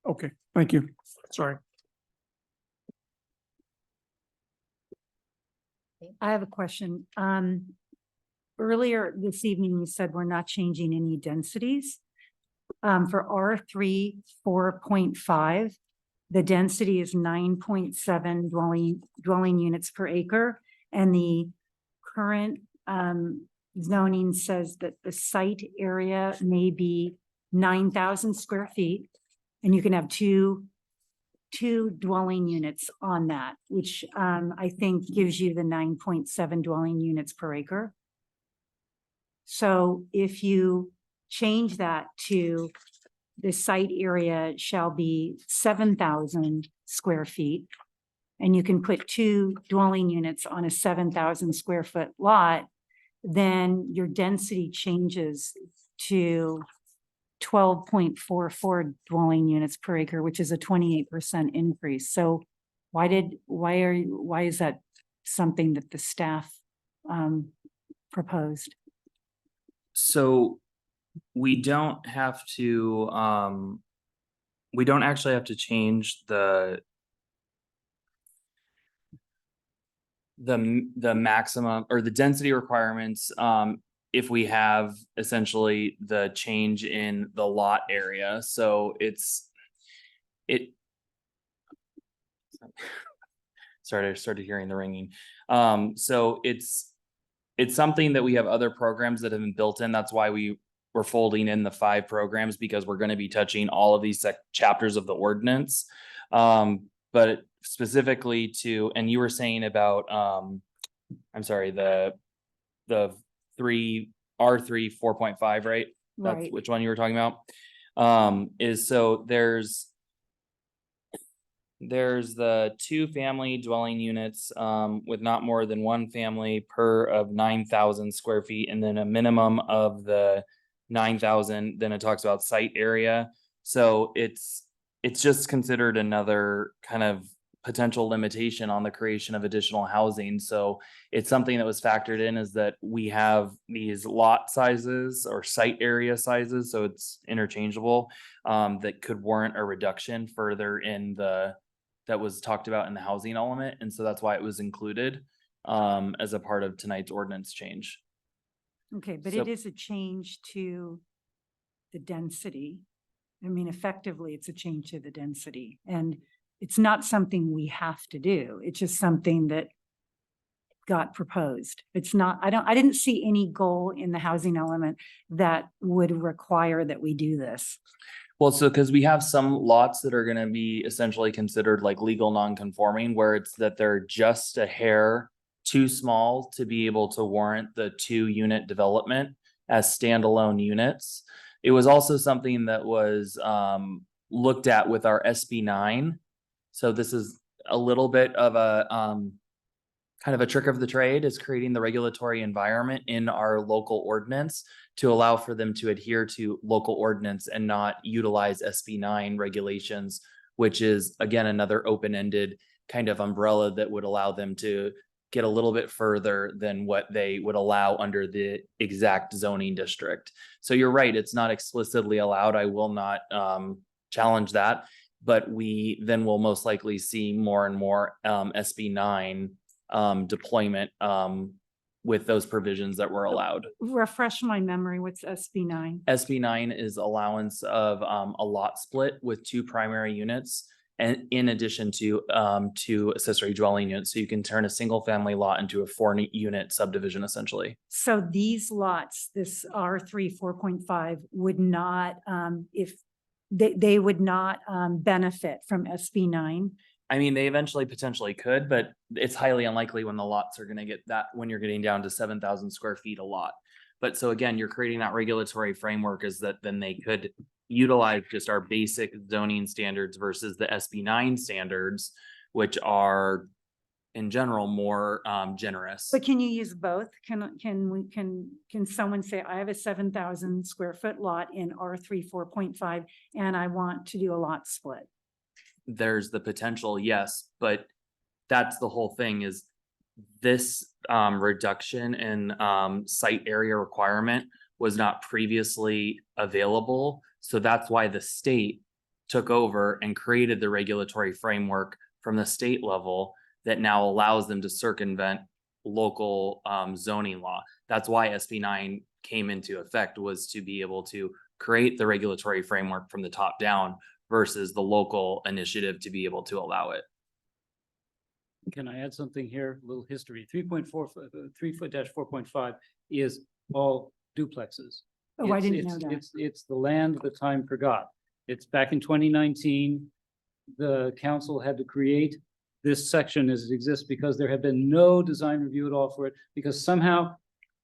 Okay, thank you. Sorry. I have a question. Earlier this evening, you said we're not changing any densities. For R3 4.5, the density is 9.7 dwelling units per acre. And the current zoning says that the site area may be 9,000 square feet. And you can have two dwelling units on that, which I think gives you the 9.7 dwelling units per acre. So if you change that to the site area shall be 7,000 square feet, and you can put 2 dwelling units on a 7,000 square foot lot, then your density changes to 12.44 dwelling units per acre, which is a 28% increase. So why is that something that the staff proposed? So we don't have to, we don't actually have to change the maximum or the density requirements, if we have essentially the change in the lot area. So sorry, I started hearing the ringing. So it's something that we have other programs that have been built in. That's why we're folding in the 5 programs, because we're going to be touching all of these chapters of the ordinance. But specifically and you were saying about, I'm sorry, the R3 4.5, right? That's Right. which one you were talking about. So there's the 2 family dwelling units with not more than 1 family per of 9,000 square feet, and then a minimum of the 9,000. Then it talks about site area. So it's just considered another kind of potential limitation on the creation of additional housing. So it's something that was factored in, is that we have these lot sizes or site area sizes, so it's interchangeable, that could warrant a reduction further in that was talked about in the housing element. And so that's why it was included as a part of tonight's ordinance change. Okay, but So- it is a change to the density. I mean, effectively, it's a change to the density, and it's not something we have to do. It's just something that got proposed. It's not, I didn't see any goal in the housing element that would require that we do this. Well, so because we have some lots that are going to be essentially considered like legal non-conforming, where it's that they're just a hair too small to be able to warrant the 2-unit development as standalone units. It was also something that was looked at with our SB9. So this is a little bit of a kind of a trick of the trade, is creating the regulatory environment in our local ordinance to allow for them to adhere to local ordinance and not utilize SB9 regulations, which is again another open-ended kind of umbrella that would allow them to get a little bit further than what they would allow under the exact zoning district. So you're right, it's not explicitly allowed. I will not challenge that, but we then will most likely see more and more SB9 deployment with those provisions that were allowed. Refresh my memory, what's SB9? SB9 is allowance of a lot split with 2 primary units, and in addition to 2 accessory dwelling units. So you can turn a single family lot into a 4-unit subdivision essentially. So these lots, this R3 4.5 would not, if they would not benefit from SB9. I mean, they eventually potentially could, but it's highly unlikely when the lots are gonna get that, when you're getting down to 7,000 square feet a lot. But so again, you're creating that regulatory framework, is that then they could utilize just our basic zoning standards versus the SB9 standards, which are in general more generous. But can you use both? Can someone say, I have a 7,000 square foot lot in R3 4.5 and I want to do a lot split? There's the potential, yes, but that's the whole thing, is this reduction in site area requirement was not previously available. So that's why the state took over and created the regulatory framework from the state level that now allows them to circumvent local zoning law. That's why SB9 came into effect, was to be able to create the regulatory framework from the top down versus the local initiative to be able to allow it. Can I add something here? A little history. 3.4.5 is all duplexes. Oh, I It's- didn't it's- know that. It's the land that time forgot. It's back in 2019. The council had to create this section as it exists because there had been no design review at all for it, because somehow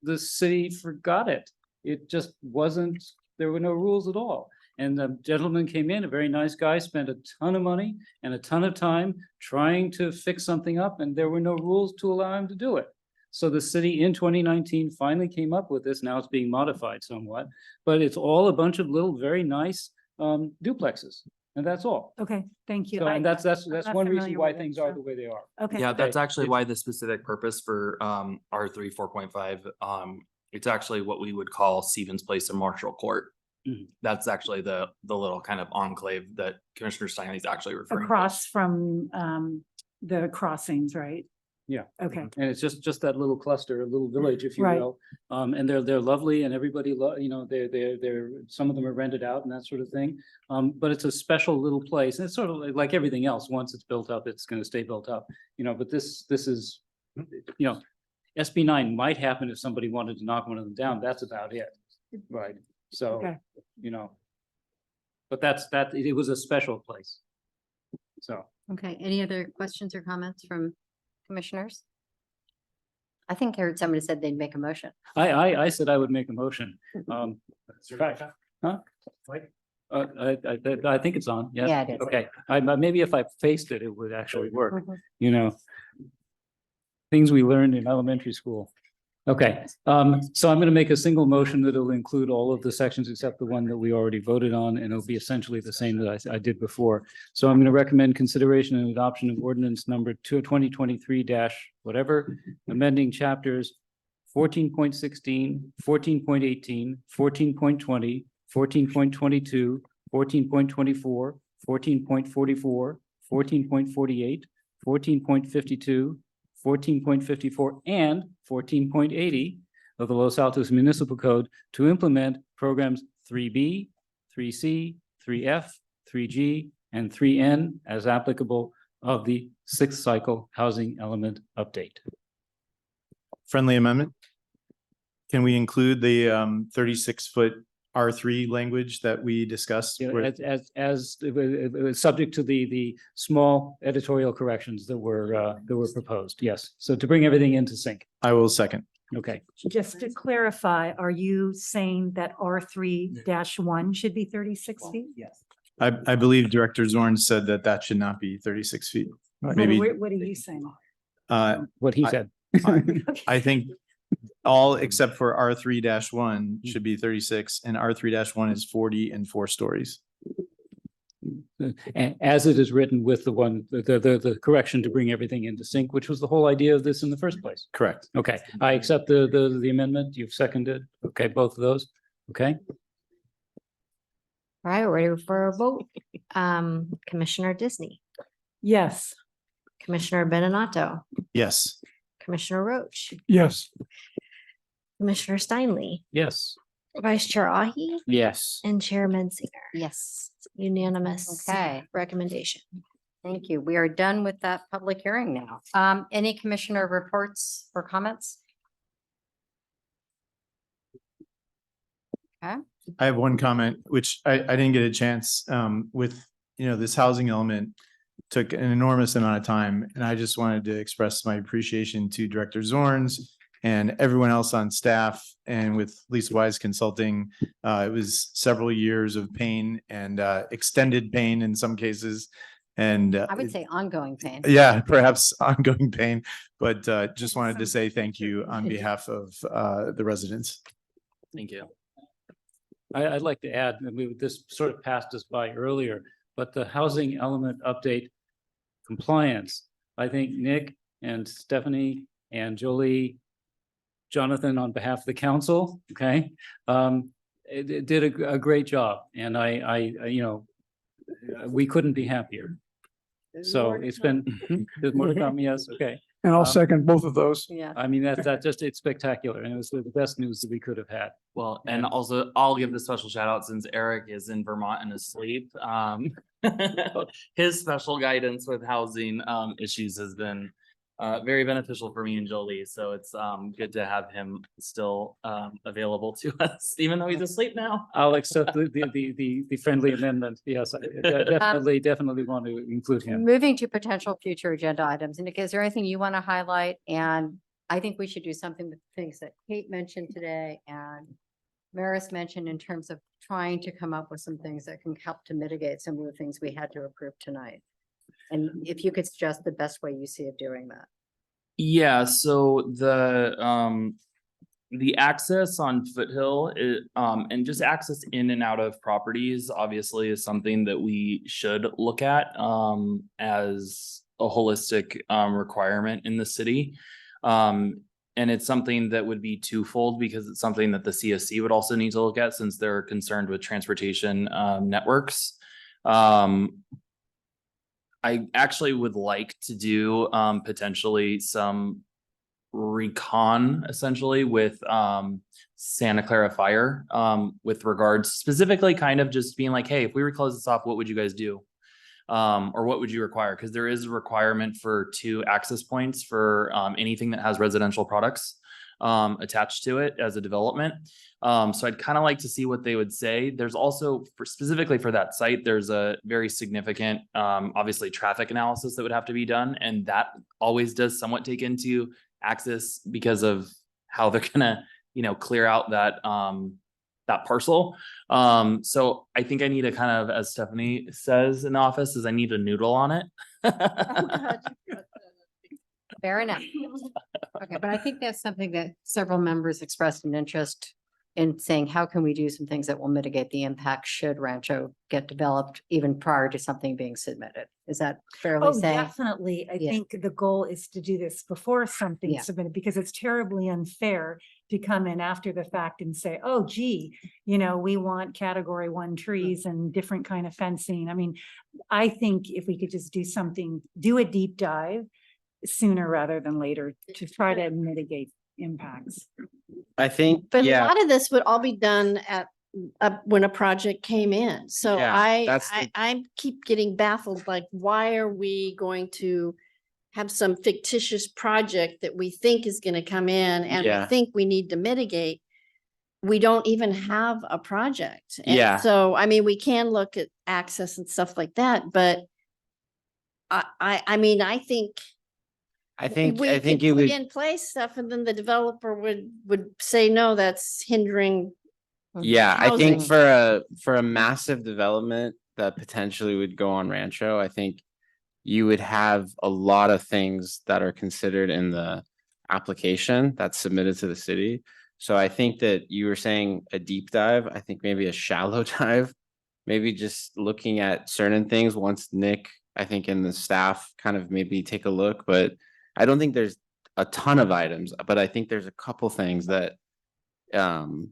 the city forgot it. It just wasn't, there were no rules at all. And the gentleman came in, a very nice guy, spent a ton of money and a ton of time trying to fix something up, and there were no rules to allow him to do it. So the city in 2019 finally came up with this. Now it's being modified somewhat, but it's all a bunch of little, very nice duplexes, and that's all. Okay, thank you. So, and that's I'm not one reason familiar why with it, things are so- the way they are. Okay. Yeah, that's Okay. actually why the specific purpose for R3 4.5, it's actually what we would call Stevens Place and Marshall Court. Mhm. That's actually the little kind of enclave that Commissioner Steinle is actually referring to. Across from the crossings, right? Yeah. Okay. And it's just that little cluster, a little village, if you Right. will. And they're lovely and everybody, they're, some of them are rented out and that sort of thing. But it's a special little place. And it's sort of like everything else. Once it's built up, it's going to stay built up, but this is, SB 9 might happen if somebody wanted to knock one of them down. That's about it. Right. So, Okay. but it was a special place. So. Okay, any other questions or comments from commissioners? I think I heard somebody said they'd make a motion. I said I would make a motion. Huh? I think it's on, yes. Yeah, it is. Okay, maybe if I faced it, it would actually work, Mhm. Things we learned in elementary school. Okay, so I'm gonna make a single motion that will include all of the sections except the one that we already voted on, and it'll be essentially the same that I did before. So I'm gonna recommend consideration and adoption of ordinance number 2023 whatever, amending chapters 14.16, 14.18, 14.20, 14.22, 14.24, 14.44, 14.48, 14.52, 14.54, and 14.80 of the Los Altos Municipal Code to implement programs 3B, 3C, 3F, 3G, and 3N as applicable of the sixth cycle housing element update. Friendly amendment? Can we include the 36-foot R3 language that we discussed? You know, with- as subject to the small editorial corrections that were proposed, yes. So to bring everything into sync. I will second. Okay. Just to clarify, are you saying that R3-1 should be 36 feet? Yes. I believe Director Zorn said that should not be 36 feet. Maybe, What are you saying? What he said. I think all except for R3-1 should be 36 and R3-1 is 40 and 4 stories. As it is written with the correction to bring everything into sync, which was the whole idea of this in the first place. Correct. Okay, I accept the amendment. You've seconded. Okay, both of those. Okay. All right, we're ready for a vote. Commissioner Disney, Yes. Commissioner Benenato, Yes. Commissioner Roach, Yes. Commissioner Steinle, Yes. Vice Chair Ahi, Yes. and Chairman Singer. Yes, Unanimous. Okay. Recommendation. thank you. We are done with that public hearing now. Any commissioner reports or comments? Okay, I have one comment, which I didn't get a chance with, this housing element took an enormous amount of time. And I just wanted to express my appreciation to Director Zorns and everyone else on staff and with Lisa Wise Consulting. It was several years of pain and extended pain in some cases. And I would say ongoing pain. yeah, perhaps ongoing pain, but just wanted to say thank you on behalf of the residents. Thank you. I'd like to add, this sort of passed us by earlier, but the housing element update compliance, I think Nick and Stephanie and Jolie, Jonathan, on behalf of the council, okay, it did a great job, and we couldn't be happier. So it's been, there's more to come, yes, okay. And I'll second both of those. Yeah. I mean, it's spectacular, and it was the best news that we could have had. Well, and also I'll give the special shout out since Eric is in Vermont and asleep. His special guidance with housing issues has been very beneficial for me and Jolie. So it's good to have him still available to us, even though he's asleep now. I'll accept the friendly amendment. Yes, I definitely want to include him. Moving to potential future agenda items. Nick, is there anything you want to highlight? And I think we should do something with things that Kate mentioned today and Maris mentioned in terms of trying to come up with some things that can help to mitigate some of the things we had to approve tonight. And if you could suggest the best way you see of doing that. Yeah, so the access on Foothill, and just access in and out of properties obviously is something that we should look at as a holistic requirement in the city. And it's something that would be twofold because it's something that the CSC would also need to look at since they're concerned with transportation networks. I actually would like to do potentially some recon essentially with Santa Clara Fire with regards specifically kind of just being like, hey, if we were to close this off, what would you guys do? Or what would you require? Because there is a requirement for 2 access points for anything that has residential products attached to it as a development. So I'd kind of like to see what they would say. There's also specifically for that site, there's a very significant, obviously traffic analysis that would have to be done. And that always does somewhat take into access because of how they're gonna, clear out that that parcel. So I think I need to kind of, as Stephanie says in the office, is I need a noodle on it. Fair enough. Okay, but I think that's something that several members expressed an interest in saying, how can we do some things that will mitigate the impact should Rancho get developed even prior to something being submitted? Is that fairly Oh, saying? definitely. I Yeah. think the goal is to do this before something's Yeah. submitted, because it's terribly unfair to come in after the fact and say, oh, gee, we want category 1 trees and different kind of fencing. I mean, I think if we could just do a deep dive sooner rather than later to try to mitigate impacts. I think, But a yeah, lot of this would all be done at when a project came in. So Yeah, I keep getting baffled, like, why are we going to have some fictitious project that we think is going to come in and we Yeah. think we need to mitigate? We don't even have a project. And Yeah. so, I mean, we can look at access and stuff like that, but I mean, I think I think we could you put would, in place stuff and then the developer would say, no, that's hindering. yeah, I think housing. for a massive development that potentially would go on Rancho, I think you would have a lot of things that are considered in the application that's submitted to the city. So I think that you were saying a deep dive, I think maybe a shallow dive, maybe just looking at certain things once Nick, I think, and the staff kind of maybe take a look, but I don't think there's a ton of items, but I think there's a couple things that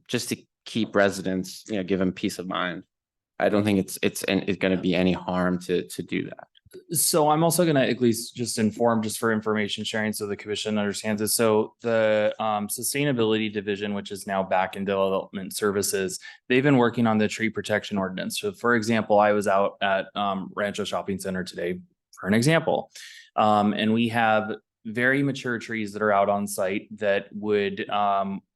just to keep residents, give them peace of mind. I don't think it's gonna be any harm to do that. So I'm also gonna at least just inform, just for information sharing, so the commission understands it. So the sustainability division, which is now back in development services, they've been working on the tree protection ordinance. So for example, I was out at Rancho Shopping Center today, for an example. And we have very mature trees that are out on site that would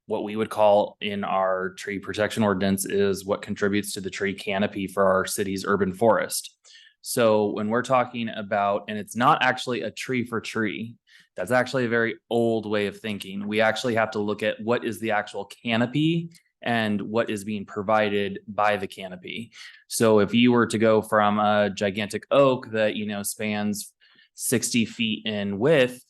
what we would call in our tree protection ordinance is what contributes to the tree canopy for our city's urban forest. So when we're talking about, and it's not actually a tree for tree, that's actually a very old way of thinking. We actually have to look at what is the actual canopy and what is being provided by the canopy. So if you were to go from a gigantic oak that, spans 60 feet in width,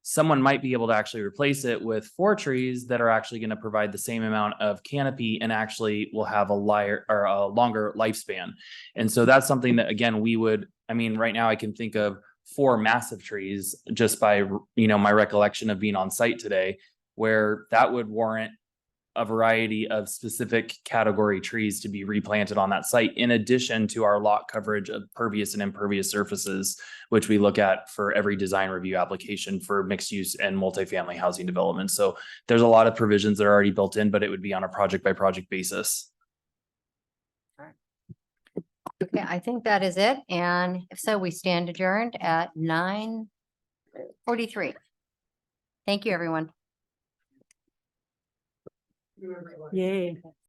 someone might be able to actually replace it with 4 trees that are actually going to provide the same amount of canopy and actually will have a longer lifespan. And so that's something that, again, right now I can think of 4 massive trees just by, my recollection of being on site today, where that would warrant a variety of specific category trees to be replanted on that site, in addition to our lot coverage of pervious and impervious surfaces, which we look at for every design review application for mixed use and multifamily housing development. So there's a lot of provisions that are already built in, but it would be on a project by project basis. Okay, I think that is it. And if so, we stand adjourned at 9:43. Thank you, everyone. Yay.